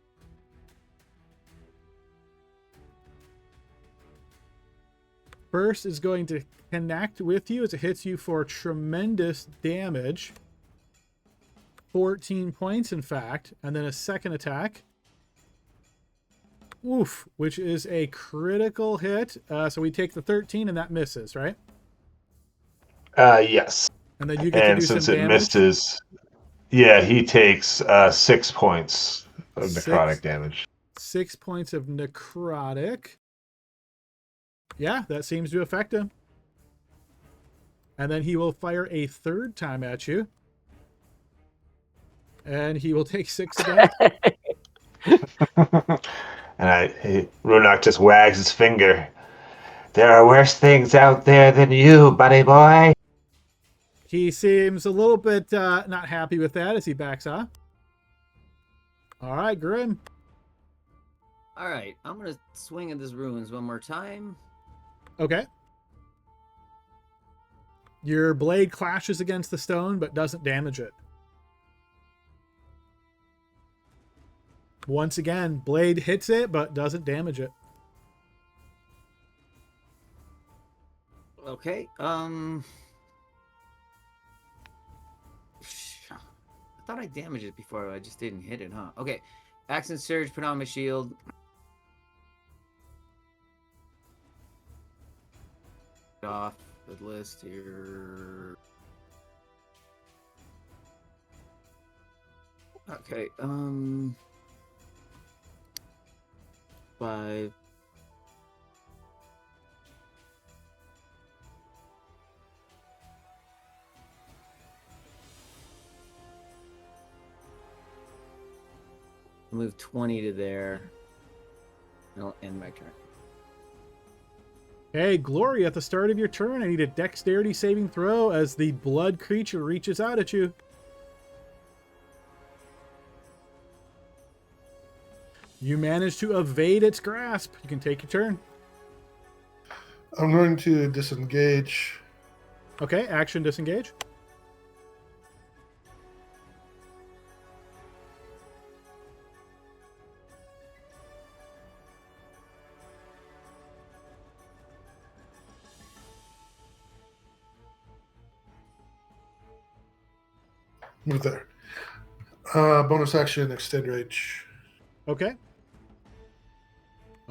First is going to connect with you as it hits you for tremendous damage. 14 points, in fact. And then a second attack. Oof, which is a critical hit. So we take the 13 and that misses, right? Yes. And then you get to do since some it damage. misses, yeah, he takes 6 points of necrotic damage. 6 points of necrotic. Yeah, that seems to affect him. And then he will fire a third time at you. And he will take 6 again. And Runak just wags his finger. There are worse things out there than you, buddy boy. He seems a little bit not happy with that as he backs off. All right, Grim. All right, I'm gonna swing at this ruins one more time. Okay. Your blade clashes against the stone, but doesn't damage it. Once again, blade hits it, but doesn't damage it. Okay. I thought I damaged it before. I just didn't hit it, huh? Okay. Accent surge. Put on my shield. Off the list here. Okay. 5. Move 20 to there. And I'll end my turn. Hey, Glory, at the start of your turn, I need a dexterity saving throw as the blood creature reaches out at you. You manage to evade its grasp. You can take your turn. I'm going to disengage. Okay, action disengage. Move there. Bonus action, extend range. Okay.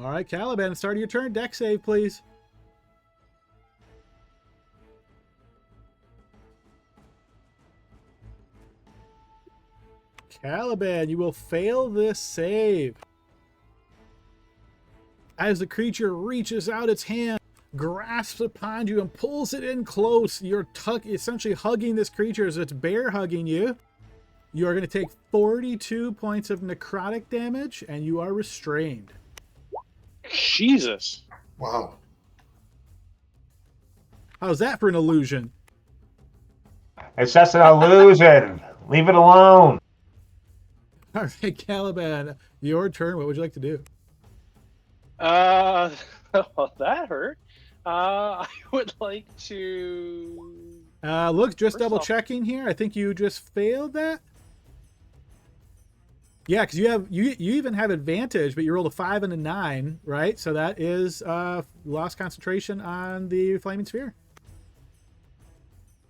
All right, Caliban, start of your turn. Dex save, please. Caliban, you will fail this save. As the creature reaches out its hand, grasps upon you and pulls it in close. You're essentially hugging this creature as it's bear hugging you. You are going to take 42 points of necrotic damage, and you are restrained. Jesus. Wow. How's that for an illusion? It's just an illusion. Leave it alone. All right, Caliban, your turn. What would you like to do? Well, that hurt. I would like to. Look, just First double off- checking here. I think you just failed that. Yeah, because you even have advantage, but you rolled a 5 and a 9, right? So that is lost concentration on the flaming sphere.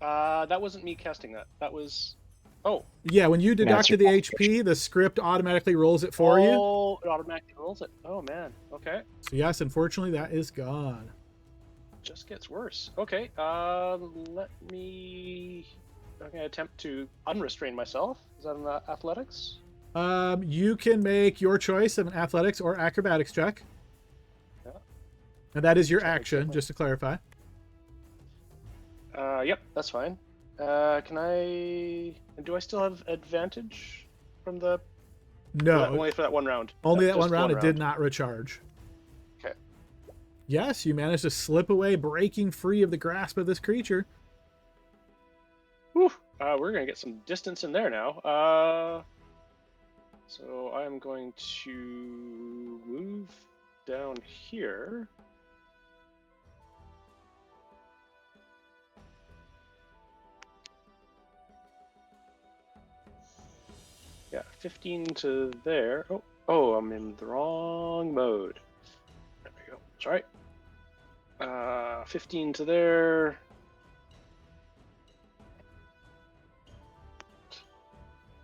That wasn't me casting that. That was. Oh. Yeah, when you deducted the Magic. HP, the script automatically rolls it for you. Oh, it automatically rolls it. Oh man. Okay. So yes, unfortunately, that is gone. Just gets worse. Okay. Let me. I'm gonna attempt to unrestrain myself. Is that an athletics? You can make your choice of an athletics or acrobatics check. Yeah. And that is your Sorry, action, sorry. just to clarify. Yep, that's fine. Can I? Do I still have advantage from the? No, Only for that one round. only that Just one round. It did not recharge. Okay. Yes, you managed to slip away, breaking free of the grasp of this creature. Whew. We're gonna get some distance in there now. So I'm going to move down here. Yeah, 15 to there. Oh, I'm in the wrong mode. There we go. Sorry. 15 to there.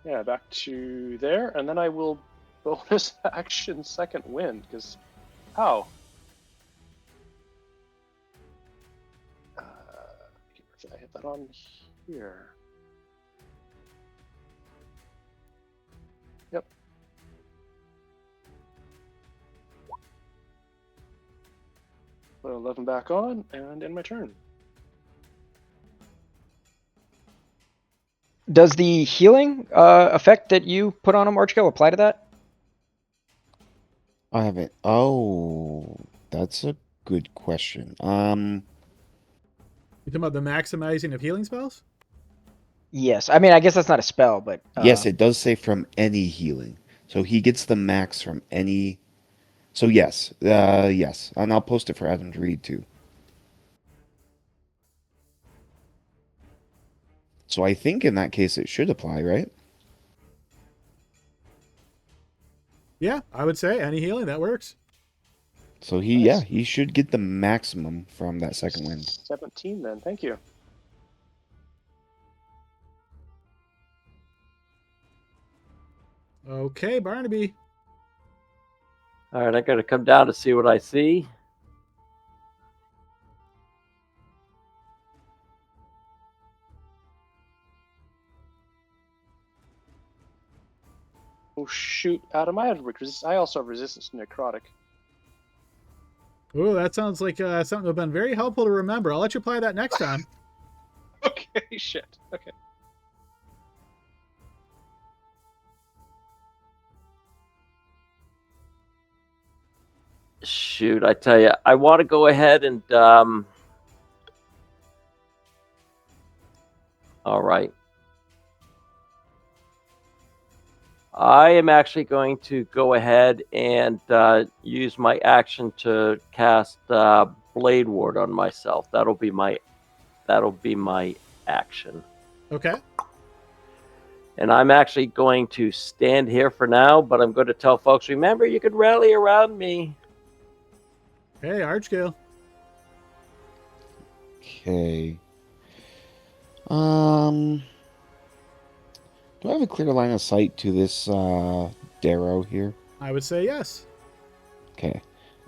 Yeah, back to there, and then I will bonus action second wind, because how? If I hit that on here. Yep. Put 11 back on, and end my turn. Does the healing effect that you put on him, Archkill, apply to that? I haven't. Oh, that's a good question. You talking about the maximizing of healing spells? Yes. I mean, I guess that's not a spell, but Yes, it does say from any healing. So he gets the max from any. So yes, yes, and I'll post it for Adam to read too. So I think in that case it should apply, right? Yeah, I would say any healing, that works. So he should get the maximum from that second wind. 17 then, thank you. Okay, Barnaby. All right, I got to come down to see what I see. Oh shoot, Adam, I also have resistance to necrotic. Oh, that sounds like something that would have been very helpful to remember. I'll let you apply that next time. Okay, shit. Okay. Shoot, I tell you, I want to go ahead and all right. I am actually going to go ahead and use my action to cast Blade Ward on myself. That'll be my action. Okay. And I'm actually going to stand here for now, but I'm going to tell folks, remember, you can rally around me. Hey, Archgale. Okay. Do I have a clear line of sight to this Darrow here? I would say yes. Okay.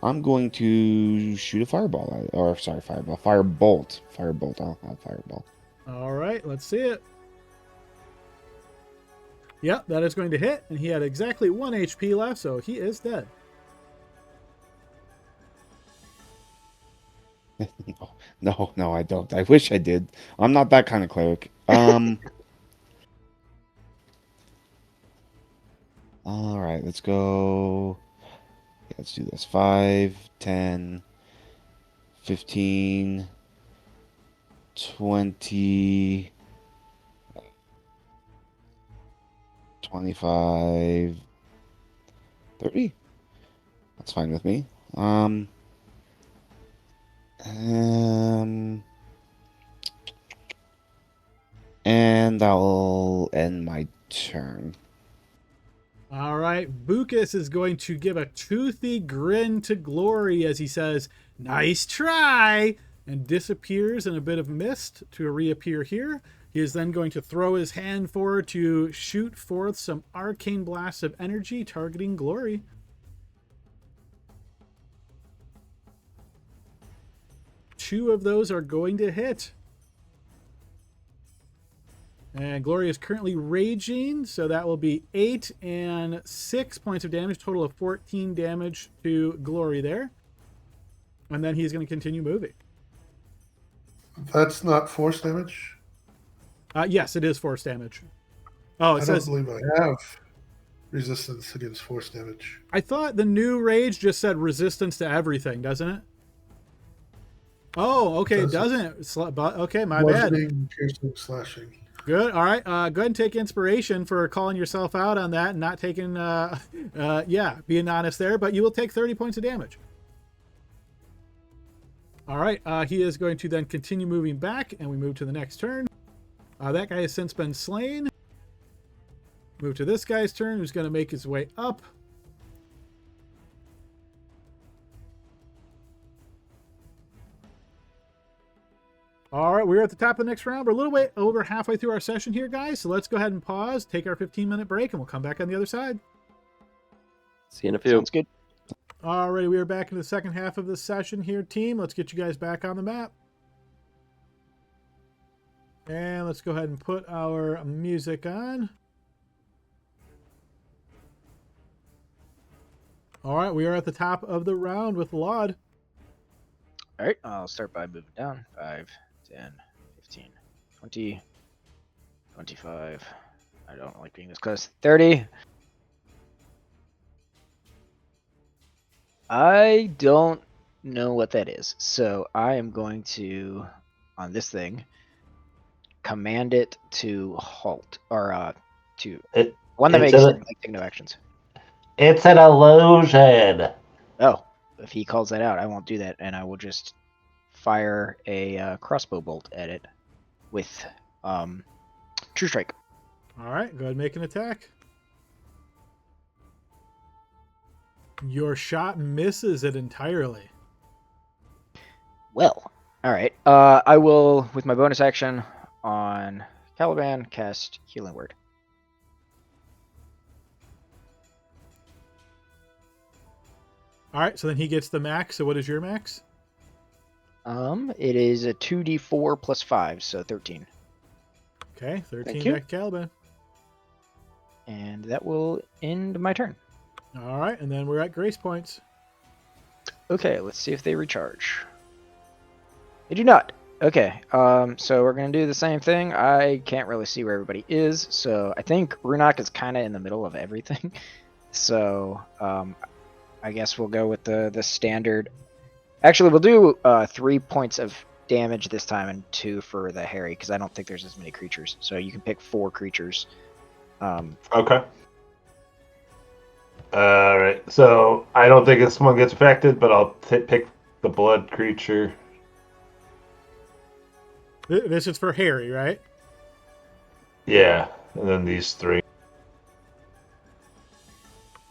I'm going to shoot a fireball at it. Or, sorry, fireball. Firebolt. Firebolt. I'll have fireball. All right, let's see it. Yep, that is going to hit, and he had exactly 1 HP left, so he is dead. No, I don't. I wish I did. I'm not that kind of cleric. All right, let's go. Yeah, let's do this. 5, 10, 15, 20, 25, 30. That's fine with me. And I'll end my turn. All right, Bucus is going to give a toothy grin to Glory as he says, "Nice try," and disappears in a bit of mist to reappear here. He is then going to throw his hand forward to shoot forth some arcane blasts of energy targeting Glory. Two of those are going to hit. And Glory is currently raging, so that will be 8 and 6 points of damage, total of 14 damage to Glory there. And then he's going to continue moving. That's not force damage. Yes, it is force damage. Oh, it I says. don't believe I have resistance against force damage. I thought the new rage just said resistance to everything, doesn't it? Oh, okay, it doesn't. Okay, my bad. Bludgeoning, piercing, slashing. Good. All right. Go ahead and take inspiration for calling yourself out on that and not taking, being honest there. But you will take 30 points of damage. All right. He is going to then continue moving back, and we move to the next turn. That guy has since been slain. Move to this guy's turn, who's going to make his way up. All right, we're at the top of the next round. We're a little bit over halfway through our session here, guys. So let's go ahead and pause, take our 15-minute break, and we'll come back on the other side. See you in a few. Sounds good. All right, we are back in the second half of the session here, team. Let's get you guys back on the map. And let's go ahead and put our music on. All right, we are at the top of the round with Laud. All right, I'll start by moving down. 5, 10, 15, 20, 25. I don't like being this close. 30. I don't know what that is, so I am going to, on this thing, command it to halt, or to one that makes take no actions. It's an illusion. Oh, if he calls that out, I won't do that, and I will just fire a crossbow bolt at it with True Strike. All right, go ahead and make an attack. Your shot misses it entirely. Well, all right. I will, with my bonus action on Caliban, cast Healing Word. All right, so then he gets the max. So what is your max? It is a 2d4 plus 5, so 13. Okay, 13 Thank you. back to Caliban. And that will end my turn. All right, and then we're at grace points. Okay, let's see if they recharge. They do not. Okay, so we're going to do the same thing. I can't really see where everybody is, so I think Runak is kind of in the middle of everything. So, I guess we'll go with the standard. Actually, we'll do 3 points of damage this time and 2 for the Harry, because I don't think there's as many creatures. So you can pick 4 creatures. Okay. All right. So I don't think this one gets affected, but I'll pick the blood creature. This is for Harry, right? Yeah, and then these 3.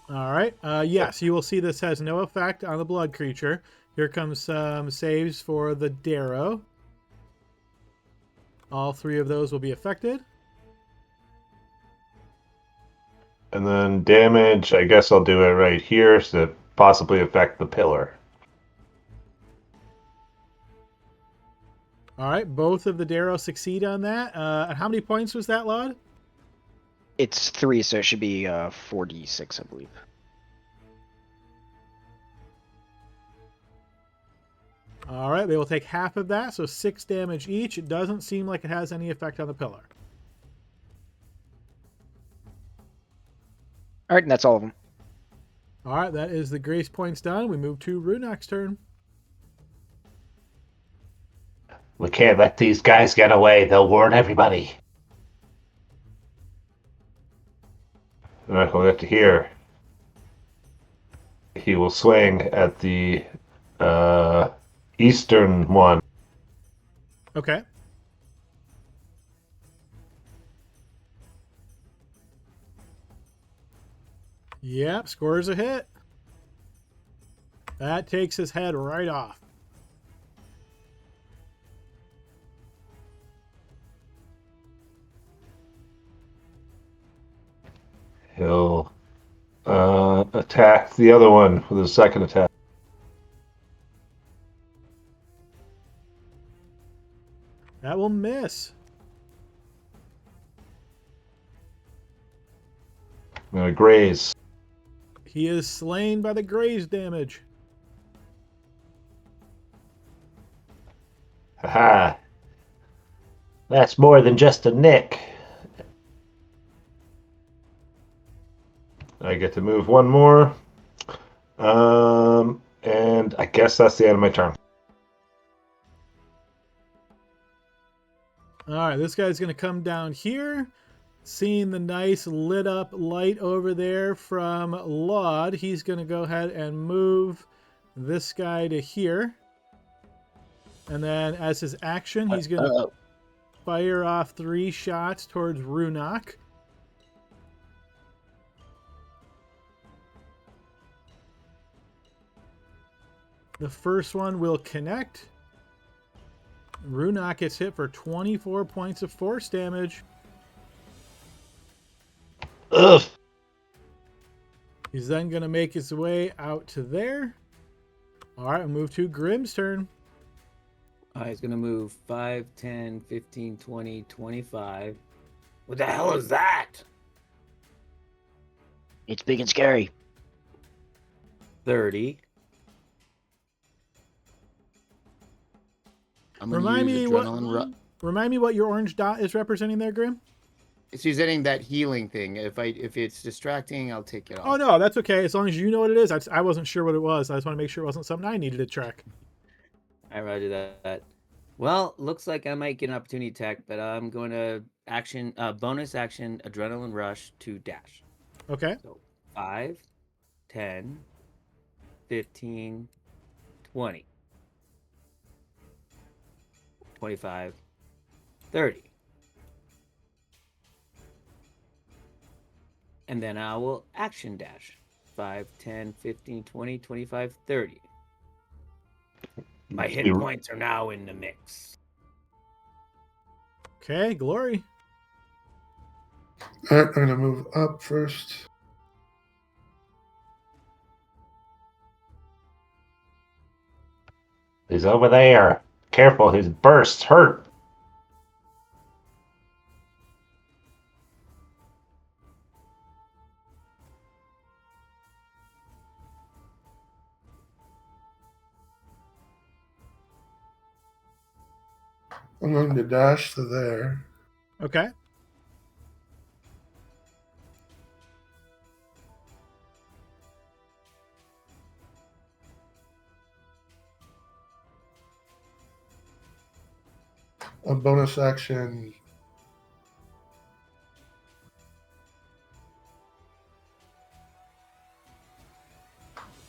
All right. Yes, you will see this has no effect on the blood creature. Here comes some saves for the Darrow. All 3 of those will be affected. And then damage, I guess I'll do it right here to possibly affect the pillar. All right, both of the Darrow succeed on that. And how many points was that, Laud? It's 3, so it should be 4d6, I believe. All All right, they will take half of that, so 6 damage each. It doesn't seem like it has any effect on the pillar. All right, and that's all of them. All right, that is the grace points done. We move to Runak's turn. We can't let these guys get away. They'll warn everybody. And I will get to here. He will swing at the eastern one. Okay. Yep, scores a hit. That takes his head right off. He'll attack the other one with his second attack. That will miss. I'm gonna graze. He is slain by the graze damage. Haha. That's more than just a nick. I get to move one more. And I guess that's the end of my turn. All right, this guy's going to come down here. Seeing the nice lit up light over there from Laud, he's going to go ahead and move this guy to here. And then as his action, he's going to fire off 3 shots towards Runak. The first one will connect. Runak gets hit for 24 points of force damage. Ugh. He's then going to make his way out to there. All right, we'll move to Grimm's turn. He's going to move 5, 10, 15, 20, 25. What the hell is that? It's big and scary. 30. I'm gonna Remind use me adrenaline remind me what your orange dot is representing there, Grim? It's using that healing thing. If it's distracting, I'll take it off. Oh, no, that's okay. As long as you know what it is. I wasn't sure what it was. I just want to make sure it wasn't something I needed to track. I roger that. Well, looks like I might get an opportunity attack, but I'm going to bonus action, adrenaline rush to dash. Okay. So 5, 10, 15, 20, 25, 30. And then I will action dash. 5, 10, 15, 20, 25, 30. My hit points are now in the mix. Okay, Glory. All right, I'm going to move up first. He's over there. Careful, his bursts hurt. I'm going to dash to there. Okay. A bonus action.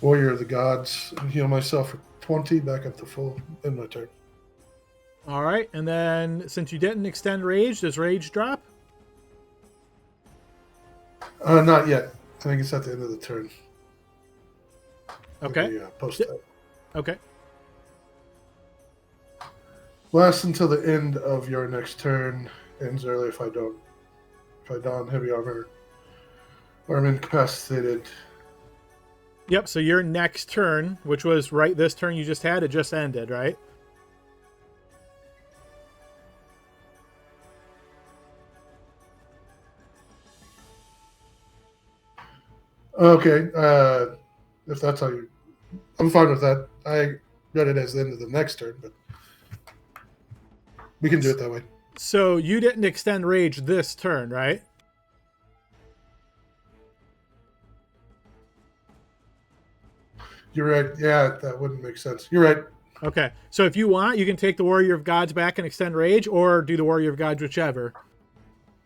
Warrior of the Gods. And heal myself for 20, back up to full in my turn. All right, and then since you didn't extend rage, does rage drop? Not yet. I think it's at the end of the turn. Okay. Let me, post that. Okay. Lasts until the end of your next turn. Ends early if I don heavy armor or I'm incapacitated. Yep, so your next turn, which was right this turn you just had, it just ended, right? Okay, if that's how you... I'm fine with that. read it as the end of the next turn, but we can do it that way. So you didn't extend rage this turn, right? You're right. Yeah, that wouldn't make sense. You're right. Okay. So if you want, you can take the Warrior of Gods back and extend rage, or do the Warrior of Gods, whichever.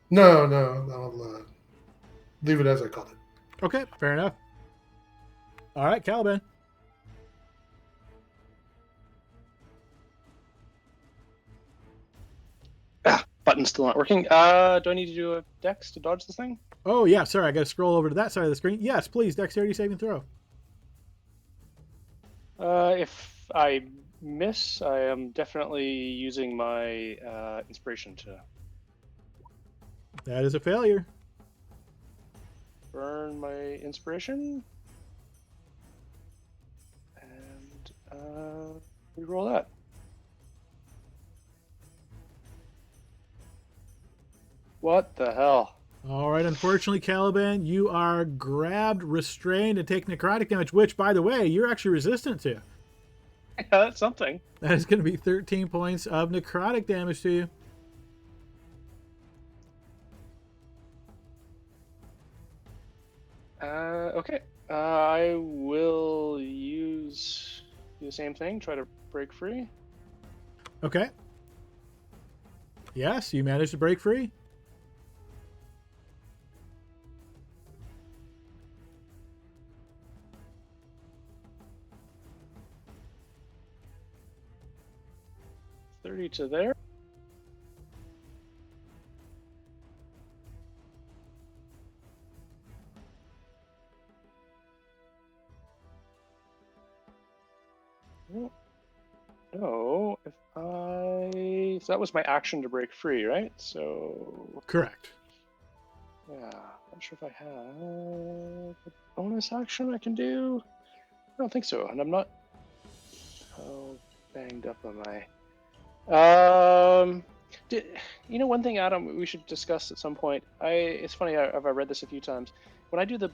No, I'll leave it as I called it. Okay, fair enough. All right, Caliban. Button's still not working. Do I need to do a dex to dodge this thing? Oh, yeah, sorry. I got to scroll over to that side of the screen. Yes, please. Dexterity saving throw. If I miss, I am definitely using my inspiration to That is a failure. burn my inspiration. And reroll that. What the hell? All right, unfortunately, Caliban, you are grabbed, restrained, and take necrotic damage, which, by the way, you're actually resistant to. Yeah, that's something. That is going to be 13 points of necrotic damage to you. Okay. I will do the same thing, try to break free. Okay. Yes, you managed to break free. $30 to there. No, so that was my action to break free, right? So Correct. yeah, not sure if I have a bonus action I can do. I don't think so, and I'm not. How banged up am I? You know, one thing, Adam, we should discuss at some point. It's funny. I've read this a few times. When I do the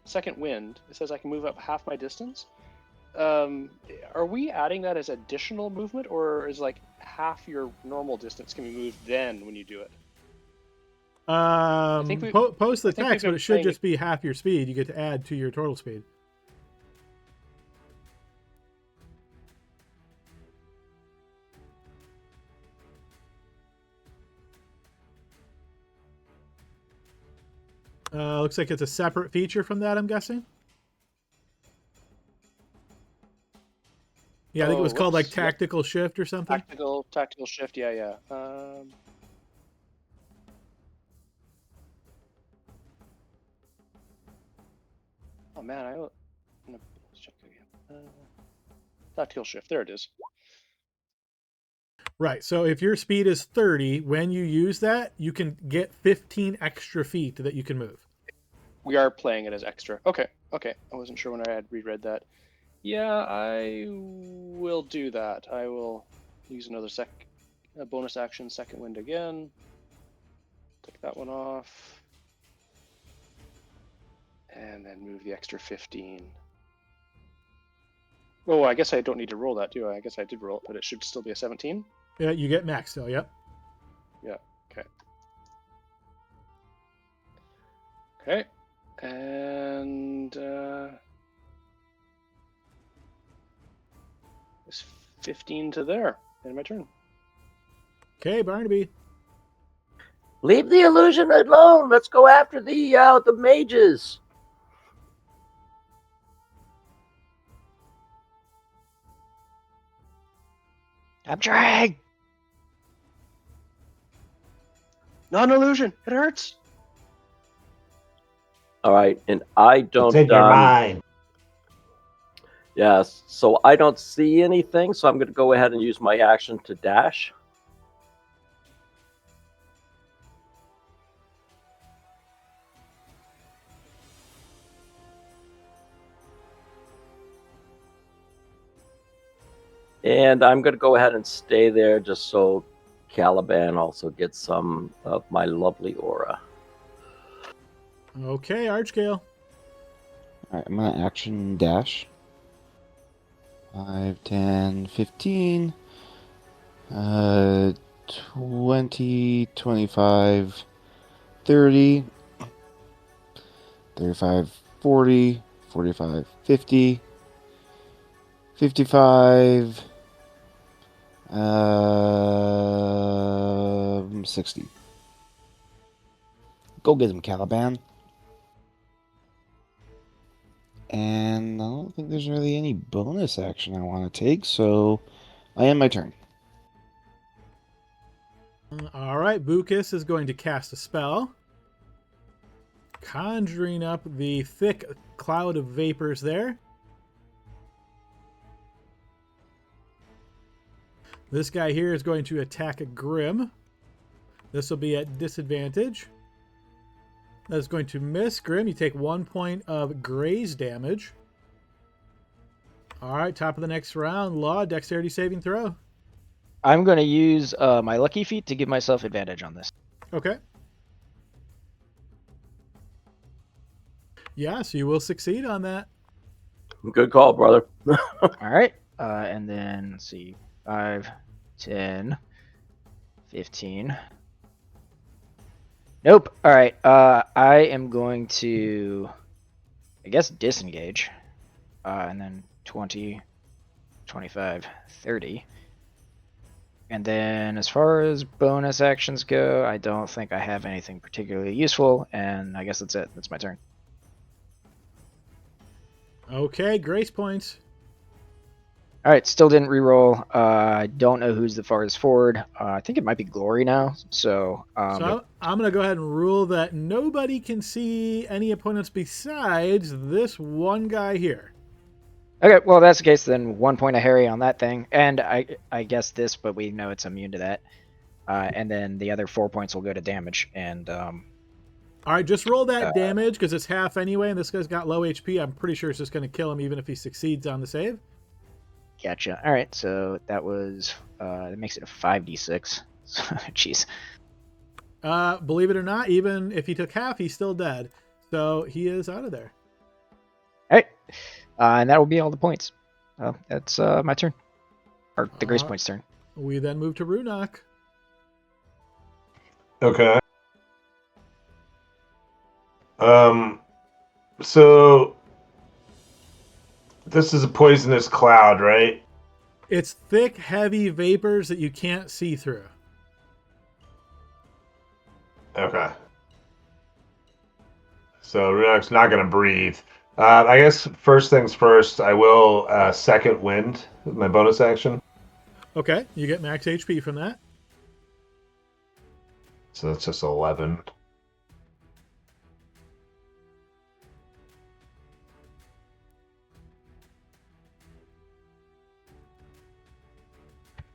second wind, it says I can move up half my distance. Are we adding that as additional movement, or is like half your normal distance can be moved then when you do it? Post the I think text, we've but been it should playing- just be half your speed. You get to add to your total speed. Looks like it's a separate feature from that, I'm guessing. Yeah, I think it was called like whoops. Yep. tactical shift or something. Tactical shift. Yeah. Oh man, let's check again. Tactical shift. There it is. Right. So if your speed is 30, when you use that, you can get 15 extra feet that you can move. We are playing it as extra. Okay. I wasn't sure when I had reread that. Yeah, I will do that. I will use another bonus action, second wind again. Take that one off. And then move the extra 15. Oh, I guess I don't need to roll that, do I? I guess I did roll it, but it should still be a 17. Yeah, you get max still, yep. Yeah, okay. And it's 15 to there. End my turn. Okay, Barnaby. Leave the illusion alone. Let's go after the mages. I'm trying. Non-illusion. It hurts. All right, and I don't. It's in your mind. Yes, so I don't see anything, so I'm going to go ahead and use my action to dash. And I'm going to go ahead and stay there just so Caliban also gets some of my lovely aura. Okay, Archgale. All right, I'm gonna action dash. 5, 10, 15, 20, 25, 30, 35, 40, 45, 50, 55, 60. Go get him, Caliban. And I don't think there's really any bonus action I want to take, so I end my turn. All right, Bucus is going to cast a spell, conjuring up the thick cloud of vapors there. This guy here is going to attack a Grim. This will be at disadvantage. That's going to miss. Grim, you take 1 point of graze damage. All right, top of the next round. Law, dexterity saving throw. I'm going to use my lucky feat to give myself advantage on this. Okay. Yes, you will succeed on that. Good call, brother. All right. And then, let's see, 5, 10, 15. Nope. All right. I am going to, I guess, disengage. And then 20, 25, 30. And then as far as bonus actions go, I don't think I have anything particularly useful. And I guess that's it. That's my turn. Okay, grace points. All right, still didn't reroll. I don't know who's the farthest forward. I think it might be Glory now. So, So I'm going to go ahead and rule that nobody can see any opponents besides this one guy here. Okay, well, that's the case. Then 1 point of Harry on that thing. And I guess this, but we know it's immune to that. And then the other 4 points will go to damage. And all right, just roll that damage because it's half anyway, and this guy's got low HP. I'm pretty sure it's just going to kill him even if he succeeds on the save. Gotcha. All right, so that was that makes it a 5d6. Jeez. Believe it or not, even if he took half, he's still dead. So he is out of there. All right, and that will be all the points. That's my turn, or the Grace Point's turn. We then move to Runok. Okay. So this is a poisonous cloud, right? It's thick, heavy vapors that you can't see through. Okay. So Runok's not going to breathe. I guess first things first, I will second wind with my bonus action. Okay, you get max HP from that. So that's just 11.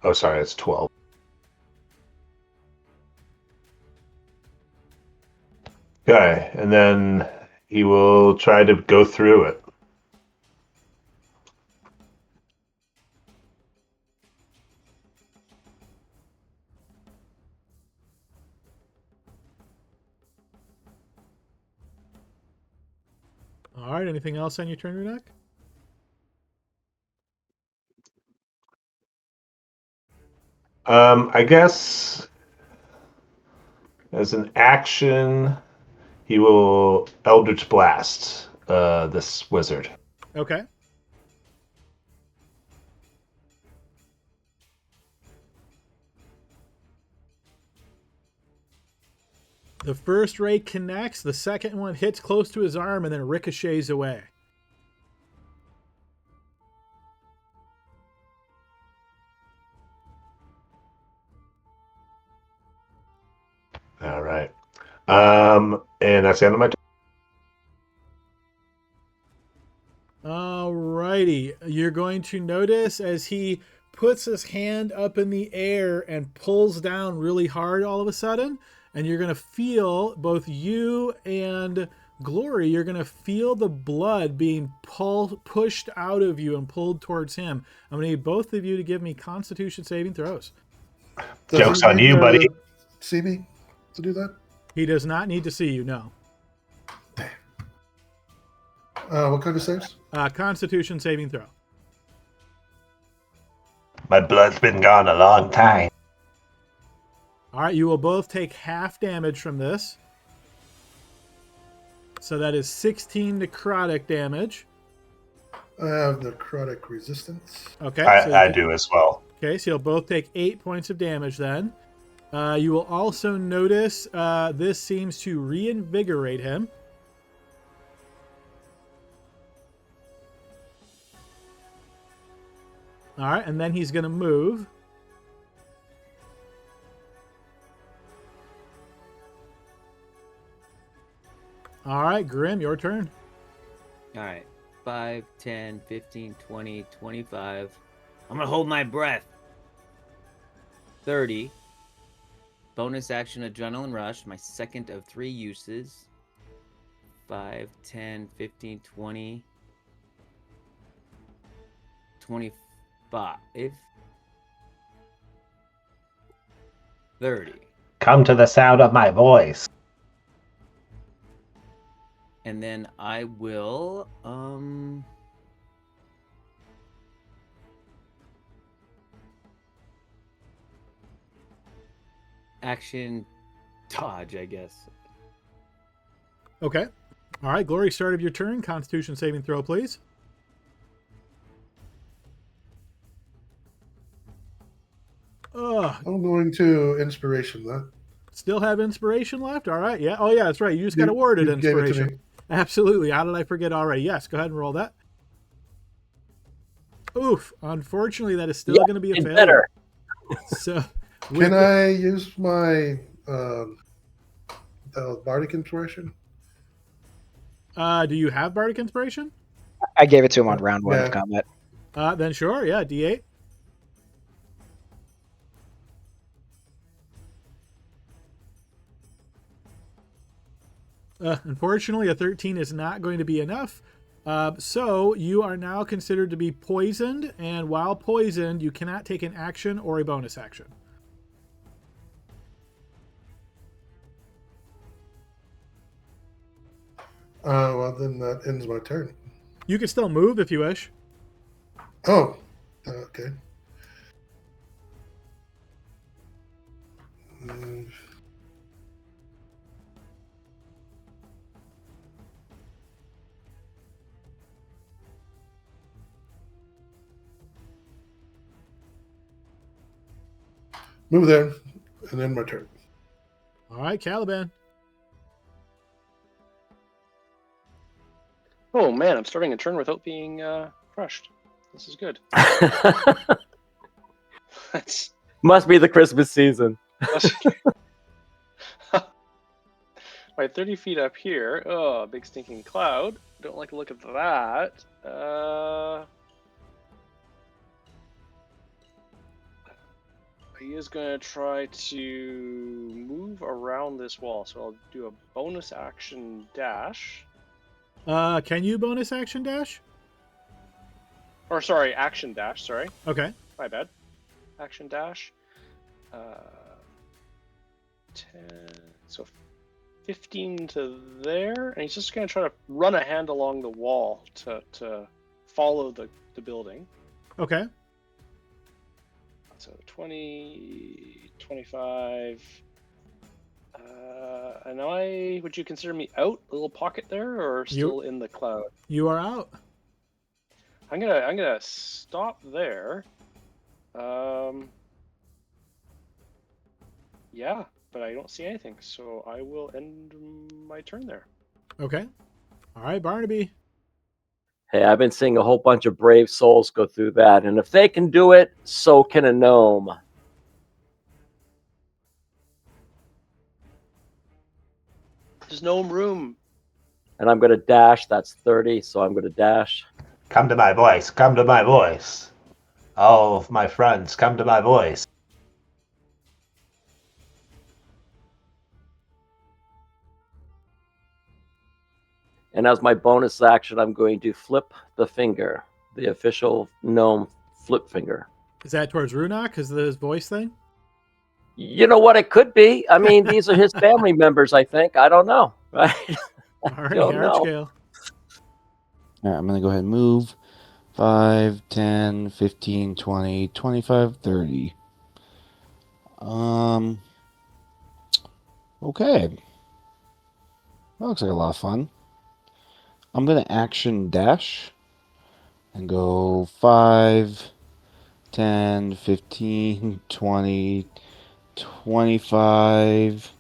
Oh, sorry, it's 12. Okay, and then he will try to go through it. All right, anything else on your turn, Runok? I guess as an action, he will Eldritch Blast this wizard. Okay. The first ray connects, the second one hits close to his arm and then ricochets away. All right. And that's the end of my turn. Alrighty, you're going to notice as he puts his hand up in the air and pulls down really hard all of a sudden, and you're going to feel, both you and Glory, you're going to feel the blood being pushed out of you and pulled towards him. I'm going to need both of you to give me Constitution saving throws. Joke's on you, buddy. See me to do that? He does not need to see you, no. What kind of saves? Constitution saving throw. My blood's been gone a long time. All right, you will both take half damage from this. So that is 16 necrotic damage. I have necrotic resistance. Okay. I do as well. Okay, so you'll both take 8 points of damage then. You will also notice this seems to reinvigorate him. All right, and then he's going to move. All right, Grim, your turn. All right. 5, 10, 15, 20, 25. I'm going to hold my breath. 30. Bonus action Adrenaline Rush, my second of 3 uses. 5, 10, 15, 20, 25, 30. Come to the sound of my voice. And then I will, action dodge, I guess. Okay. All right, Glory, start of your turn. Constitution saving throw, please. I'm going to inspiration that. Still have inspiration left? All right, yeah. Oh, yeah, that's right. You just got awarded you gave it to inspiration. me. Absolutely. How did I forget already? Yes, go ahead and roll that. Oof. Unfortunately, that is still going to be a failure. Better. So, Can I use my bardic inspiration? Do you have bardic inspiration? I gave it to him on round 1 Yeah. of combat. Then sure. Yeah, D8. Unfortunately, a 13 is not going to be enough. So you are now considered to be poisoned, and while poisoned, you cannot take an action or a bonus action. Well, then that ends my turn. You can still move if you wish. Oh, okay. Move there, and then my turn. All right, Caliban. Oh man, I'm starting a turn without being crushed. This is good. That's Must be the Christmas season. my 30 feet up here. Oh, big stinking cloud. Don't like the look of that. He is going to try to move around this wall. So I'll do a bonus action dash. Can you bonus action dash? Or sorry, action dash, sorry. Okay. My bad. Action dash. 10, so 15 to there. And he's just going to try to run a hand along the wall to follow the building. Okay. So 20, 25. And would you consider me out, a little pocket there, or still in the cloud? You are out. I'm gonna stop there. Yeah, but I don't see anything, so I will end my turn there. Okay. All right, Barnaby. Hey, I've been seeing a whole bunch of brave souls go through that, and if they can do it, so can a gnome. There's no room. And I'm going to dash. That's 30, so I'm going to dash. Come to my voice. Come to my voice. All of my friends, come to my voice. And as my bonus action, I'm going to flip the finger, the official gnome flip finger. Is that towards Runak? Is that his voice thing? You know what it could be? I mean, these are his family members, I think. I don't know. Right? All right, don't know. Archgale. All right, I'm going to go ahead and move 5, 10, 15, 20, 25, 30. Okay. That looks like a lot of fun. I'm going to action dash and go 5, 10, 15, 20, 25,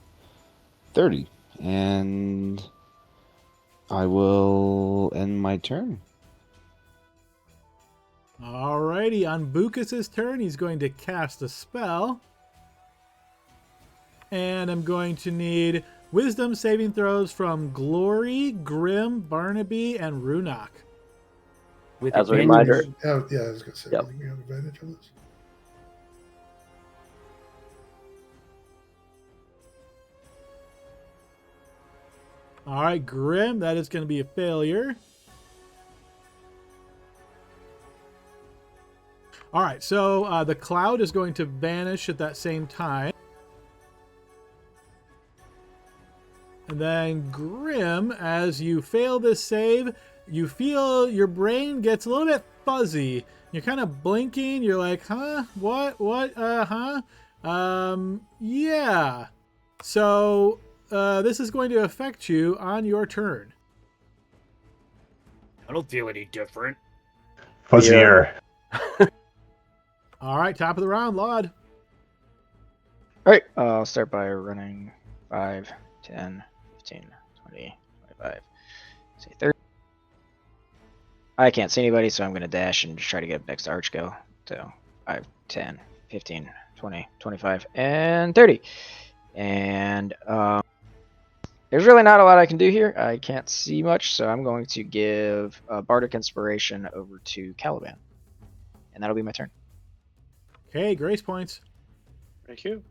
30. And I will end my turn. Alrighty, on Bucus's turn, he's going to cast a spell. And I'm going to need wisdom saving throws from Glory, Grim, Barnaby, and Runok. With As a advantage. reminder, Yeah, I was gonna say. Yep. I think you have advantage on this. All right, Grim, that is going to be a failure. All right, so the cloud is going to vanish at that same time. And then Grim, as you fail this save, you feel your brain gets a little bit fuzzy. You're kind of blinking. You're like, huh? What? Huh? Yeah. So this is going to affect you on your turn. I don't feel any different. Fuzzier. All right, top of the round, Laud. All right, I'll start by running 5, 10, 15, 20, 25, say 30. I can't see anybody, so I'm going to dash and just try to get next to Arch go. So 5, 10, 15, 20, 25, and 30. And there's really not a lot I can do here. I can't see much, so I'm going to give Bardic Inspiration over to Caliban. And that'll be my turn. Okay, grace points. Thank you.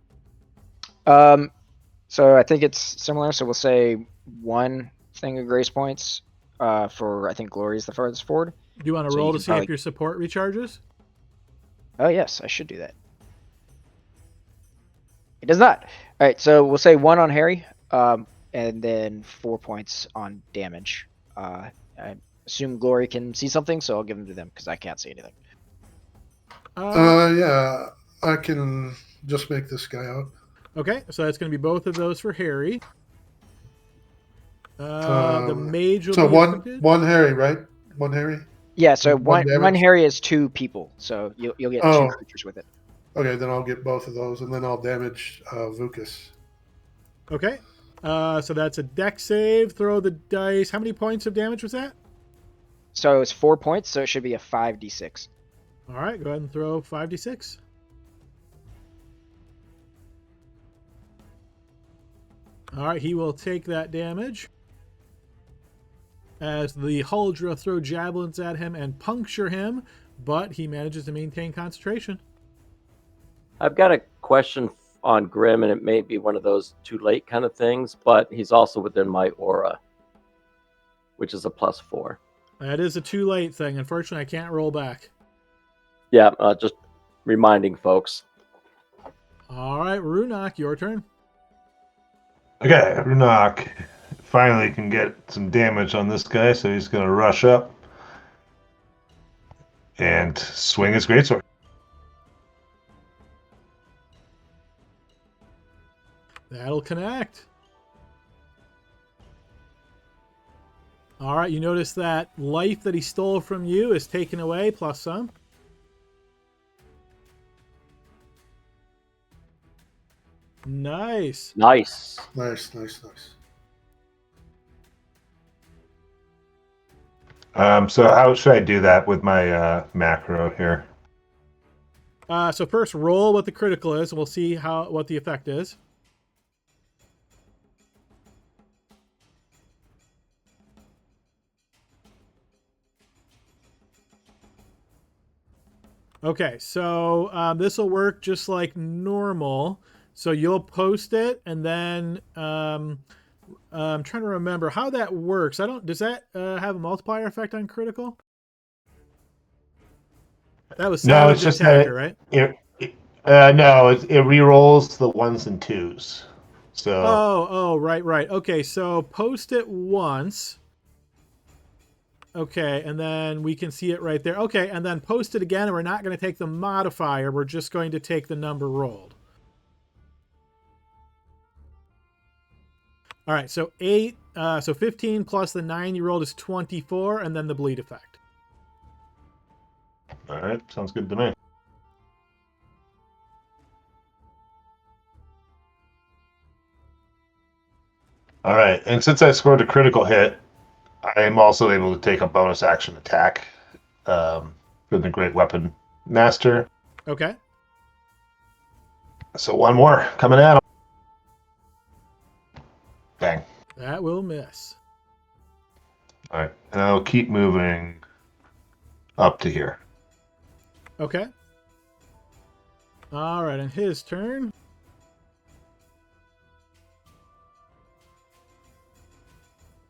So I think it's similar. So we'll say 1 thing of grace points for, I think, Glory is the farthest forward. Do you want to So roll you to can see probably- if your support recharges? Oh, yes, I should do that. It does not. All right, so we'll say 1 on Harry, and then 4 points on damage. I assume Glory can see something, so I'll give them to them because I can't see anything. Yeah, I can just make this guy out. Okay, so that's going to be both of those for Harry. The mage will So be one affected. Harry, right? 1 Harry. Yeah, so One one damage? Harry is 2 people, so you'll get 2 Oh. creatures with it. Okay, then I'll get both of those, and then I'll damage Vukas. Okay, so that's a dex save. Throw the dice. How many points of damage was that? So it's 4 points, so it should be a 5d6. All right, go ahead and throw 5d6. All right, he will take that damage as the Huldra throw javelins at him and puncture him, but he manages to maintain concentration. I've got a question on Grim, and it may be one of those too late kind of things, but he's also within my aura, which is a +4. That is a too late thing. Unfortunately, I can't roll back. Yeah, just reminding folks. All right, Runok, your turn. Okay, Runok finally can get some damage on this guy, so he's going to rush up and swing his greatsword. That'll connect. All right, you notice that life that he stole from you is taken away, plus some. Nice. Nice. Nice. So how should I do that with my macro here? So first, roll what the critical is, and we'll see what the effect is. Okay, so this will work just like normal. So you'll post it, and then I'm trying to remember how that works. Does that have a multiplier effect on critical? That was No, it's just that right? no, it re-rolls the 1s and 2s. So Oh, right. Okay, so post it once. Okay, and then we can see it right there. Okay, and then post it again, and we're not going to take the modifier. We're just going to take the number rolled. All right, so 15 plus the 9 you rolled is 24, and then the bleed effect. All right, sounds good to me. All right, and since I scored a critical hit, I am also able to take a bonus action attack for the Great Weapon Master. Okay. So one more coming at him. Bang. That will miss. All right, and I'll keep moving up to here. Okay. All right, and his turn.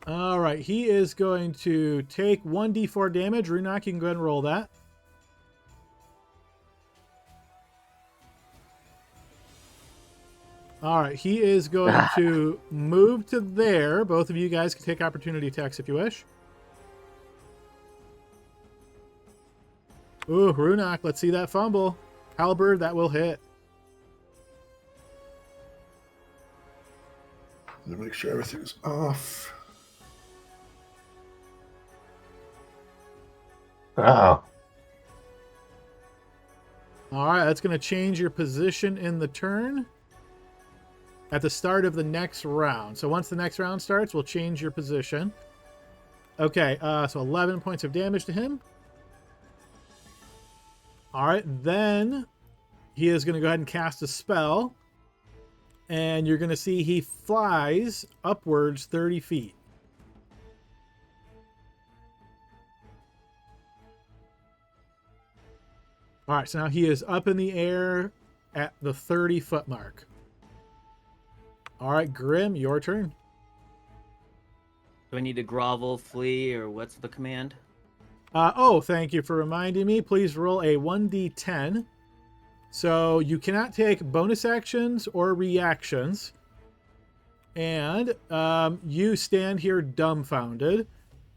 All right, he is going to take 1d4 damage. Runak, you can go ahead and roll that. All right, he is going to move to there. Both of you guys can take opportunity attacks if you wish. Ooh, Runak, let's see that fumble. Halberd, that will hit. Let me make sure everything's off. Uh-oh. All right, that's going to change your position in the turn at the start of the next round. So once the next round starts, we'll change your position. Okay, so 11 points of damage to him. All right, then he is going to go ahead and cast a spell. And you're going to see he flies upwards 30 feet. All right, so now he is up in the air at the 30-foot mark. All right, Grim, your turn. Do I need to grovel, flee, or what's the command? Oh, thank you for reminding me. Please roll a 1d10. So you cannot take bonus actions or reactions. And you stand here dumbfounded.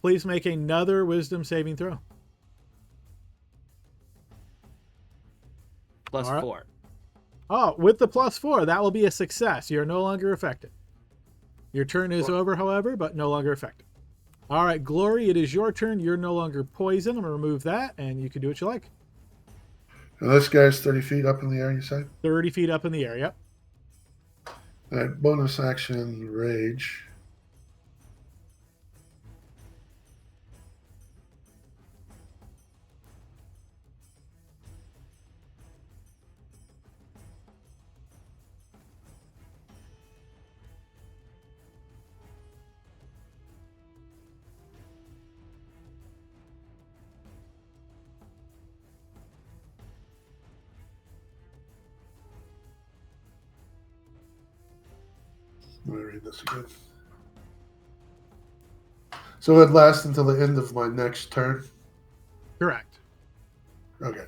Please make another wisdom saving throw. Plus All right. 4. Oh, with the +4, that will be a success. You're no longer affected. Your turn is over, however, but no longer affected. All right, Glory, it is your turn. You're no longer poisoned. I'm going to remove that, and you can do what you like. And this guy's 30 feet up in the air, you said? 30 feet up in the air, yep. All right, bonus action, rage. Let me read this again. So it lasts until the end of my next turn? Correct. Okay.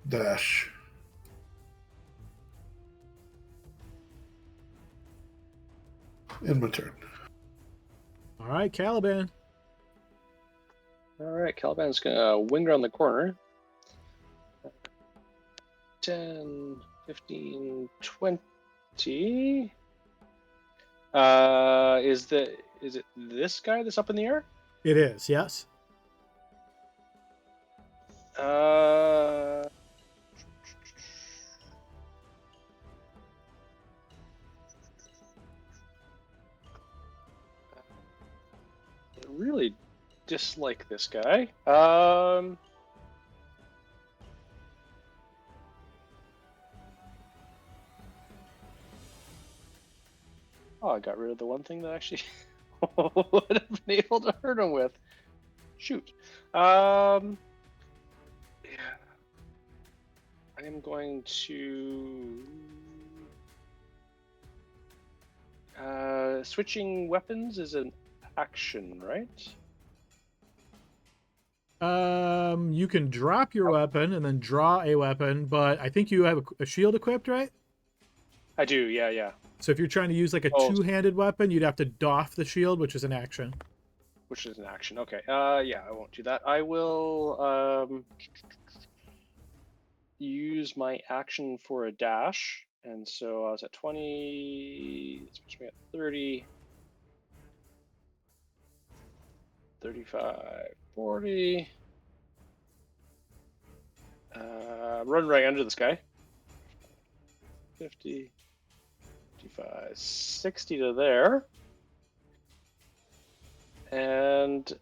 Dash. End my turn. All right, Caliban. All right, Caliban's gonna wing around the corner. 10, 15, 20. Is it this guy that's up in the air? It is, yes. I really dislike this guy. Oh, I got rid of the one thing that actually would have been able to hurt him with. Shoot. Yeah. I am going to... switching weapons is an action, right? You can drop your weapon and then draw a weapon, but I think you have a shield equipped, right? I do, yeah. So if you're trying to use like a Oh. two-handed weapon, you'd have to doff the shield, which is an action. Which is an action. Okay. Yeah, I won't do that. I will use my action for a dash, and so I was at 20. It's puts me at 30, 35, 40. Run right under this guy. 50, 55, 60 to there. And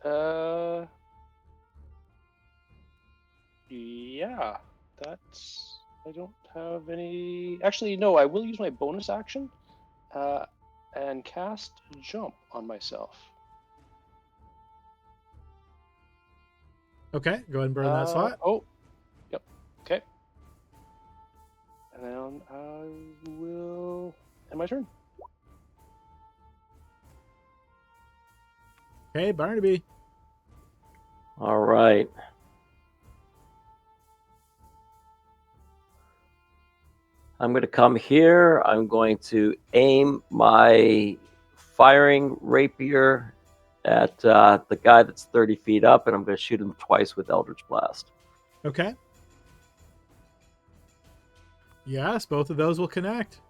yeah, that's, I don't have any. Actually, no, I will use my bonus action and cast jump on myself. Okay, go ahead and burn that slot. Oh, yep. Okay. And then I will end my turn. Okay, Barnaby. All right. I'm going to come here. I'm going to aim my firing rapier at the guy that's 30 feet up, and I'm going to shoot him twice with Eldritch Blast. Okay. Yes, both of those will connect.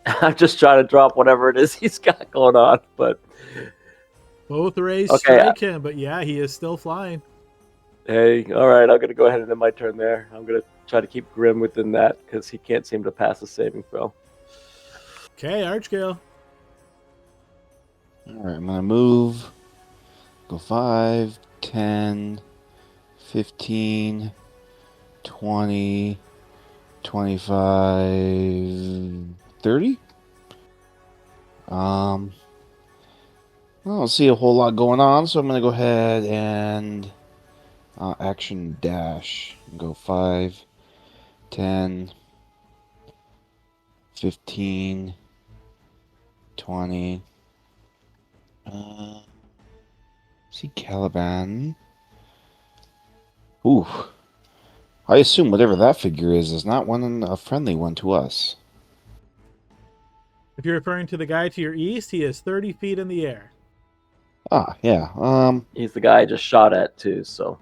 I'm just trying to drop whatever it is he's got going on, but Both rays Okay. strike him, but yeah, he is still flying. hey, all right, I'm going to go ahead and end my turn there. I'm going to try to keep Grim within that because he can't seem to pass a saving throw. Okay, Archgale. All right, I'm gonna move. Go 5, 10, 15, 20, 25, 30. I don't see a whole lot going on, so I'm gonna go ahead and action dash. Go 5, 10, 15, 20. See Caliban. Ooh. I assume whatever that figure is not a friendly one to us. If you're referring to the guy to your east, he is 30 feet in the air. Ah, yeah. He's the guy I just shot at too, so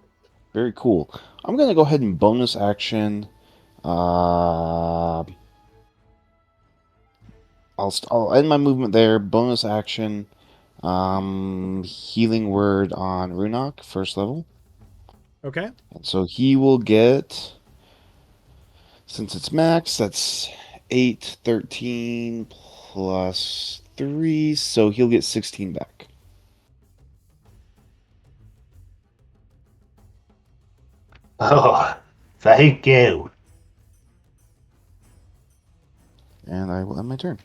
Very cool. I'm gonna go ahead and bonus action. I'll end my movement there. Bonus action. Healing word on Runok, first level. Okay. And so he will get, since it's max, that's 8, 13 plus 3, so he'll get 16 back. Oh, thank you. And I will end my turn.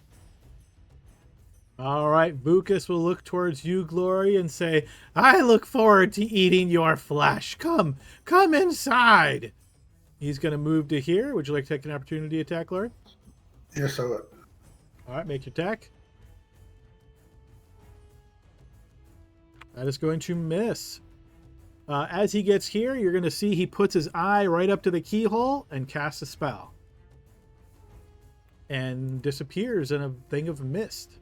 All right, Vukas will look towards you, Glory, and say, I look forward to eating your flesh. Come inside. He's going to move to here. Would you like to take an opportunity attack, Glory? Yes, I would. All right, make your attack. That is going to miss. As he gets here, you're going to see he puts his eye right up to the keyhole and casts a spell. And disappears in a thing of mist.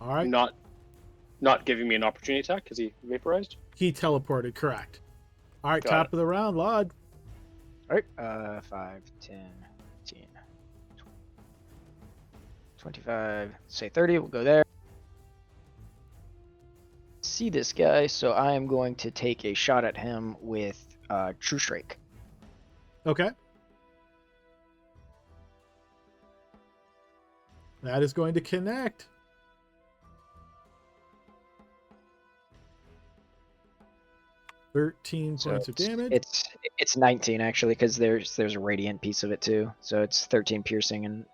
All right. Not giving me an opportunity attack because he vaporized. He teleported, correct. All right, Got top it. of the round, Lod. All right. 5, 10, 15, 25, say 30. We'll go there. See this guy, so I am going to take a shot at him with True Strike. Okay. That is going to connect. Thirteen So points of damage. It's 19 actually, because there's a radiant piece of it too. So it's 13 piercing and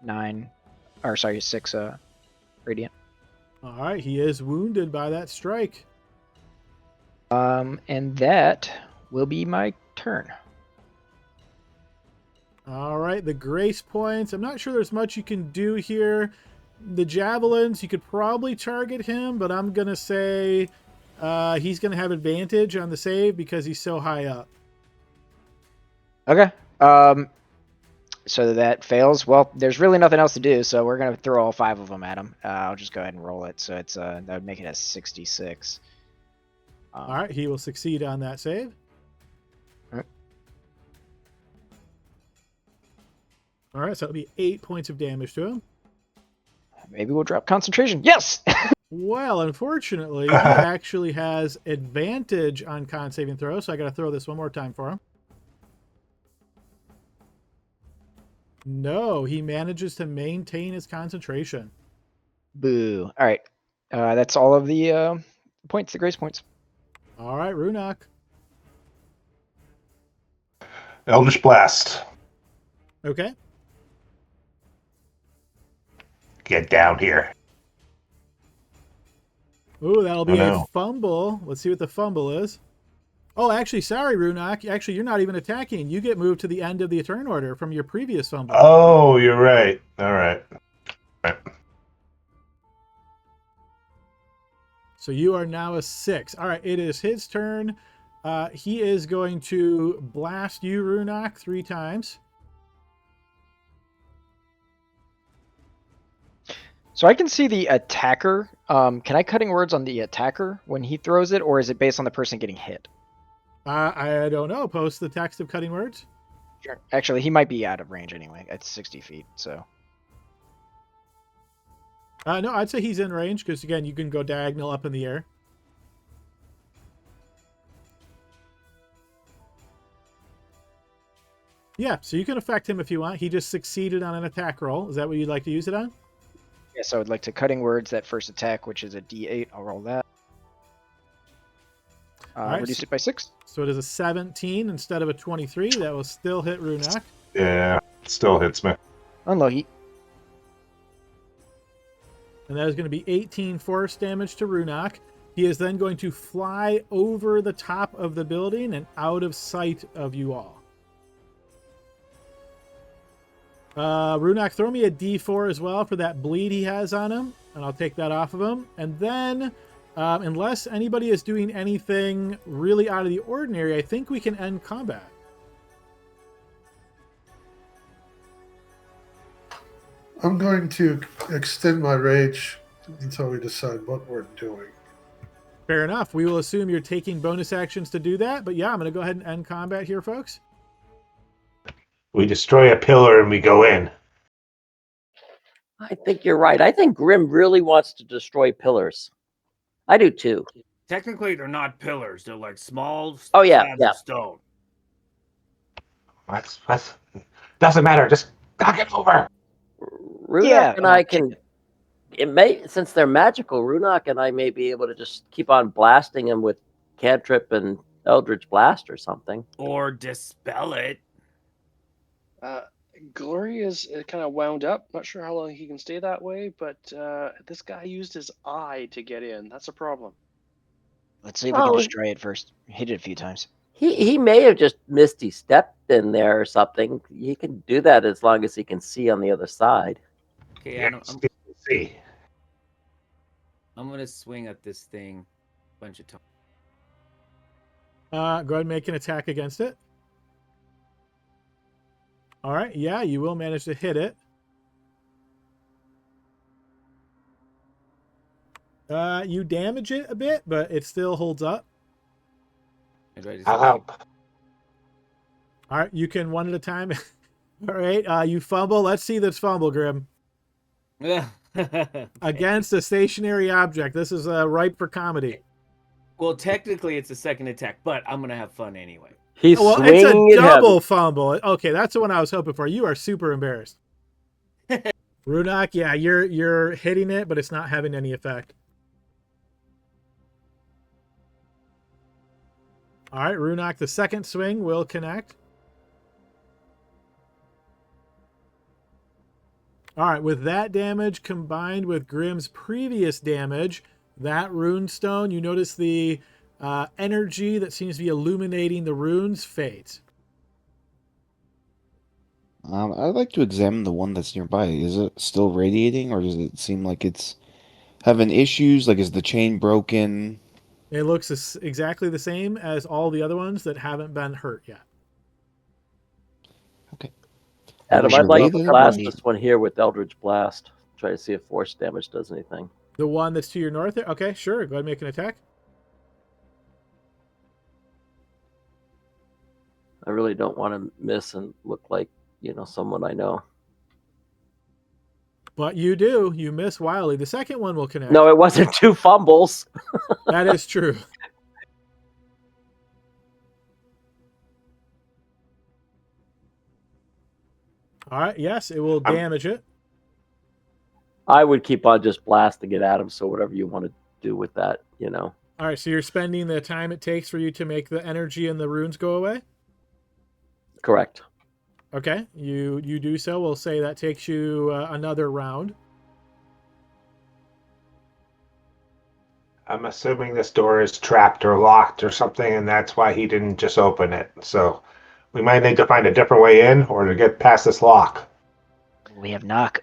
6 radiant. All right, he is wounded by that strike. And that will be my turn. All right, the grace points. I'm not sure there's much you can do here. The javelins, you could probably target him, but I'm going to say He's going to have advantage on the save because he's so high up. Okay. So that fails. Well, there's really nothing else to do, so we're gonna throw all 5 of them at him. I'll just go ahead and roll it. So it's that would make it a 66. All right, he will succeed on that save. Alright. All right, so it'll be 8 points of damage to him. Maybe we'll drop concentration. Yes. Well, unfortunately, he actually has advantage on con saving throw, so I got to throw this one more time for him. No, he manages to maintain his concentration. Boo. All right. That's all of the points, the grace points. All right, Runok. Eldritch Blast. Okay. Get down here. Ooh, that'll be Oh, no. a fumble. Let's see what the fumble is. Oh, actually, sorry, Runok. Actually, you're not even attacking. You get moved to the end of the turn order from your previous fumble. Oh, you're right. All right. So you are now a 6. All right, it is his turn. He is going to blast you, Runok, 3 times. So I can see the attacker. Can I cutting words on the attacker when he throws it, or is it based on the person getting hit? I don't know. Post the text of cutting words. Sure. Actually, he might be out of range anyway. It's 60 feet, so. No, I'd say he's in range because, again, you can go diagonal up in the air. Yeah, so you can affect him if you want. He just succeeded on an attack roll. Is that what you'd like to use it on? Yes, I would like to cutting words that first attack, which is a D8. I'll roll that. Alright, Reduce it by 6. So it is a 17 instead of a 23. That will still hit Runok. Yeah, it still hits me. Unlucky. And that is going to be 18 force damage to Runok. He is then going to fly over the top of the building and out of sight of you all. Runok, throw me a D4 as well for that bleed he has on him, and I'll take that off of him. And then, unless anybody is doing anything really out of the ordinary, I think we can end combat. I'm going to extend my rage until we decide what we're doing. Fair enough. We will assume you're taking bonus actions to do that, but yeah, I'm going to go ahead and end combat here, folks. We destroy a pillar and we go in. I think you're right. I think Grim really wants to destroy pillars. I do too. Technically, they're not pillars. They're like small Oh, yeah, slabs yeah. of stone. That's doesn't matter. Just knock it over. Runok and I can. It may, since they're magical, Runok and I may be able to just keep on blasting him with cantrip and Eldritch Blast or something. Or dispel it. Glory is kind of wound up. Not sure how long he can stay that way, but this guy used his eye to get in. That's a problem. Let's see if we can destroy it first. Hit it a few times. He may have just misty stepped in there or something. He can do that as long as he can see on the other side. Okay, Yeah, see. I'm gonna swing at this thing a bunch of times. Go ahead and make an attack against it. All right, yeah, you will manage to hit it. You damage it a bit, but it still holds up. I'll help. All right, you can one at a time. All right, you fumble. Let's see this fumble, Grim. Against a stationary object. This is ripe for comedy. Well, technically, it's a second attack, but I'm gonna have fun anyway. He's Well, it's a double fumble. Okay, that's the one I was hoping for. You are super embarrassed. Runok, yeah, you're hitting it, but it's not having any effect. All right, Runok, the second swing will connect. All right, with that damage combined with Grim's previous damage, that rune stone, you notice the energy that seems to be illuminating the runes fades. I'd like to examine the one that's nearby. Is it still radiating, or does it seem like it's having issues? Like, is the chain broken? It looks exactly the same as all the other ones that haven't been hurt yet. Adam, Was your I'd like way to that blast everybody- this one here with Eldritch Blast. Try to see if force damage does anything. The one that's to your north there? Okay, sure. Go ahead and make an attack. I really don't want to miss and look like, someone I know. But you do. You miss wildly. The second one will connect. No, it wasn't 2 fumbles. That is true. All right. Yes, it will damage it. I would keep on just blasting it at him. So whatever you want to do with that, All right. So you're spending the time it takes for you to make the energy and the runes go away? Correct. Okay. You do so. We'll say that takes you another round. I'm assuming this door is trapped or locked or something, and that's why he didn't just open it. So we might need to find a different way in or to get past this lock. We have knock.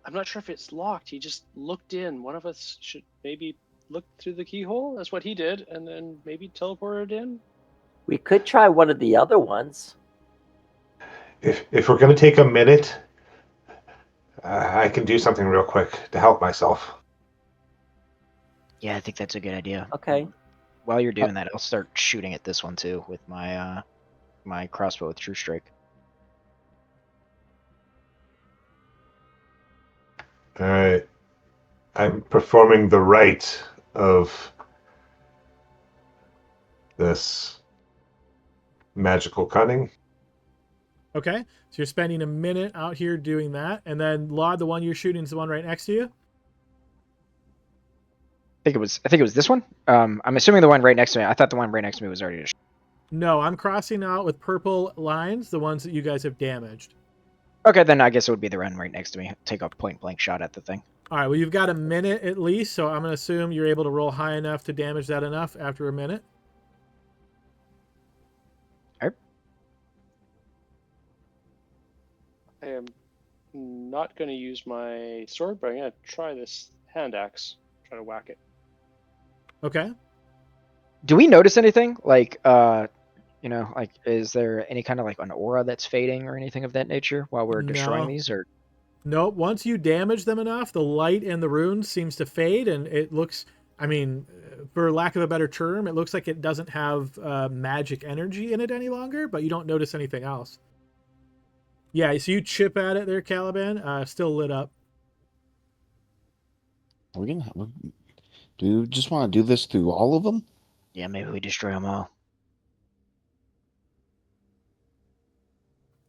I'm not sure if it's locked. He just looked in. One of us should maybe look through the keyhole. That's what he did, and then maybe teleported in. We could try one of the other ones. If we're going to take a minute, I can do something real quick to help myself. Yeah, I think that's a good idea. Okay. While you're doing that, I'll start shooting at this one too with my my crossbow with True Strike. All right. I'm performing the rite of this magical cunning. Okay. So you're spending a minute out here doing that. And then, Laud, the one you're shooting is the one right next to you? I think it was this one. I'm assuming the one right next to me. I thought the one right next to me was already destroyed. No, I'm crossing out with purple lines, the ones that you guys have damaged. Okay, then I guess it would be the one right next to me. Take a point-blank shot at the thing. All right, well, you've got a minute at least, so I'm going to assume you're able to roll high enough to damage that enough after a minute. All right. I am not going to use my sword, but I'm going to try this hand axe. Try to whack it. Okay. Do we notice anything? Like, like, is there any kind of like an aura that's fading or anything of that nature while we're destroying No. these? Or Nope. Once you damage them enough, the light in the runes seems to fade, and it looks, I mean, for lack of a better term, it looks like it doesn't have magic energy in it any longer, but you don't notice anything else. Yeah, so you chip at it there, Caliban, still lit up. Do you just want to do this through all of them? yeah, maybe we destroy them all.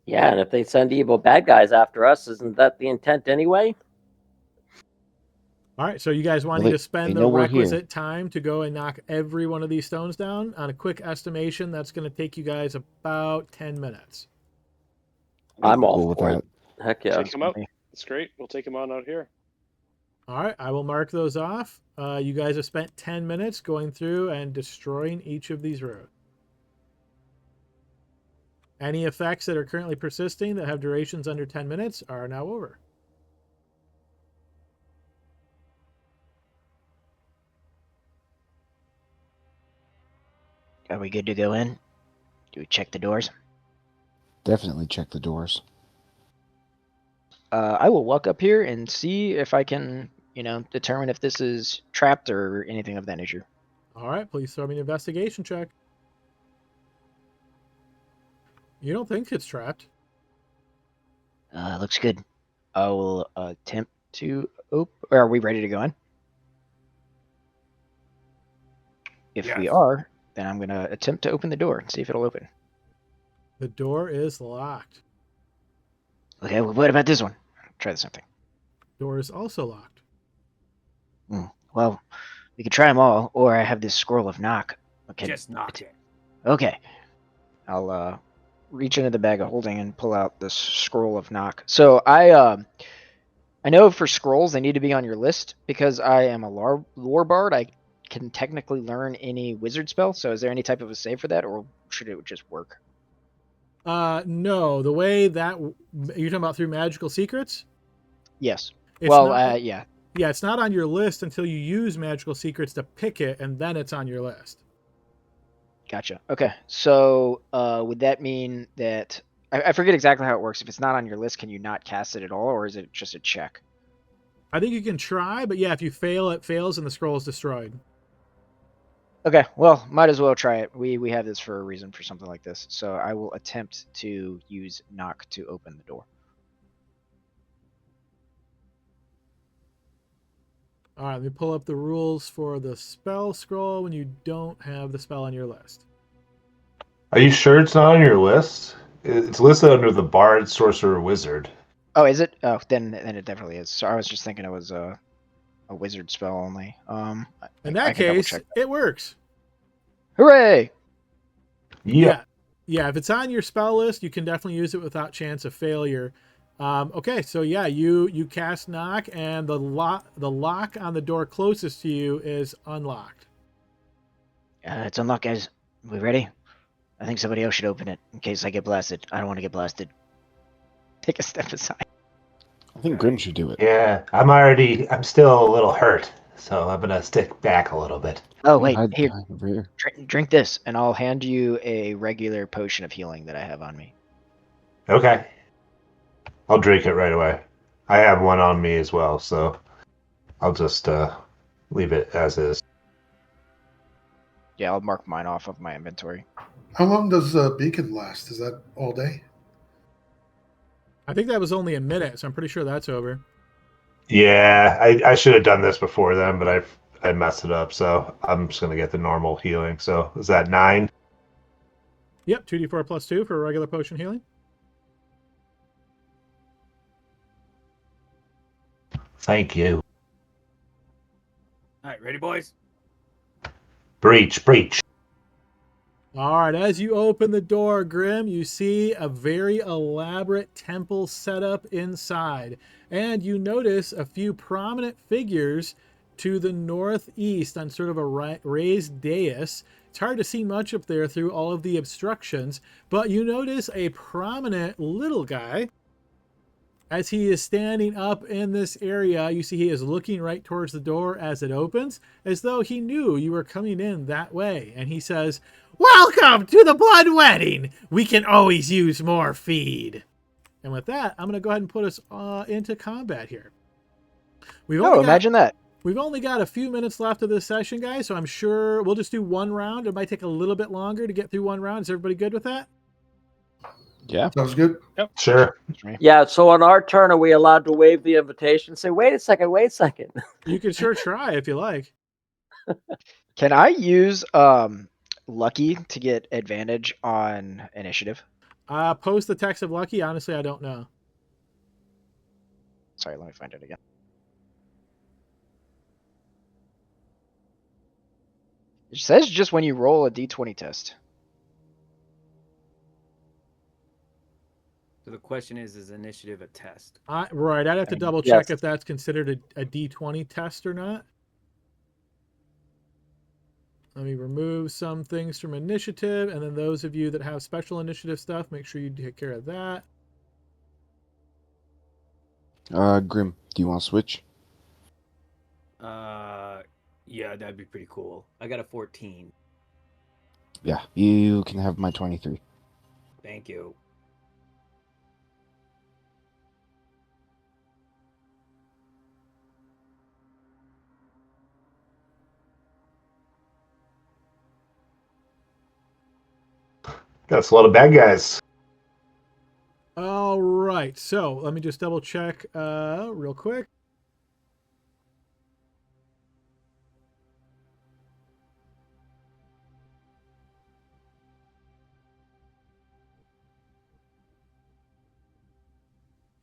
Yeah, and if they send evil bad guys after us, isn't that the intent anyway? All right, so you guys wanting Well, to spend they the know we're here. requisite time to go and knock every one of these stones down? On a quick estimation, that's going to take you guys about 10 minutes. I'm all Cool with for that. it. Heck yeah. Take him out. That's great. We'll take him on out here. All right, I will mark those off. You guys have spent 10 minutes going through and destroying each of these roads. Any effects that are currently persisting that have durations under 10 minutes are now over. Are we good to go in? Do we check the doors? Definitely check the doors. I will walk up here and see if I can, determine if this is trapped or anything of that nature. All right, please throw me an investigation check. You don't think it's trapped. Looks good. I will attempt to open. Are we ready to go in? If we Yes. are, then I'm going to attempt to open the door and see if it'll open. The door is locked. Okay, well, what about this one? Try the same thing. Door is also locked. Well, we could try them all, or I have this scroll of knock. Okay. Just knock it. Okay. I'll reach into the bag of holding and pull out this scroll of knock. So I know for scrolls they need to be on your list because I am a lore bard. I can technically learn any wizard spell. So is there any type of a save for that, or should it just work? No, the way that you're talking about through magical secrets. Yes. It's Well, not- yeah. Yeah, it's not on your list until you use magical secrets to pick it, and then it's on your list. Gotcha. Okay. So would that mean that I forget exactly how it works. If it's not on your list, can you not cast it at all, or is it just a check? I think you can try, but yeah, if you fail, it fails and the scroll is destroyed. Okay, well, might as well try it. We have this for a reason for something like this. So I will attempt to use knock to open the door. All right, let me pull up the rules for the spell scroll when you don't have the spell on your list. Are you sure it's not on your list? It's listed under the Bard, Sorcerer, Wizard. Oh, is it? Oh, then it definitely is. So I was just thinking it was a wizard spell only. In that case, it works. Hooray! Yeah. Yeah, if it's on your spell list, you can definitely use it without chance of failure. Okay, so yeah, you cast knock, and the lock on the door closest to you is unlocked. It's unlocked, guys. We ready? I think somebody else should open it in case I get blasted. I don't want to get blasted. Take a step aside. I think Grim should do it. Yeah, I'm still a little hurt, so I'm gonna stick back a little bit. Oh wait, here. Over here. Drink this, and I'll hand you a regular potion of healing that I have on me. Okay. I'll drink it right away. I have one on me as well, so I'll just leave it as is. Yeah, I'll mark mine off of my inventory. How long does the beacon last? Is that all day? I think that was only a minute, so I'm pretty sure that's over. Yeah, I should have done this before then, but I messed it up, so I'm just gonna get the normal healing. So is that 9? Yep, 2d4 plus 2 for a regular potion healing. Thank you. All right, ready, boys? Breach. All right, as you open the door, Grim, you see a very elaborate temple setup inside. And you notice a few prominent figures to the northeast on sort of a raised dais. It's hard to see much up there through all of the obstructions, but you notice a prominent little guy. As he is standing up in this area, you see he is looking right towards the door as it opens, as though he knew you were coming in that way. And he says, "Welcome to the Blood Wedding! We can always use more feed." And with that, I'm going to go ahead and put us into combat here. Imagine that. We've only got a few minutes left of this session, guys, so I'm sure we'll just do one round. It might take a little bit longer to get through one round. Is everybody good with that? Yeah. Sounds good. Yep. Sure. Yeah, so on our turn, are we allowed to waive the invitation and say, wait a second? You can sure try if you like. Can I use Lucky to get advantage on initiative? Post the text of Lucky. Honestly, I don't know. Sorry, let me find it again. It says just when you roll a d20 test. So the question is initiative a test? Right, I'd have to double check if that's considered a D20 test or not. Let me remove some things from initiative, and then those of you that have special initiative stuff, make sure you take care of that. Grim, do you want to switch? Yeah, that'd be pretty cool. I got a 14. Yeah, you can have my 23. Thank you. That's a lot of bad guys. All right, so let me just double check real quick.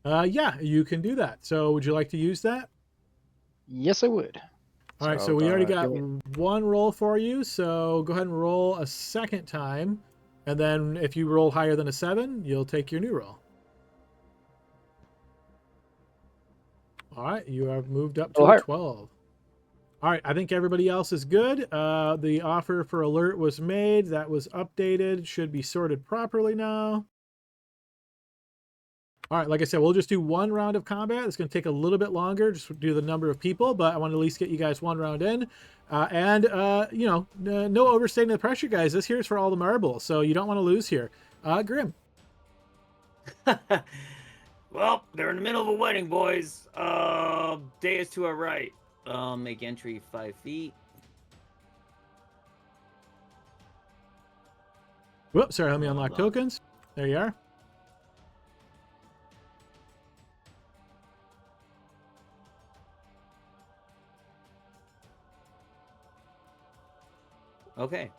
Yeah, you can do that. So would you like to use that? Yes, I would. All right, so we already got one roll for you, so go ahead and roll a second time. And then if you roll higher than a 7, you'll take your new roll. All right, you have moved up to a 12. All right, I think everybody else is good. The offer for alert was made. That was updated. Should be sorted properly now. All right, like I said, we'll just do one round of combat. It's going to take a little bit longer, just do the number of people, but I want to at least get you guys one round in. You know, no overstating the pressure, guys. This here is for all the marbles, so you don't want to lose here. Grim. Well, they're in the middle of a wedding, boys. Day is to our right. Make entry 5 feet. Whoops, sorry, let me unlock Hold on. tokens. There you are. Okay.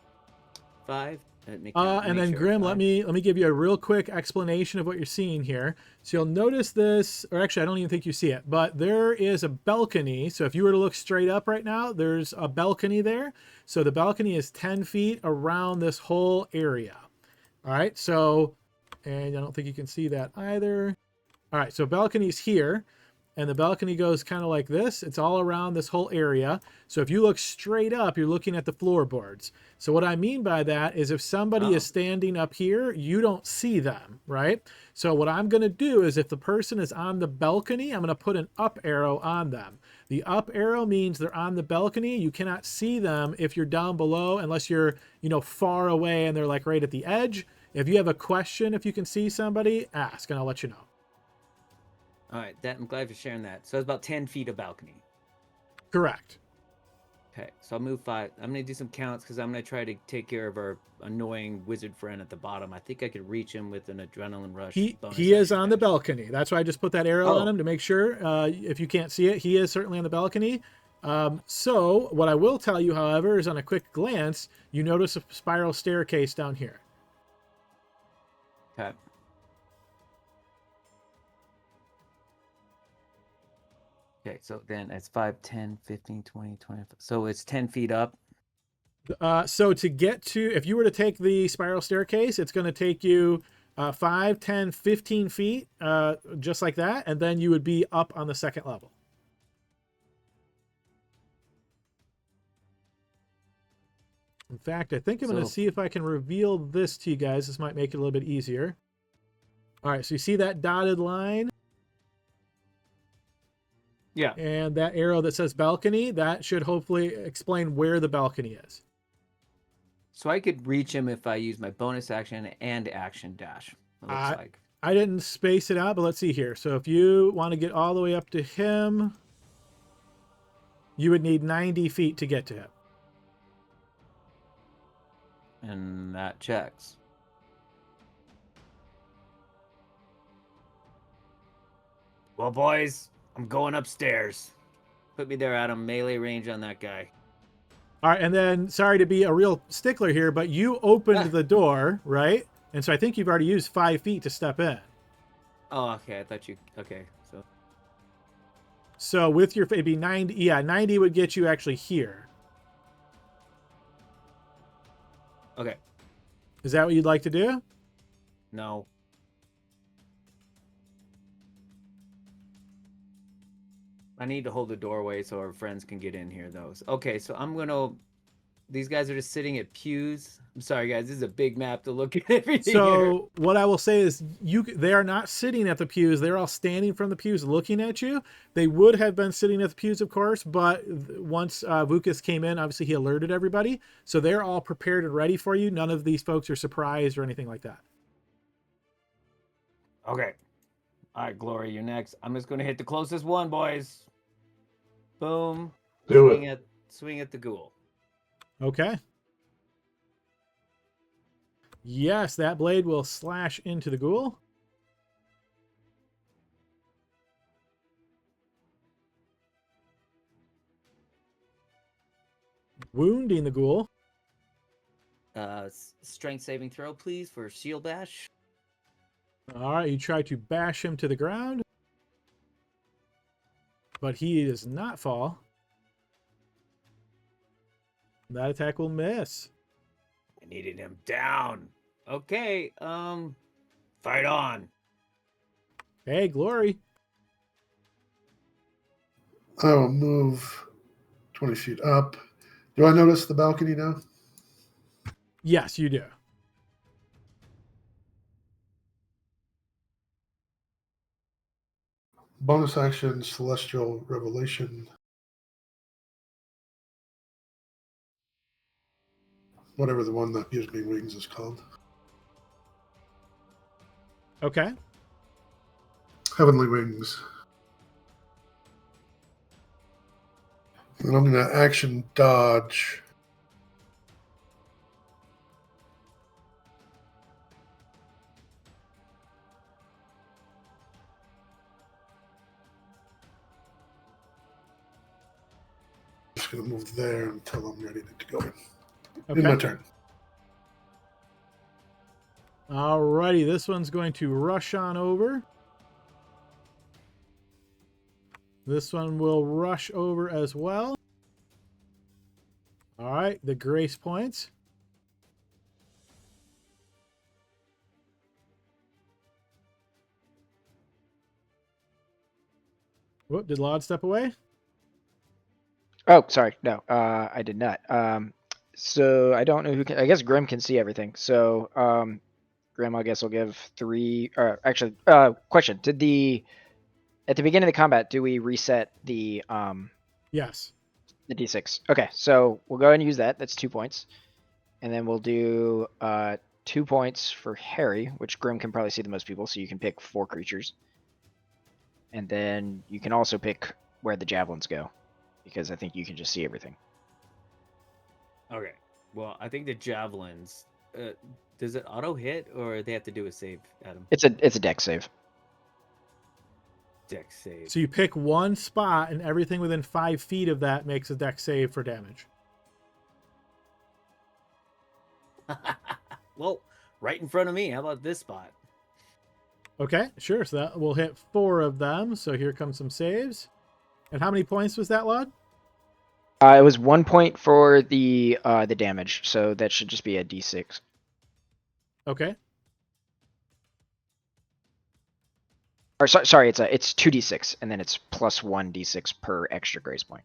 5. And then Grim, let me give you a real quick explanation of what you're seeing here. So you'll notice this, or actually, I don't even think you see it, but there is a balcony. So if you were to look straight up right now, there's a balcony there. So the balcony is 10 feet around this whole area. All right. So, and I don't think you can see that either. All right. So balcony's here. And the balcony goes kind of like this. It's all around this whole area. So if you look straight up, you're looking at the floorboards. So what I mean by that is if somebody is standing up here, you don't see them, right? So what I'm going to do is if the person is on the balcony, I'm going to put an up arrow on them. The up arrow means they're on the balcony. You cannot see them if you're down below unless you're, you know, far away and they're like right at the edge. If you have a question, if you can see somebody, ask and I'll let you know. All right, I'm glad for sharing that. So it's about 10 feet of balcony. Correct. Okay, so I'll move 5. I'm going to do some counts because I'm going to try to take care of our annoying wizard friend at the bottom. I think I could reach him with an adrenaline rush. He is on the balcony. That's why I just put that arrow on him to make sure. If you can't see it, he is certainly on the balcony. So what I will tell you, however, is on a quick glance, you notice a spiral staircase down here. Okay. Okay, so then it's 5, 10, 15, 20, 25. So it's 10 feet up. So to get to, if you were to take the spiral staircase, it's going to take you 5, 10, 15 feet, just like that. And then you would be up on the second level. In fact, I think I'm going to see if I can reveal this to you guys. This might make it a little bit easier. All right, so you see that dotted line? Yeah. And that arrow that says balcony, that should hopefully explain where the balcony is. So I could reach him if I use my bonus action and action dash. It looks like. I didn't space it out, but let's see here. So if you want to get all the way up to him, you would need 90 feet to get to him. And that checks. Well, boys, I'm going upstairs. Put me there, Adam. Melee range on that guy. All right, and then, sorry to be a real stickler here, but you opened the door, right? And so I think you've already used 5 feet to step in. Oh, okay. I thought you... Okay, so... So with your... It'd be 90... Yeah, 90 would get you actually here. Okay. Is that what you'd like to do? No. I need to hold the doorway so our friends can get in here, though. Okay, so I'm going to... These guys are just sitting at pews. I'm sorry, guys. This is a big map to look at everything. So what I will say is they are not sitting at the pews. They're all standing from the pews looking at you. They would have been sitting at the pews, of course, but once Vukas came in, obviously he alerted everybody. So they're all prepared and ready for you. None of these folks are surprised or anything like that. Okay. All right, Glory, you're next. I'm just going to hit the closest one, boys. Boom. Do it. Swing at the ghoul. Okay. Yes, that blade will slash into the ghoul. Wounding the ghoul. Strength saving throw, please, for shield bash. All right, you try to bash him to the ground, but he does not fall. That attack will miss. I needed him down. Okay, Fight on. Hey, Glory. I will move 20 feet up. Do I notice the balcony now? Yes, you do. Bonus action, Celestial Revelation. Whatever the one that gives me wings is called. Okay. Heavenly Wings. And I'm going to action dodge. Just going to move there until I'm ready to go in. Okay. In my turn. Alrighty, this one's going to rush on over. This one will rush over as well. All right, the grace points. Whoop, did Laud step away? Oh, sorry. No, I did not. So I don't know who can. I guess Grim can see everything. So, Grim, I guess will give 3. Actually, question: at the beginning of the combat, do we reset the Yes. the d6? Okay, so we'll go ahead and use that. That's 2 points, and then we'll do 2 points for Harry, which Grim can probably see the most people, so you can pick 4 creatures, and then you can also pick where the javelins go, because I think you can just see everything. Okay. Well, I think the javelins. Does it auto hit or they have to do a save, Adam? It's a deck save. Deck save. So you pick one spot, and everything within 5 feet of that makes a deck save for damage. Well, right in front of me. How about this spot? Okay, sure. So that will hit 4 of them. So here comes some saves. And how many points was that, Laud? It was 1 point for the damage, so that should just be a d6. Okay. Or sorry, it's 2d6, and then it's plus 1 d6 per extra grace point.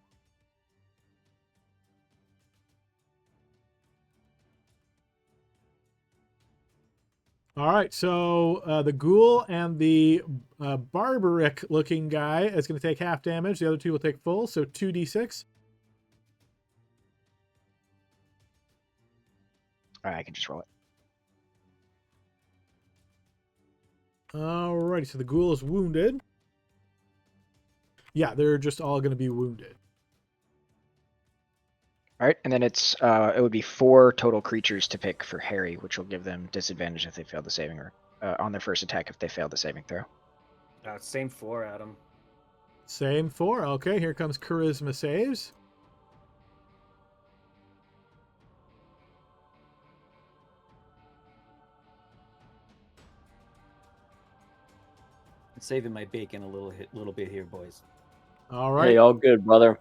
All right, so the ghoul and the barbaric looking guy is going to take half damage. The other 2 will take full, so 2d6. All right, I can just roll it. Alrighty, so the ghoul is wounded. Yeah, they're just all going to be wounded. All right, and then it's it would be 4 total creatures to pick for Harry, which will give them disadvantage if they fail the saving or on their first attack if they fail the saving throw. Same 4, Adam. Same 4. Okay, here comes charisma saves. Saving my bacon a little bit here, boys. All right. Hey, all good, brother.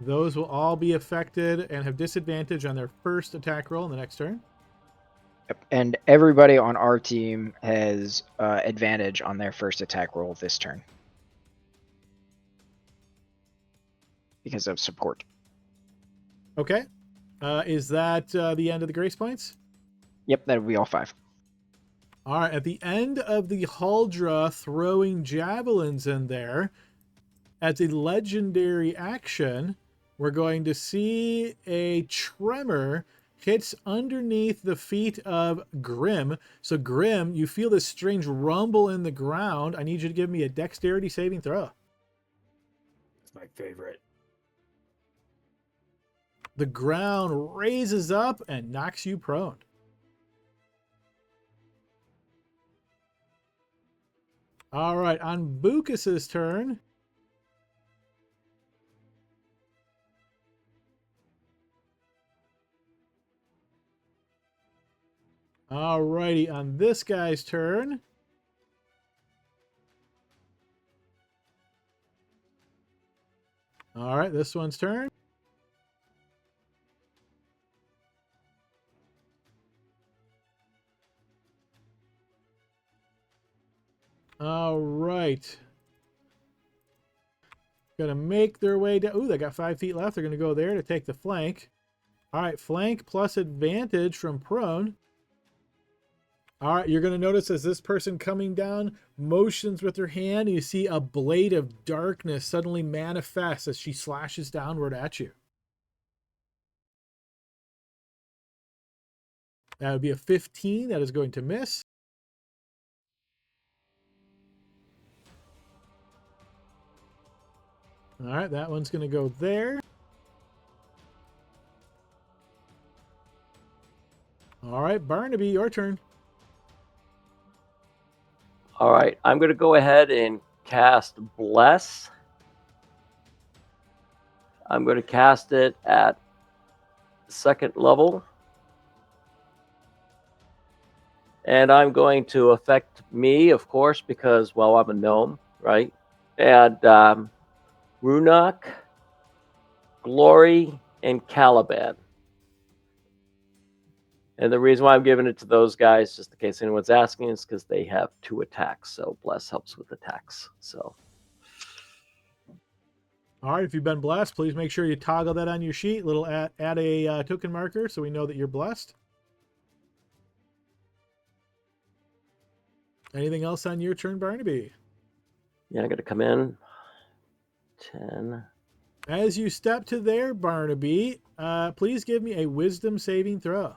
Those will all be affected and have disadvantage on their first attack roll in the next turn. Yep. And everybody on our team has advantage on their first attack roll this turn because of support. Okay. Is that the end of the grace points? Yep, that would be all 5. All right. At the end of the Huldra throwing javelins in there, as a legendary action, we're going to see a tremor hits underneath the feet of Grim. So Grim, you feel this strange rumble in the ground. I need you to give me a dexterity saving throw. It's my favorite. The ground raises up and knocks you prone. All right, on Bukas's turn. Alrighty, on this guy's turn. All right, this one's turn. All right. Gonna make their way down. Ooh, they got 5 feet left. They're gonna go there to take the flank. All right, flank plus advantage from prone. All right, you're going to notice as this person coming down motions with her hand, and you see a blade of darkness suddenly manifest as she slashes downward at you. That would be a 15. That is going to miss. All right, that one's going to go there. All right, Barnaby, your turn. All right, I'm going to go ahead and cast Bless. I'm going to cast it at second level. And I'm going to affect me, of course, because, well, I'm a gnome, right? And Runok, Glory, and Caliban. And the reason why I'm giving it to those guys, just in case anyone's asking, is because they have 2 attacks. So Bless helps with attacks. So. All right, if you've been blessed, please make sure you toggle that on your sheet. Little add a token marker so we know that you're blessed. Anything else on your turn, Barnaby? Yeah, I'm going to come in. 10. As you step to there, Barnaby, please give me a wisdom saving throw.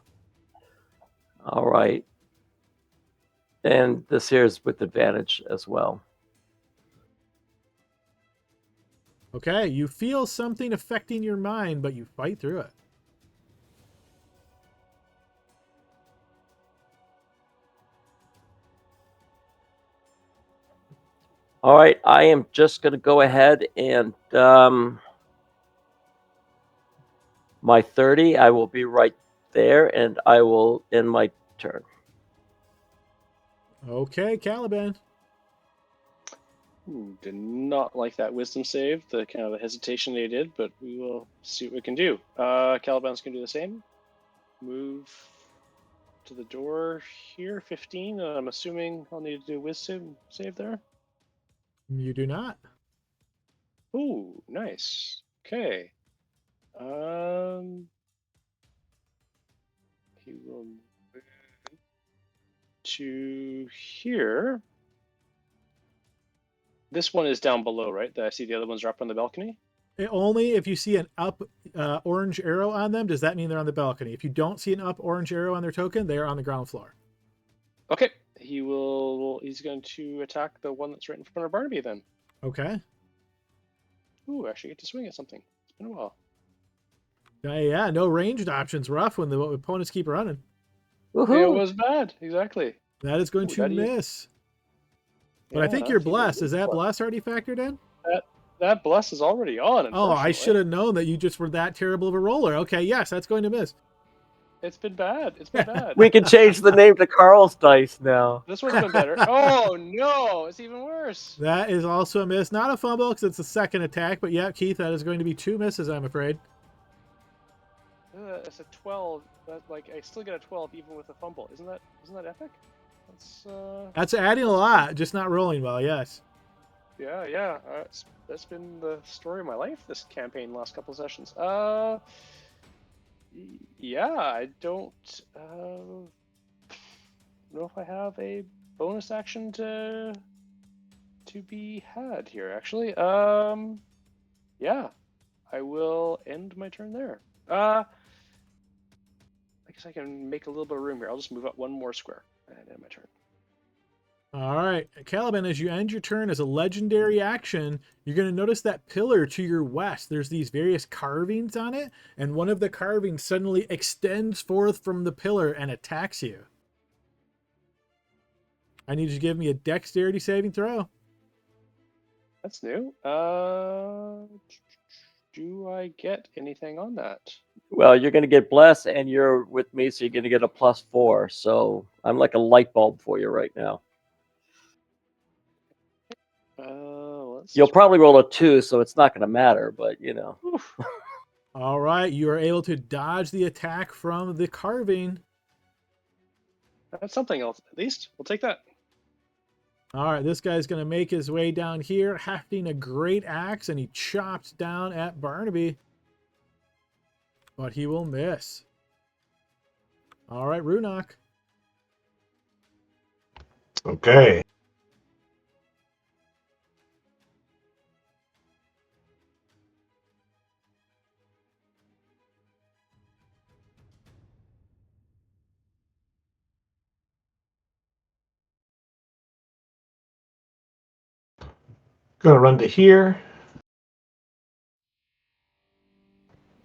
All right. And this here is with advantage as well. Okay, you feel something affecting your mind, but you fight through it. All right, I am just going to go ahead and my 30, I will be right there, and I will end my turn. Okay, Caliban. Did not like that wisdom save, the kind of the hesitation they did, but we will see what we can do. Caliban's going to do the same. Move to the door here, 15. I'm assuming I'll need to do a wisdom save there. You do not. Ooh, nice. Okay. He will move to here. This one is down below, right? I see the other ones are up on the balcony. Only if you see an up orange arrow on them, does that mean they're on the balcony? If you don't see an up orange arrow on their token, they are on the ground floor. Okay. He's going to attack the one that's right in front of Barnaby then. Okay. Ooh, actually get to swing at something. It's been a while. Yeah, no ranged options. Rough when the opponents keep running. Woohoo. It was bad, exactly. That is going to miss. But I think you're blessed. Is that bless already factored in? That bless is already on. Oh, I should have known that you just were that terrible of a roller. Okay, yes, that's going to miss. It's been bad. It's been bad. We can change the name to Carl's Dice now. This one's been better. Oh, no. It's even worse. That is also a miss. Not a fumble because it's the second attack. But yeah, Keith, that is going to be 2 misses, I'm afraid. It's a 12. I still get a 12 even with a fumble. Isn't that epic? That's adding a lot, just not rolling well, yes. Yeah. That's been the story of my life this campaign, last couple of sessions. Yeah, I don't know if I have a bonus action to be had here, actually. Yeah, I will end my turn there. I guess I can make a little bit of room here. I'll just move up one more square and end my turn. All right, Caliban, as you end your turn as a legendary action, you're going to notice that pillar to your west. There's these various carvings on it, and one of the carvings suddenly extends forth from the pillar and attacks you. I need you to give me a dexterity saving throw. That's new. Do I get anything on that? Well, you're going to get blessed, and you're with me, so you're going to get a +4. So I'm like a light bulb for you right now. You'll probably roll a 2, so it's not going to matter, but you know. All right, you are able to dodge the attack from the carving. That's something else, at least. We'll take that. All right, this guy's going to make his way down here, hefting a great axe, and he chops down at Barnaby. But he will miss. All right, Runok. Okay. Gonna run to here.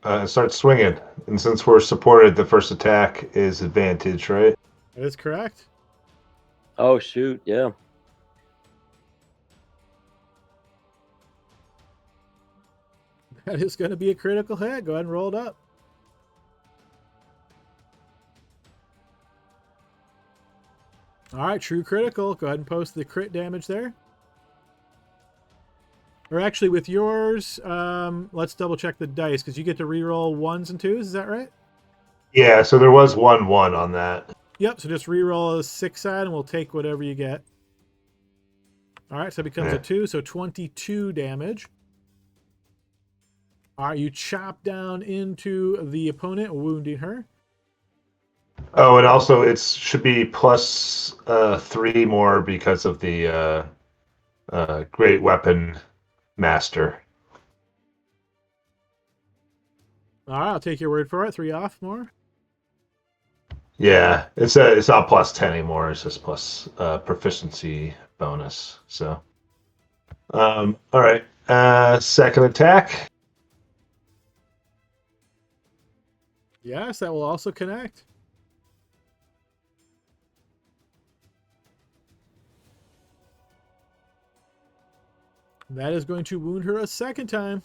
And start swinging. And since we're supported, the first attack is advantage, right? That is correct. Oh shoot, yeah. That is going to be a critical hit. Go ahead and roll it up. All right, true critical. Go ahead and post the crit damage there. Or actually, with yours, let's double check the dice because you get to reroll 1s and 2s. Is that right? Yeah, so there was 1-1 on that. Yep. So just reroll a 6 side, and we'll take whatever you get. All right, so it becomes a 2, so 22 damage. All right, you chop down into the opponent, wounding her. Oh, and also it should be plus 3 more because of the Great Weapon Master. All right, I'll take your word for it. 3 off more. Yeah, it's not plus 10 anymore. It's just plus proficiency bonus. So, all right. Second attack. Yes, that will also connect. That is going to wound her a second time.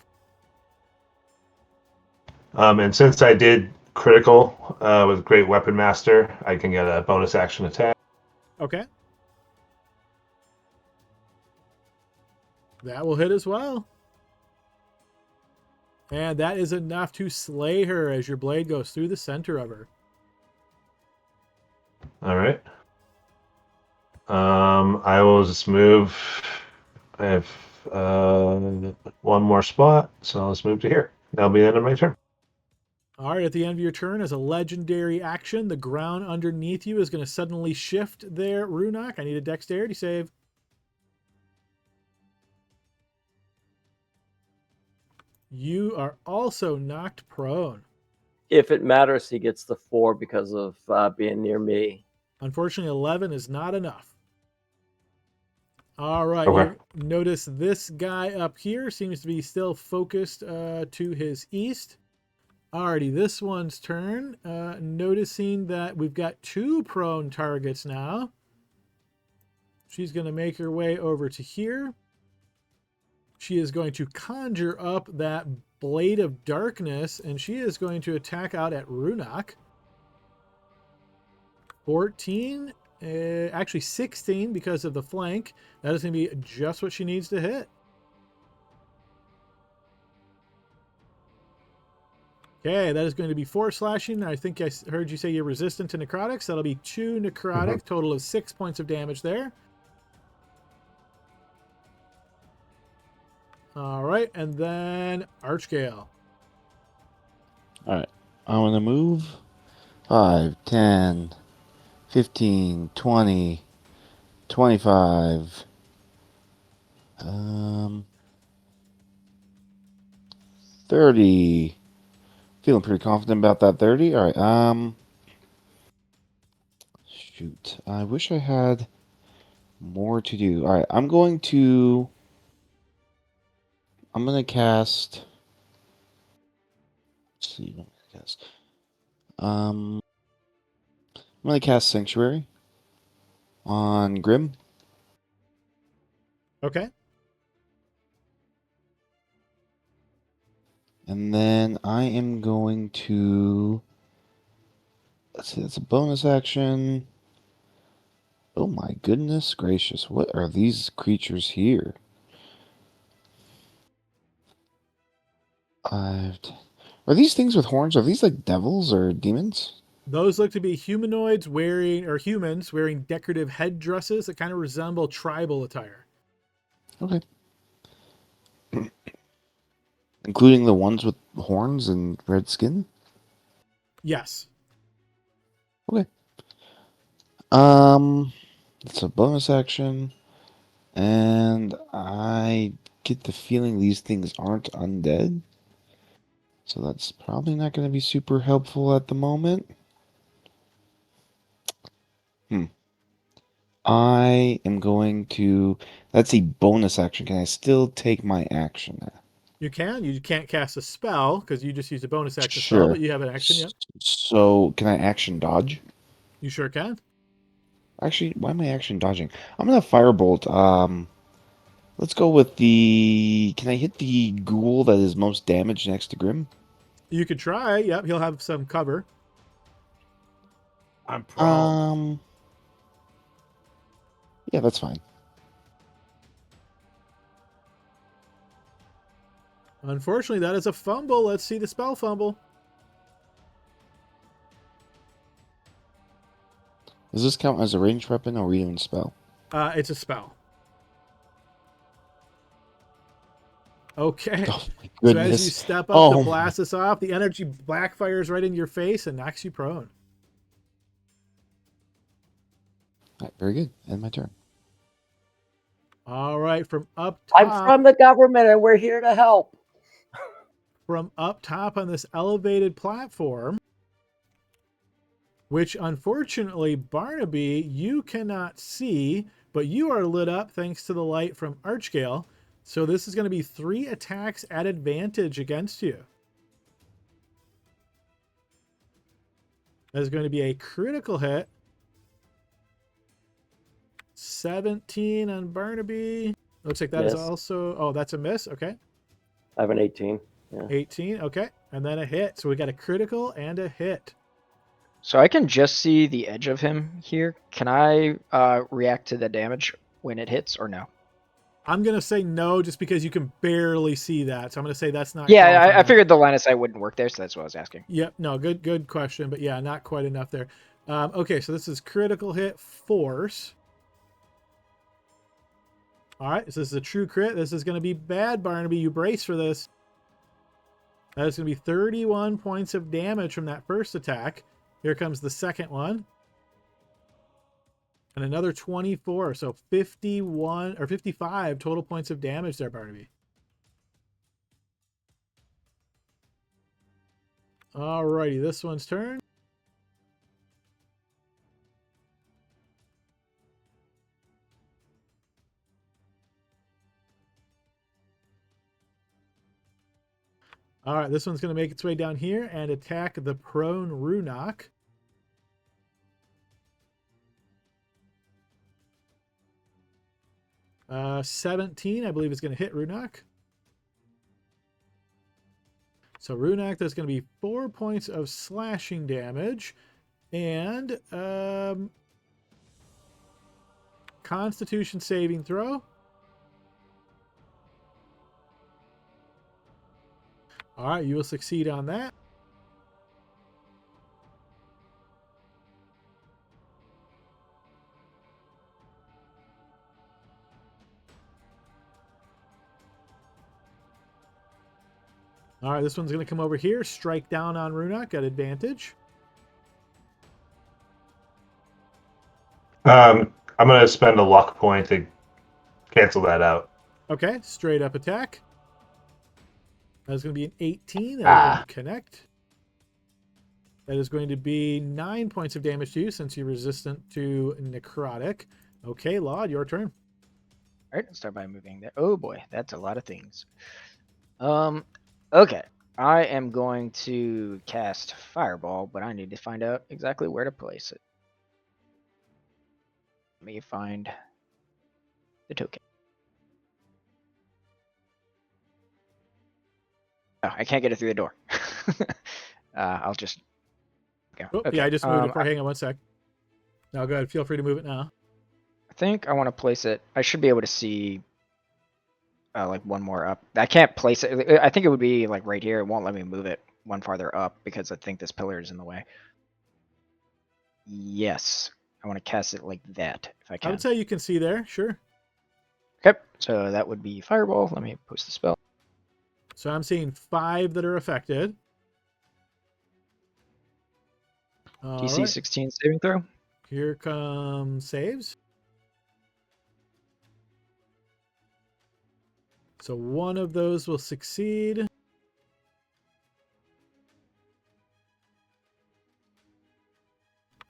And since I did critical with Great Weapon Master, I can get a bonus action attack. Okay. That will hit as well. And that is enough to slay her as your blade goes through the center of her. All right. I will just move. I have one more spot, so let's move to here. That'll be the end of my turn. All right, at the end of your turn, as a legendary action, the ground underneath you is going to suddenly shift there. Runak, I need a dexterity save. You are also knocked prone. If it matters, he gets the 4 because of being near me. Unfortunately, 11 is not enough. All right, Okay. you notice this guy up here seems to be still focused to his east. Alrighty, this one's turn. Noticing that we've got 2 prone targets now. She's going to make her way over to here. She is going to conjure up that Blade of Darkness, and she is going to attack out at Runak. 14, actually 16 because of the flank. That is going to be just what she needs to hit. Okay, that is going to be 4 slashing. I think I heard you say you're resistant to necrotics. That'll be 2 necrotic, total of 6 points of damage there. All right, and then Archgale. All right. I want to move 5, 10, 15, 20, 25. 30. Feeling pretty confident about that 30. All right. Shoot. I wish I had more to do. All right. I'm going to cast. Let's see. What I'm gonna cast. I'm going to cast Sanctuary on Grim. Okay. And then I am going to. Let's see, that's a bonus action. Oh my goodness gracious. What are these creatures here? 5, 10. Are these things with horns? Are these like devils or demons? Those look to be humanoids humans wearing decorative headdresses that kind of resemble tribal attire. Okay. Including the ones with horns and red skin? Yes. Okay. I'm It's a bonus action, and I get the feeling these things aren't undead. So that's probably not going to be super helpful at the moment. I am going to... That's a bonus action. Can I still take my action now? You can. You can't cast a spell because you just used a bonus action spell, Sure. but you have an action, yep. So, can I action dodge? You sure can. Actually, why am I action dodging? I'm gonna firebolt. Let's go with the... Can I hit the ghoul that is most damaged next to Grim? You could try. Yep, he'll have some cover. I'm prone. Yeah, that's fine. Unfortunately, that is a fumble. Let's see the spell fumble. Does this count as a ranged weapon or even spell? It's a spell. Okay. Oh my So goodness. as you step up to Oh blast this off, the energy backfires right into your face and knocks you prone. Right, very good. End my turn. All right, from up top. I'm from the government and we're here to help. From up top on this elevated platform, which unfortunately, Barnaby, you cannot see, but you are lit up thanks to the light from Archgale. So this is going to be 3 attacks at advantage against you. That is going to be a critical hit. 17 on Barnaby. Looks like that is Miss. also... Oh, that's a miss. Okay. I have an 18. Yeah. 18. Okay. And then a hit. So we got a critical and a hit. So I can just see the edge of him here. Can I react to the damage when it hits or no? I'm going to say no just because you can barely see that. So I'm going to say that's not... Yeah, I qualifying. figured the line of sight wouldn't work there, so that's what I was asking. Yep. No, good question. But yeah, not quite enough there. Okay, so this is critical hit force. All right, so this is a true crit. This is going to be bad, Barnaby. You brace for this. That is going to be 31 points of damage from that first attack. Here comes the second one. And another 24, so 51 or 55 total points of damage there, Barnaby. Alrighty, this one's turn. All right, this one's going to make its way down here and attack the prone Runok. Uh, 17, I believe, is going to hit Runok. So Runok, there's going to be 4 points of slashing damage. And Constitution saving throw. All right, you will succeed on that. All right, this one's going to come over here, strike down on Runok at advantage. I'm going to spend a luck point to cancel that out. Okay, straight up attack. That's going to be an 18. That will connect. That is going to be 9 points of damage to you since you're resistant to necrotic. Okay, Laud, your turn. All right, let's start by moving there. Oh boy, that's a lot of things. Okay, I am going to cast Fireball, but I need to find out exactly where to place it. Let me find the token. Oh, I can't get it through the door. I'll just go. Oh, Okay. yeah, I just moved it. Hang on one sec. No, go ahead. Feel free to move it now. I think I want to place it. I should be able to see like one more up. I can't place it. I think it would be like right here. It won't let me move it one farther up because I think this pillar is in the way. Yes. I want to cast it like that if I can. I would say you can see there. Sure. Okay. So that would be Fireball. Let me post the spell. So I'm seeing 5 that are affected. DC 16 saving throw. Here come saves. So one of those will succeed.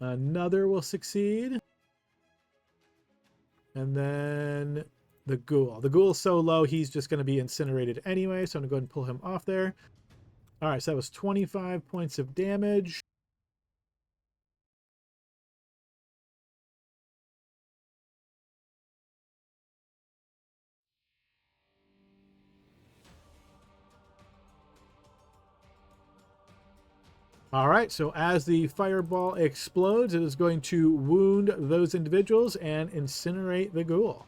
Another will succeed. And then the ghoul. The ghoul's so low, he's just going to be incinerated anyway, so I'm going to go ahead and pull him off there. All right, so that was 25 points of damage. All right, so as the fireball explodes, it is going to wound those individuals and incinerate the ghoul.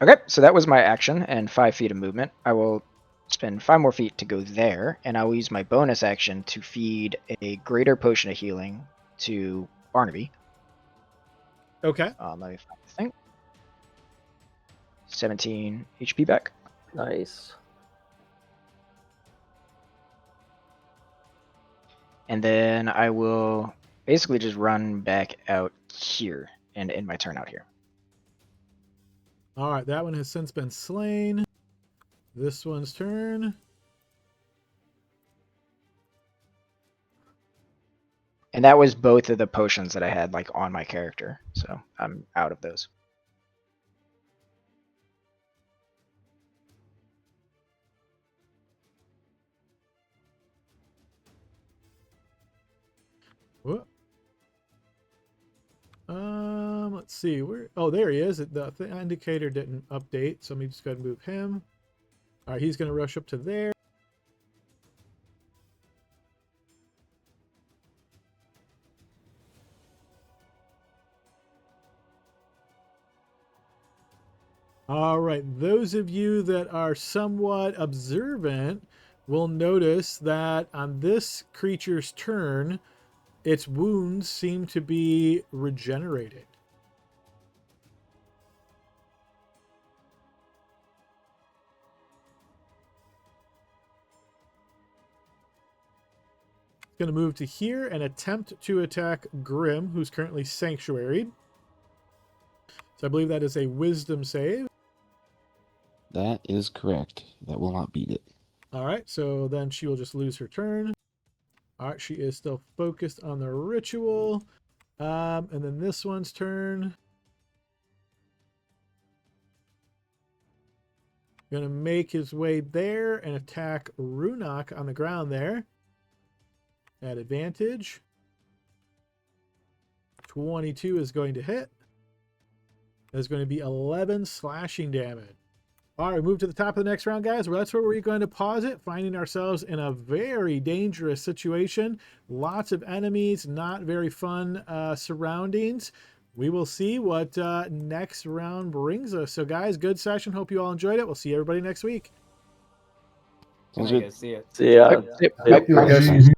Okay, so that was my action and 5 feet of movement. I will spend 5 more feet to go there, and I will use my bonus action to feed a greater potion of healing to Barnaby. Okay. Let me find the thing. 17 HP back. Nice. And then I will basically just run back out here and end my turn out here. All right, that one has since been slain. This one's turn. And that was both of the potions that I had like on my character, so I'm out of those. Whoop. Let's see where. Oh, there he is. The indicator didn't update, so let me just go ahead and move him. All right, he's going to rush up to there. All right, those of you that are somewhat observant will notice that on this creature's turn, its wounds seem to be regenerated. It's going to move to here and attempt to attack Grim, who's currently sanctuaried. So I believe that is a wisdom save. That is correct. That will not beat it. All right, so then she will just lose her turn. All right, she is still focused on the ritual. And then this one's turn. Going to make his way there and attack Runok on the ground there. At advantage. 22 is going to hit. There's going to be 11 slashing damage. All right, move to the top of the next round, guys. Well, that's where we're going to pause it, finding ourselves in a very dangerous situation. Lots of enemies, not very fun surroundings. We will see what next round brings us. So, guys, good session. Hope you all enjoyed it. We'll see everybody next week. Sounds Good night, good. guys. See ya. See ya. Yep. Yep. You guys.